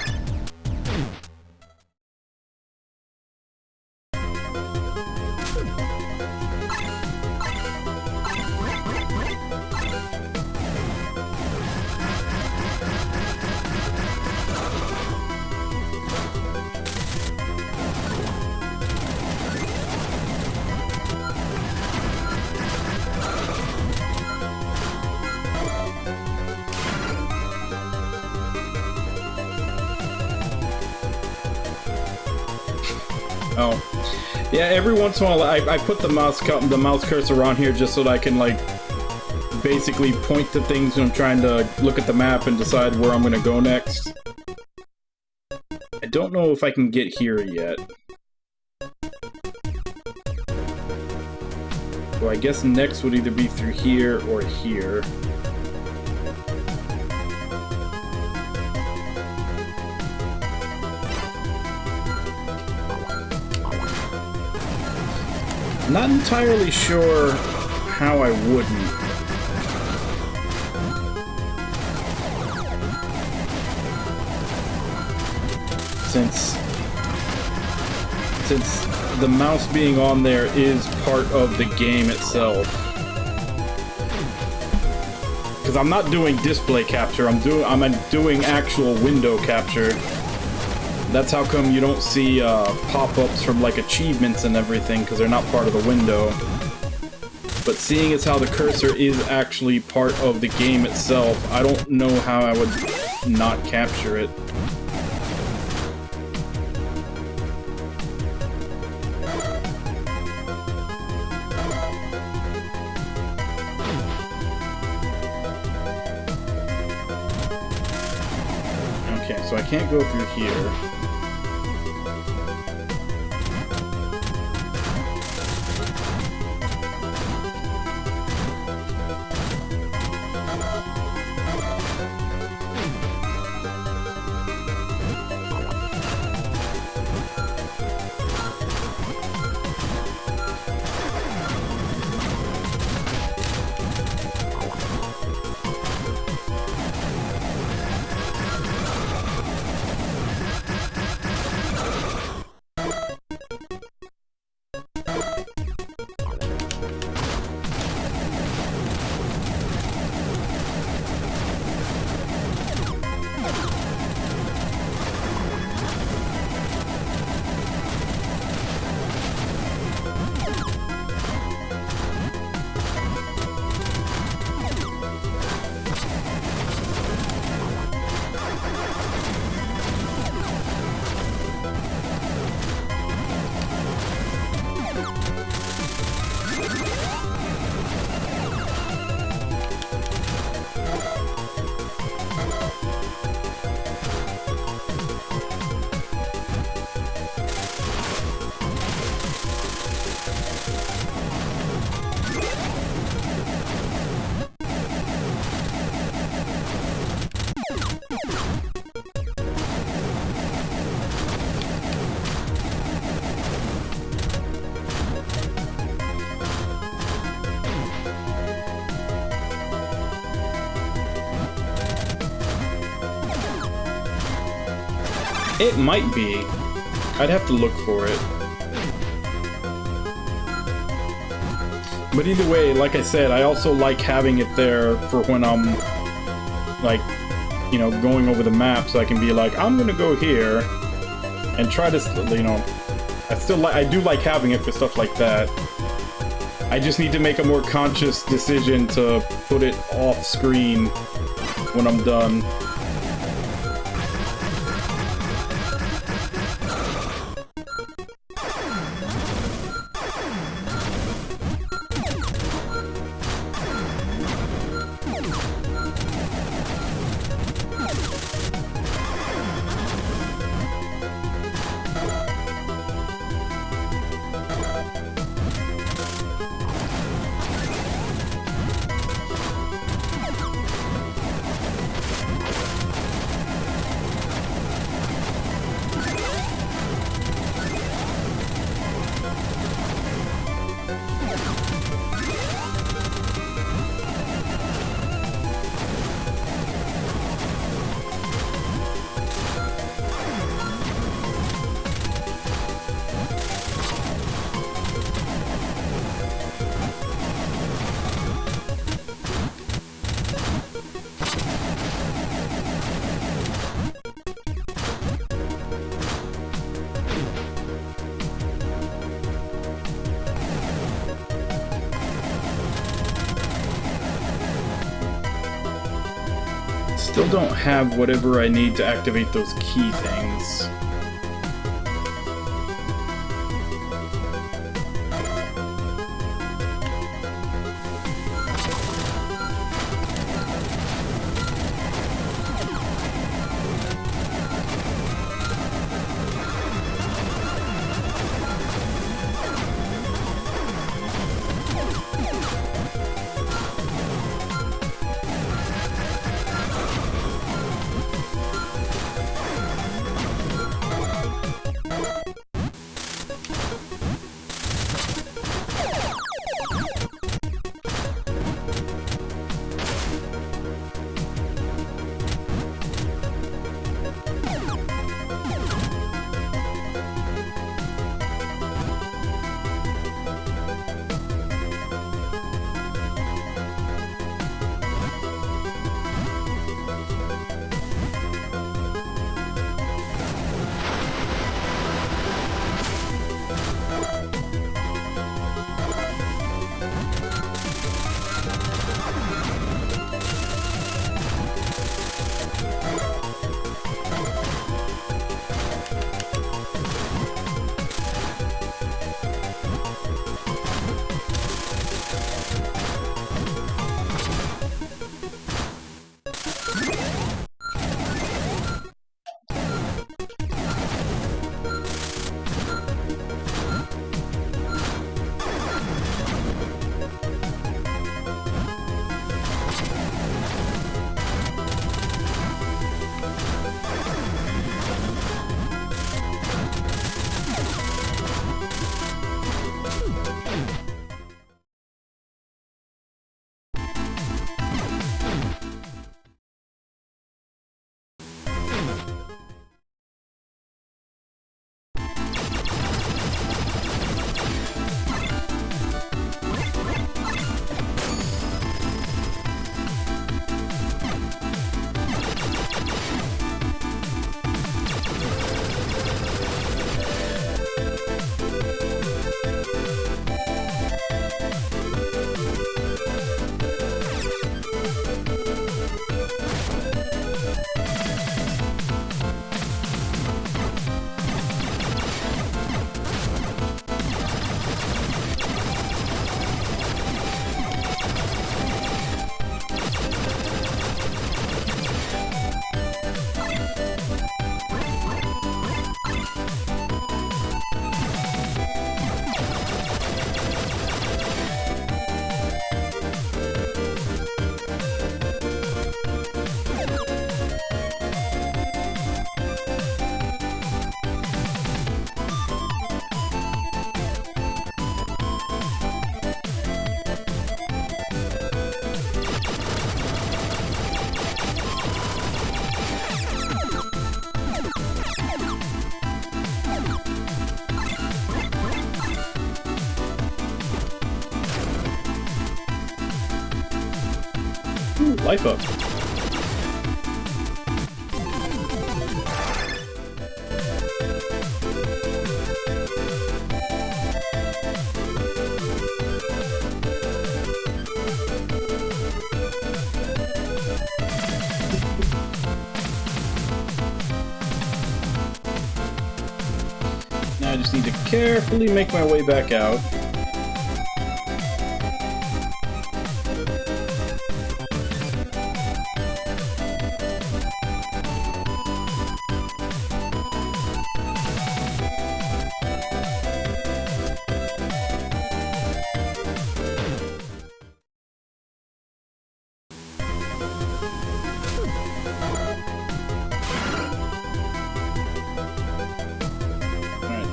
Oh. Yeah, every once in a while I put the mouse cursor on here just so that I can, like, basically point to things when I'm trying to look at the map and decide where I'm gonna go next. I don't know if I can get here yet. So I guess next would either be through here or here. Not entirely sure how I wouldn't. Since the mouse being on there is part of the game itself. Because I'm not doing display capture, I'm doing actual window capture. That's how come you don't see pop-ups from like achievements and everything, because they're not part of the window. But seeing as how the cursor is actually part of the game itself, I don't know how I would not capture it. Okay, so I can't go through here. It might be. I'd have to look for it. But either way, like I said, I also like having it there for when I'm, like, you know, going over the map, so I can be like, I'm gonna go here and try to, you know, I do like having it for stuff like that. I just need to make a more conscious decision to put it off screen when I'm done. Still don't have whatever I need to activate those key things. Ooh, life up. Now I just need to carefully make my way back out.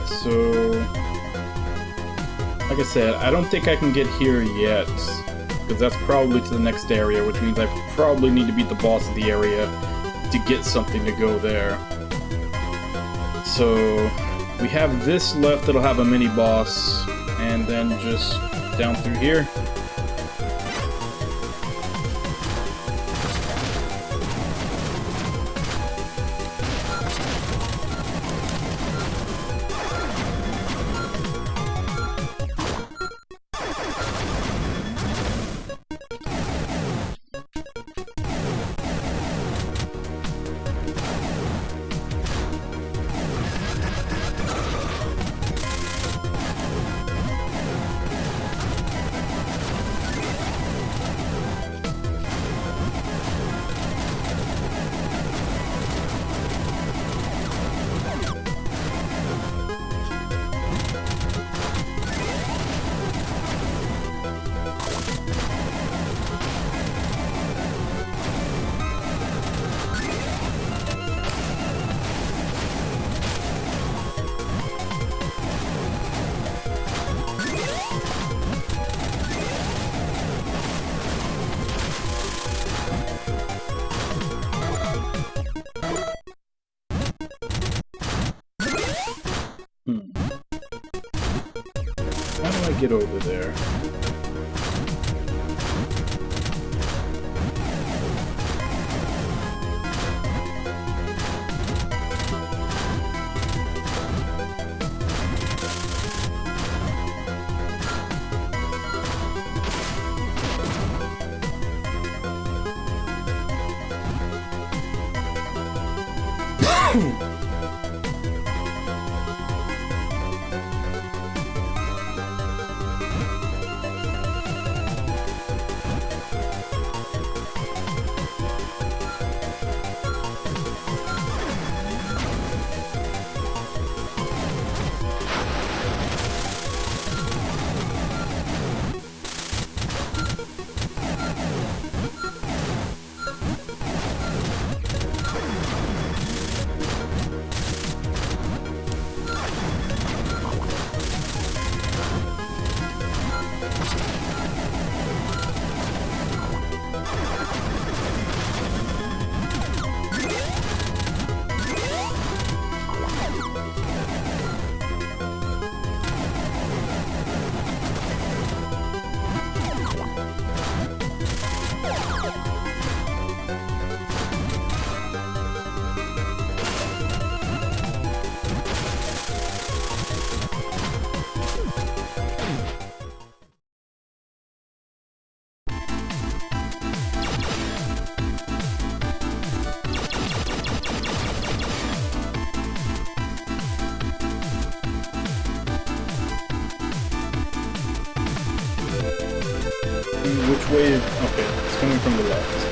So, like I said, I don't think I can get here yet, because that's probably to the next area, which means I probably need to beat the boss of the area to get something to go there. So, we have this left that'll have a mini-boss, and then just down through here. How do I get over there? Which way? Okay, it's coming from the left.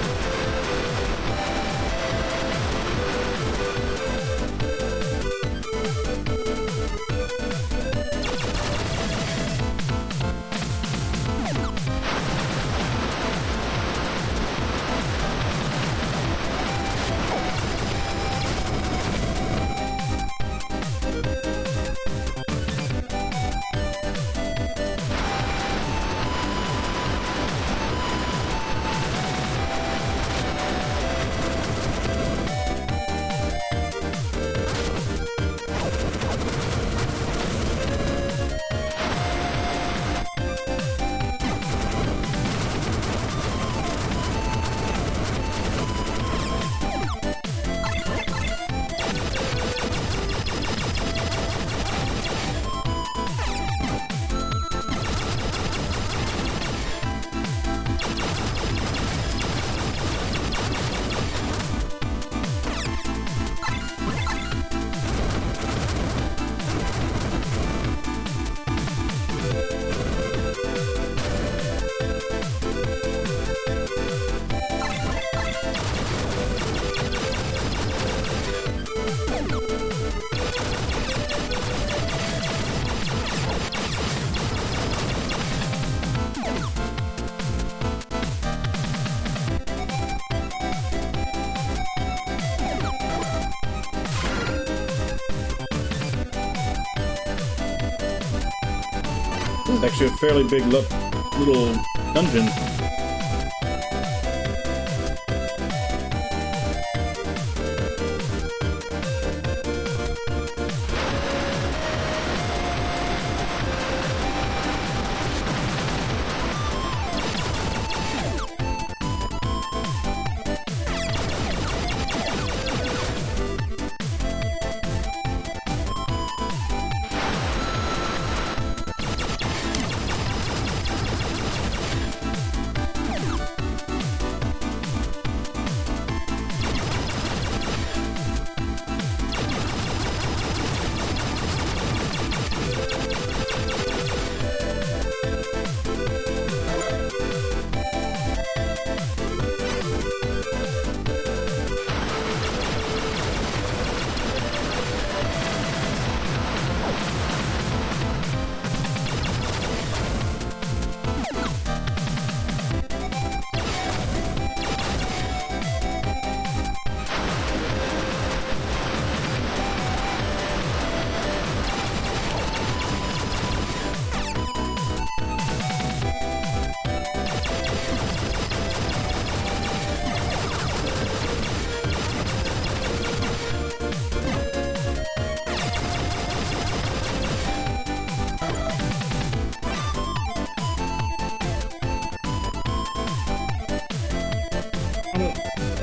It's actually a fairly big little dungeon.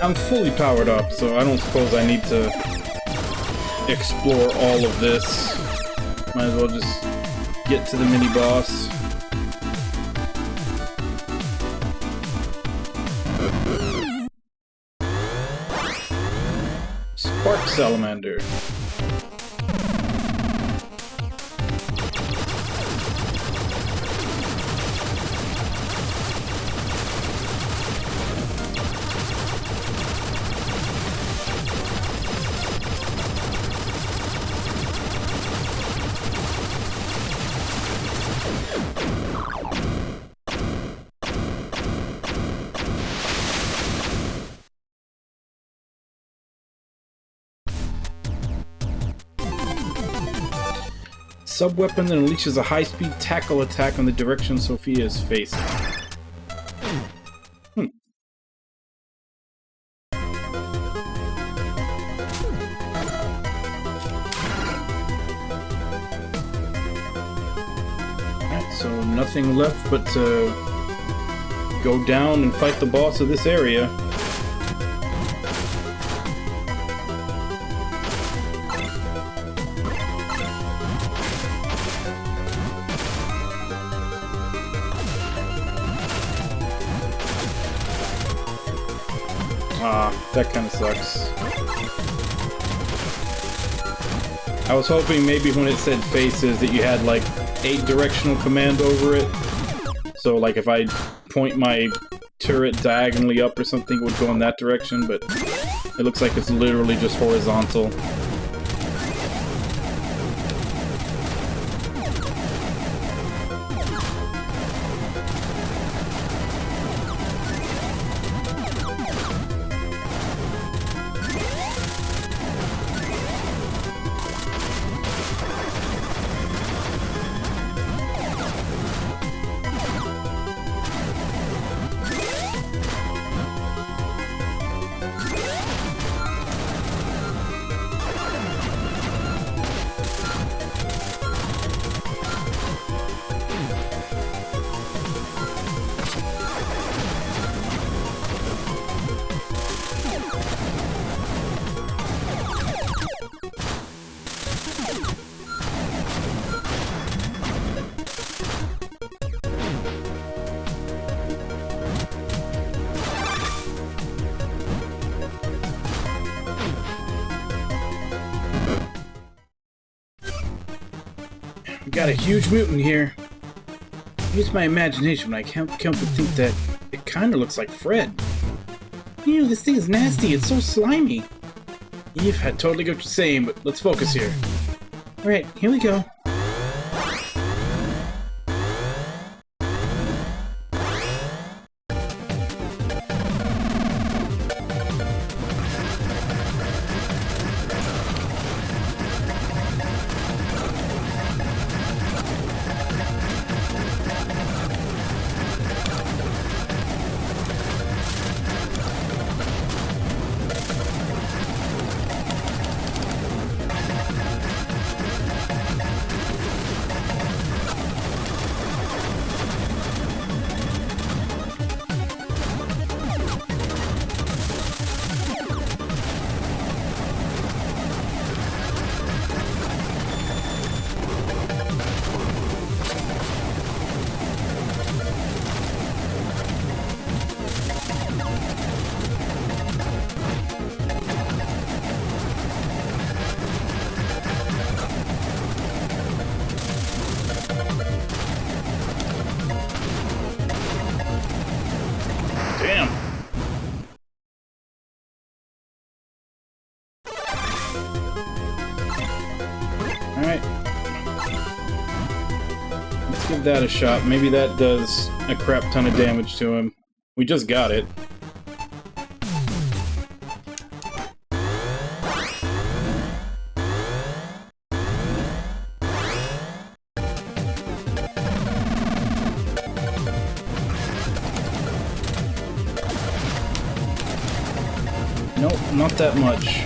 I'm fully powered up, so I don't suppose I need to explore all of this. Might as well just get to the mini-boss. Spark Salamander. Sub-weapon that unleashes a high-speed tackle attack on the direction Sophia is facing. Alright, so nothing left but to go down and fight the boss of this area. That kind of sucks. I was hoping maybe when it said faces that you had like 8 directional command over it. So like if I point my turret diagonally up or something, it would go in that direction, but it looks like it's literally just horizontal. Got a huge mutant here. Use my imagination, but I can't help but think that it kind of looks like Fred. Ew, this thing is nasty. It's so slimy. Eve, I totally get what you're saying, but let's focus here. Alright, here we go. give that a shot. Maybe that does a crap ton of damage to him. We just got it. Nope, not that much.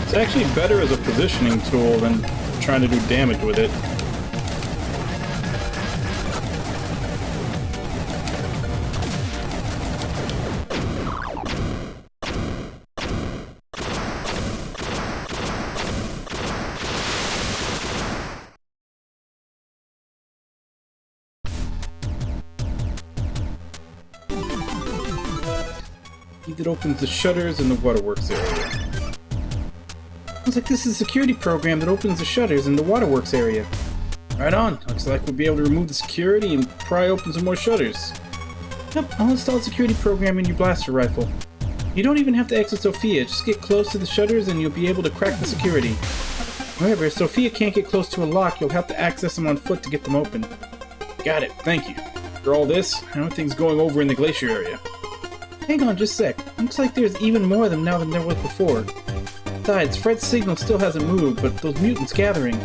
It's actually better as a positioning tool than trying to do damage with it. It opens the shutters in the waterworks area. Looks like this is a security program that opens the shutters in the waterworks area. Right on. Looks like we'll be able to remove the security and pry open some more shutters. Yep, I'll install the security program in your blaster rifle. You don't even have to exit Sophia. Just get close to the shutters and you'll be able to crack the security. However, if Sophia can't get close to a lock, you'll have to access them on foot to get them open. Got it. Thank you. For all this, how are things going over in the glacier area? Hang on just a sec. Looks like there's even more of them now than there was before. Besides, Fred's signal still hasn't moved, but those mutants gathering.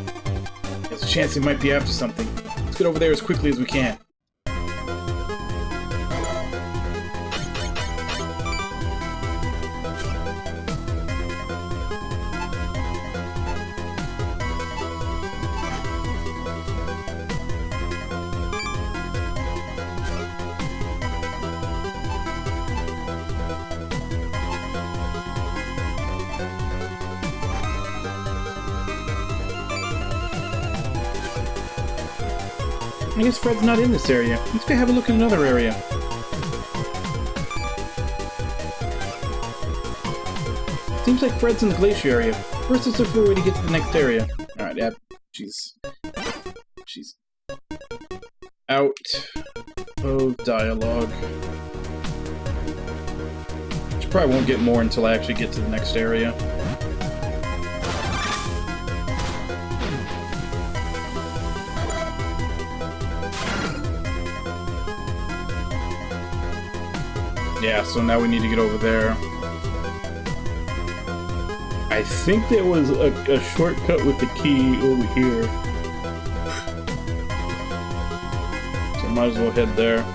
There's a chance they might be after something. Let's get over there as quickly as we can. I guess Fred's not in this area. Let's go have a look in another area. Seems like Fred's in the glacier area. First, let's look for a way to get to the next area. Alright, yeah. She's out of dialogue. She probably won't get more until I actually get to the next area. Yeah, so now we need to get over there. I think there was a shortcut with the key over here. So might as well head there.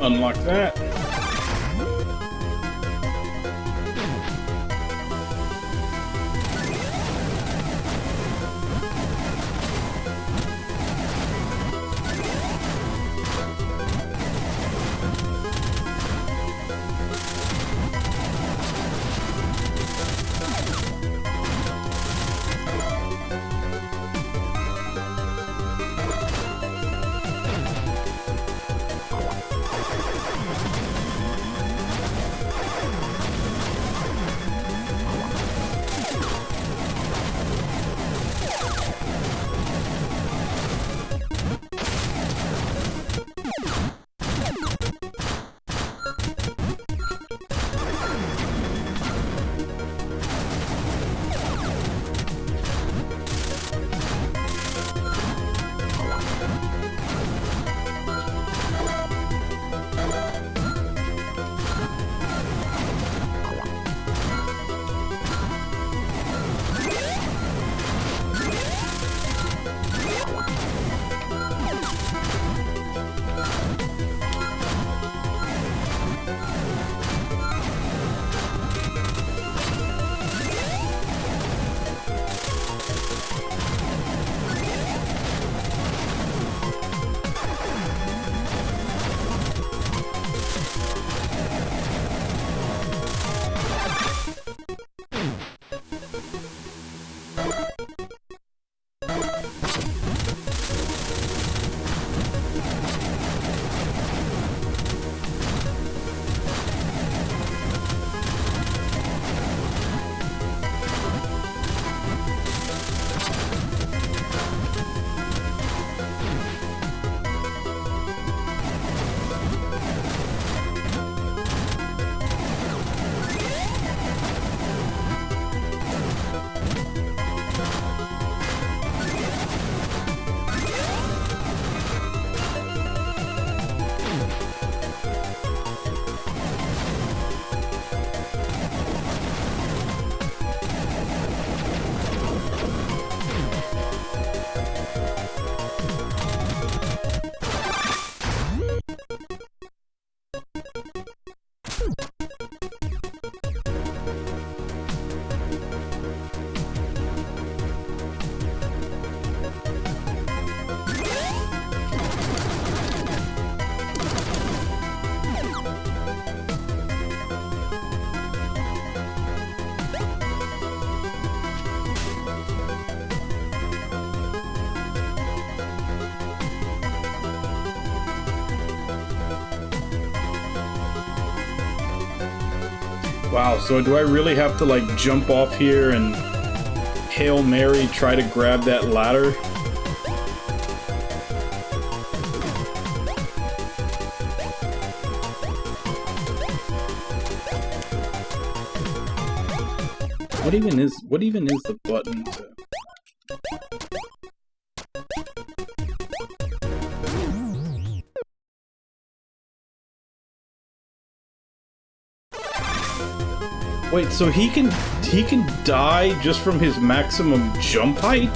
Unlock that. Wow, so do I really have to, like, jump off here and Hail Mary try to grab that ladder? What even is the button to... Wait, so he can die just from his maximum jump height?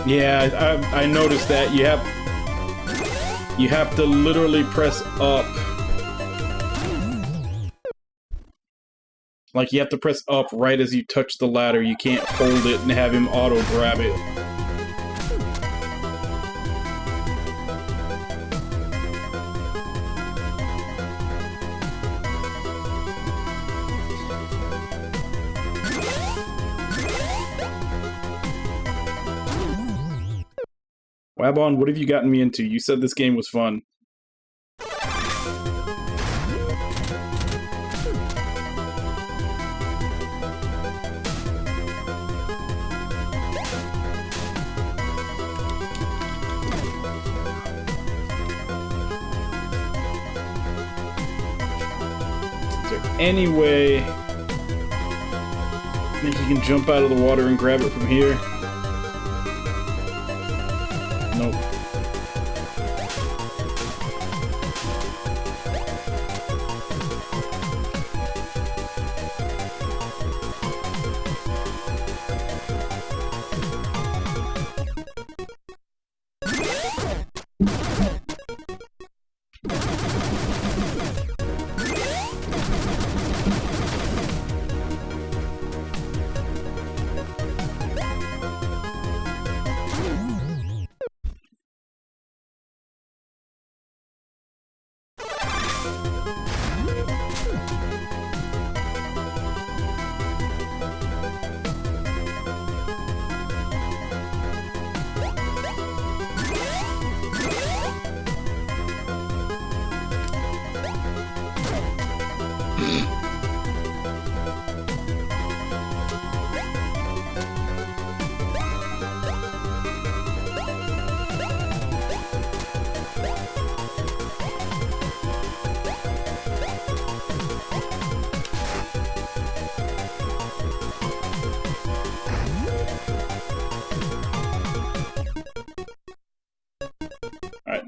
Yeah, I noticed that. You have to literally press up. Like, you have to press up right as you touch the ladder. You can't hold it and have him auto-grab it. Wabon, what have you gotten me into? You said this game was fun. Any way I think you can jump out of the water and grab it from here? Nope.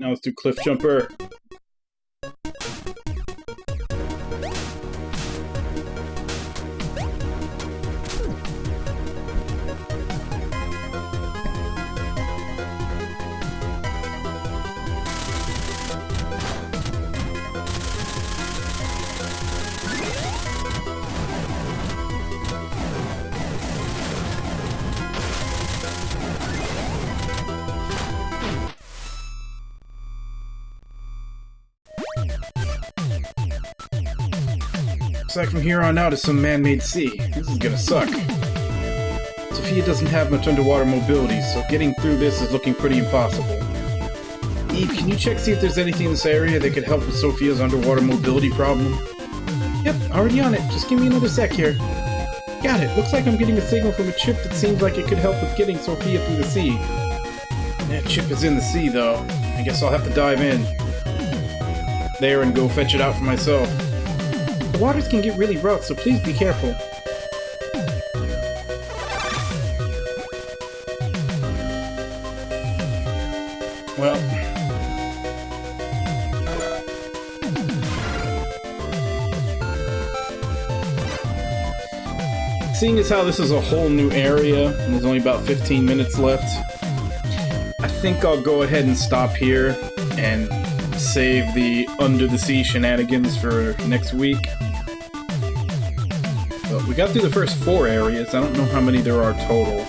Now let's do Cliff Jumper. Looks like from here on out is some man-made sea. This is gonna suck. Sophia doesn't have much underwater mobility, so getting through this is looking pretty impossible. Eve, can you check see if there's anything in this area that could help with Sophia's underwater mobility problem? Yep, already on it. Just give me another sec here. Got it. Looks like I'm getting a signal from a chip that seems like it could help with getting Sophia through the sea. That chip is in the sea, though. I guess I'll have to dive in there and go fetch it out for myself. The waters can get really rough, so please be careful. Well, seeing as how this is a whole new area and there's only about 15 minutes left, I think I'll go ahead and stop here and save the Under the Sea shenanigans for next week. But we got through the first 4 areas. I don't know how many there are total.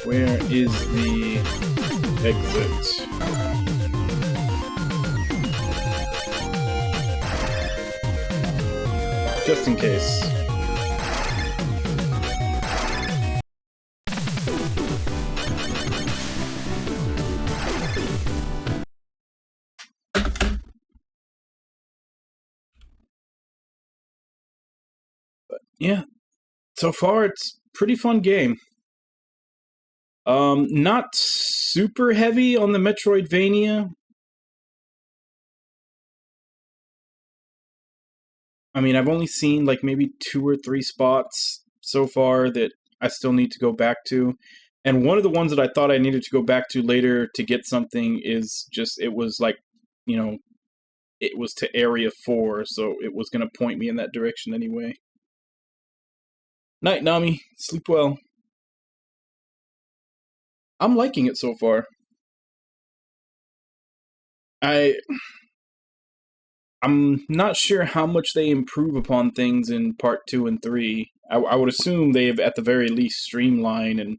Where is the exit? Just in case. But yeah, so far it's a pretty fun game. Not super heavy on the Metroidvania. I mean, I've only seen like maybe 2 or 3 spots so far that I still need to go back to. And one of the ones that I thought I needed to go back to later to get something is just, it was like, you know, it was to Area 4, so it was going to point me in that direction anyway. Night, Nami. Sleep well. I'm liking it so far. I'm not sure how much they improve upon things in part 2 and 3. I would assume they've at the very least streamlined and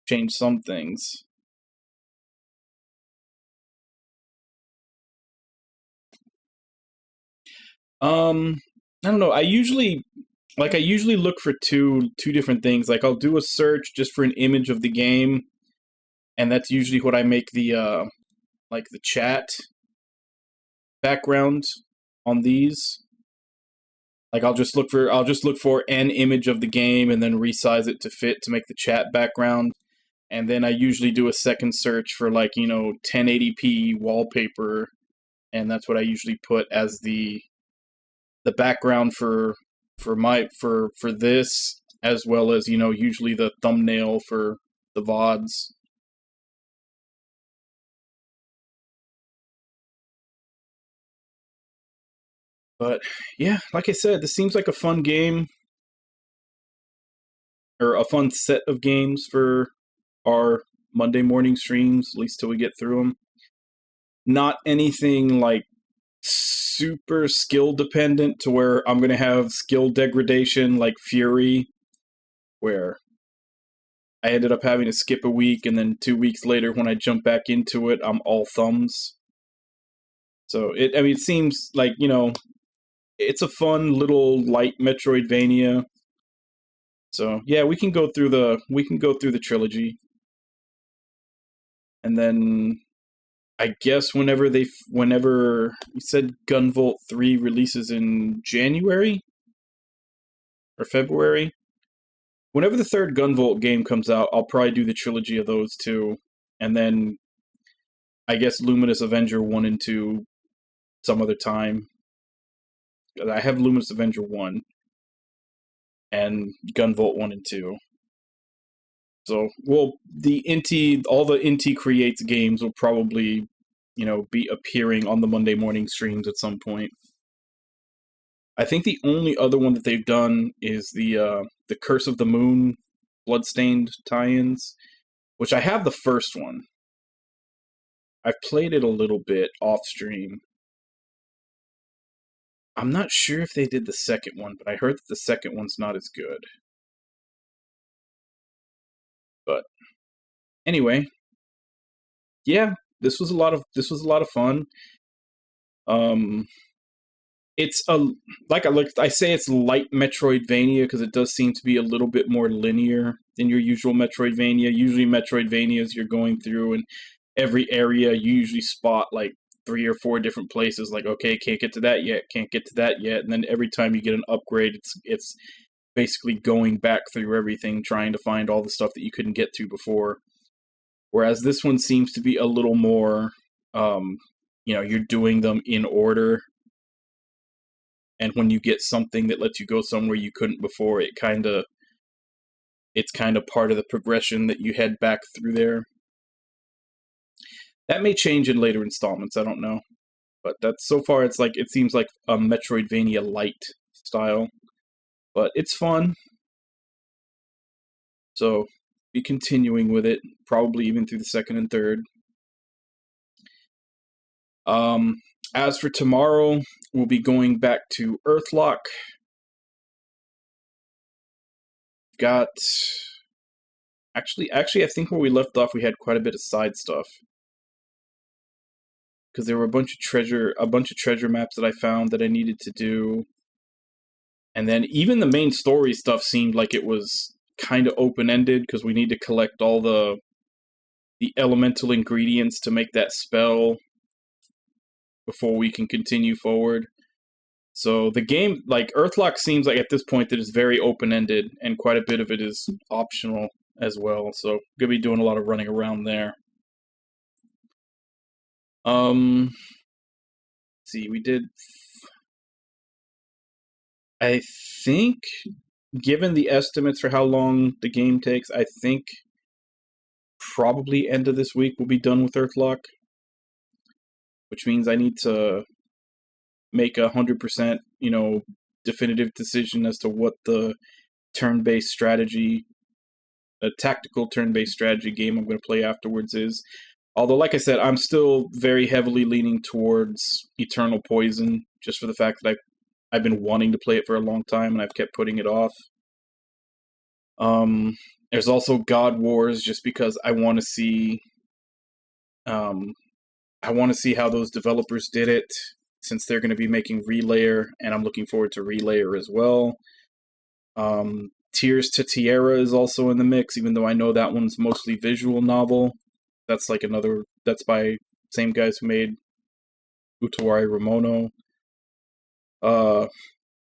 changed some things. I don't know. I usually look for two different things. Like I'll do a search just for an image of the game, and that's usually what I make the like the chat background on these. Like I'll just look for an image of the game and then resize it to fit to make the chat background. And then I usually do a second search for like, you know, 1080p wallpaper, and that's what I usually put as the background for this, as well as, you know, usually the thumbnail for the VODs. But yeah, like I said, this seems like a fun game, or a fun set of games for our Monday morning streams, at least till we get through them. Not anything like super skill dependent to where I'm going to have skill degradation like Fury, where I ended up having to skip a week, and then 2 weeks later when I jump back into it, I'm all thumbs. So it seems like, you know, it's a fun little light Metroidvania. So yeah, we can go through the trilogy. And then I guess whenever you said Gunvolt 3 releases in January or February, whenever the third Gunvolt game comes out, I'll probably do the trilogy of those two. And then I guess Luminous Avenger 1 and 2 some other time. I have Luminous Avenger 1 and Gunvolt 1 and 2. So, well, all the Inti Creates games will probably, be appearing on the Monday morning streams at some point. I think the only other one that they've done is the Curse of the Moon Bloodstained tie-ins, which I have the first one. I've played it a little bit off stream. I'm not sure if they did the second one, but I heard that the second one's not as good. But anyway, yeah, this was a lot of fun. It's I say it's light Metroidvania because it does seem to be a little bit more linear than your usual Metroidvania. Usually Metroidvanias you're going through, and every area you usually spot like 3 or 4 different places, like, okay, can't get to that yet, and then every time you get an upgrade, it's basically going back through everything, trying to find all the stuff that you couldn't get to before. Whereas this one seems to be a little more, you're doing them in order. And when you get something that lets you go somewhere you couldn't before, it's kind of part of the progression that you head back through there. That may change in later installments, I don't know. But so far it seems like a Metroidvania light style. But it's fun. So, be continuing with it, probably even through the second and third. As for tomorrow, we'll be going back to Earthlock. Actually, I think where we left off, we had quite a bit of side stuff. Because there were a bunch of treasure maps that I found that I needed to do. And then even the main story stuff seemed like it was kind of open-ended, because we need to collect all the elemental ingredients to make that spell before we can continue forward. So the game, like, Earthlock seems like at this point that it's very open-ended, and quite a bit of it is optional as well. So gonna be doing a lot of running around there. Let's see, we did. I think, given the estimates for how long the game takes, I think probably end of this week we'll be done with Earthlock. Which means I need to make 100%, definitive decision as to what the turn-based strategy, a tactical turn-based strategy game I'm going to play afterwards is. Although, like I said, I'm still very heavily leaning towards Eternal Poison, just for the fact that I've been wanting to play it for a long time and I've kept putting it off. There's also God Wars, just because I want to see. I want to see how those developers did it, since they're going to be making Relayer, and I'm looking forward to Relayer as well. Tears to Tierra is also in the mix, even though I know that one's mostly visual novel. That's by same guys who made Utawari Ramono.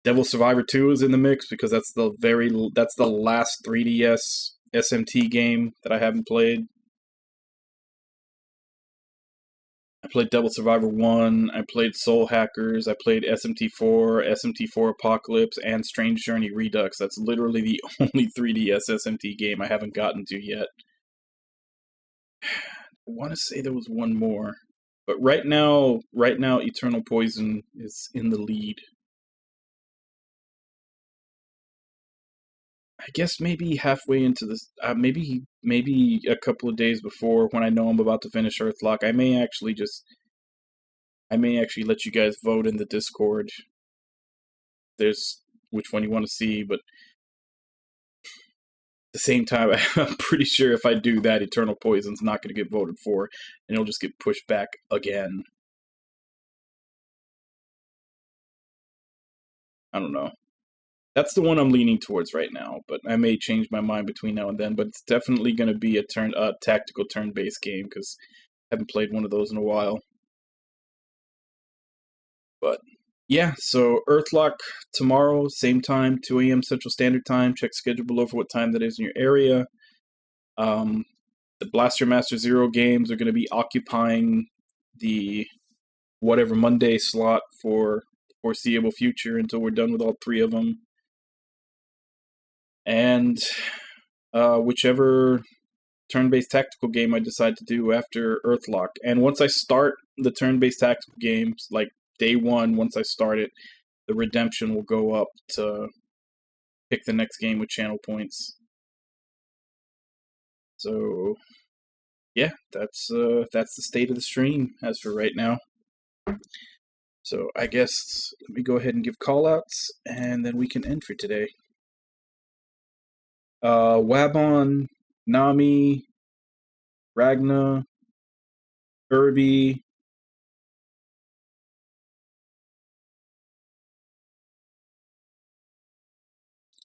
Devil Survivor 2 is in the mix, because that's the last 3DS SMT game that I haven't played. I played Devil Survivor 1, I played Soul Hackers, I played SMT4, SMT4 Apocalypse, and Strange Journey Redux. That's literally the only 3DS SMT game I haven't gotten to yet. I want to say there was one more. But right now, Eternal Poison is in the lead. I guess maybe halfway into this, maybe a couple of days before, when I know I'm about to finish Earthlock, I may actually let you guys vote in the Discord. There's which one you want to see, but at the same time, I'm pretty sure if I do that, Eternal Poison's not going to get voted for, and it'll just get pushed back again. I don't know. That's the one I'm leaning towards right now, but I may change my mind between now and then. But it's definitely going to be a tactical turn-based game, because I haven't played one of those in a while. But yeah, so Earthlock tomorrow, same time, 2 a.m. Central Standard Time. Check schedule below for what time that is in your area. The Blaster Master Zero games are going to be occupying the whatever Monday slot for the foreseeable future until we're done with all 3 of them. And whichever turn-based tactical game I decide to do after Earthlock. And once I start the turn-based tactical games, like day one, once I start it, the redemption will go up to pick the next game with channel points. So, yeah, that's the state of the stream as for right now. So I guess let me go ahead and give callouts, and then we can end for today. Wabon, Nami, Ragna, Kirby,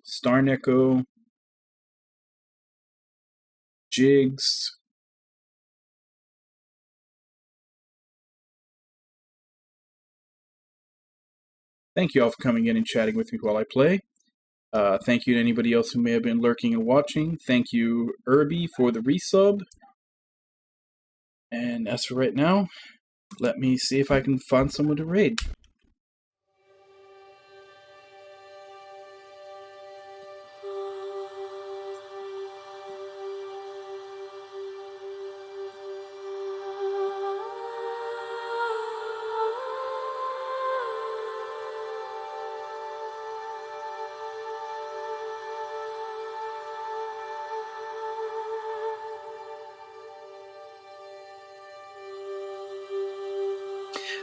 Starneko, Jigs, thank you all for coming in and chatting with me while I play. Thank you to anybody else who may have been lurking and watching. Thank you, Irby, for the resub. And as for right now, let me see if I can find someone to raid.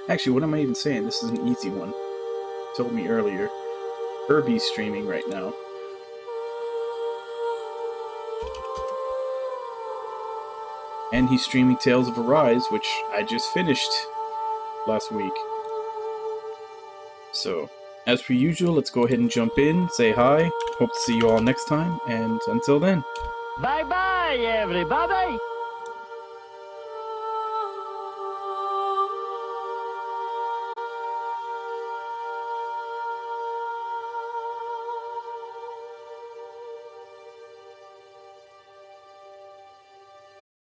Actually, what am I even saying? This is an easy one. You told me earlier. Irby's streaming right now. And he's streaming Tales of Arise, which I just finished last week. So, as per usual, let's go ahead and jump in, say hi, hope to see you all next time, and until then. Bye-bye, everybody!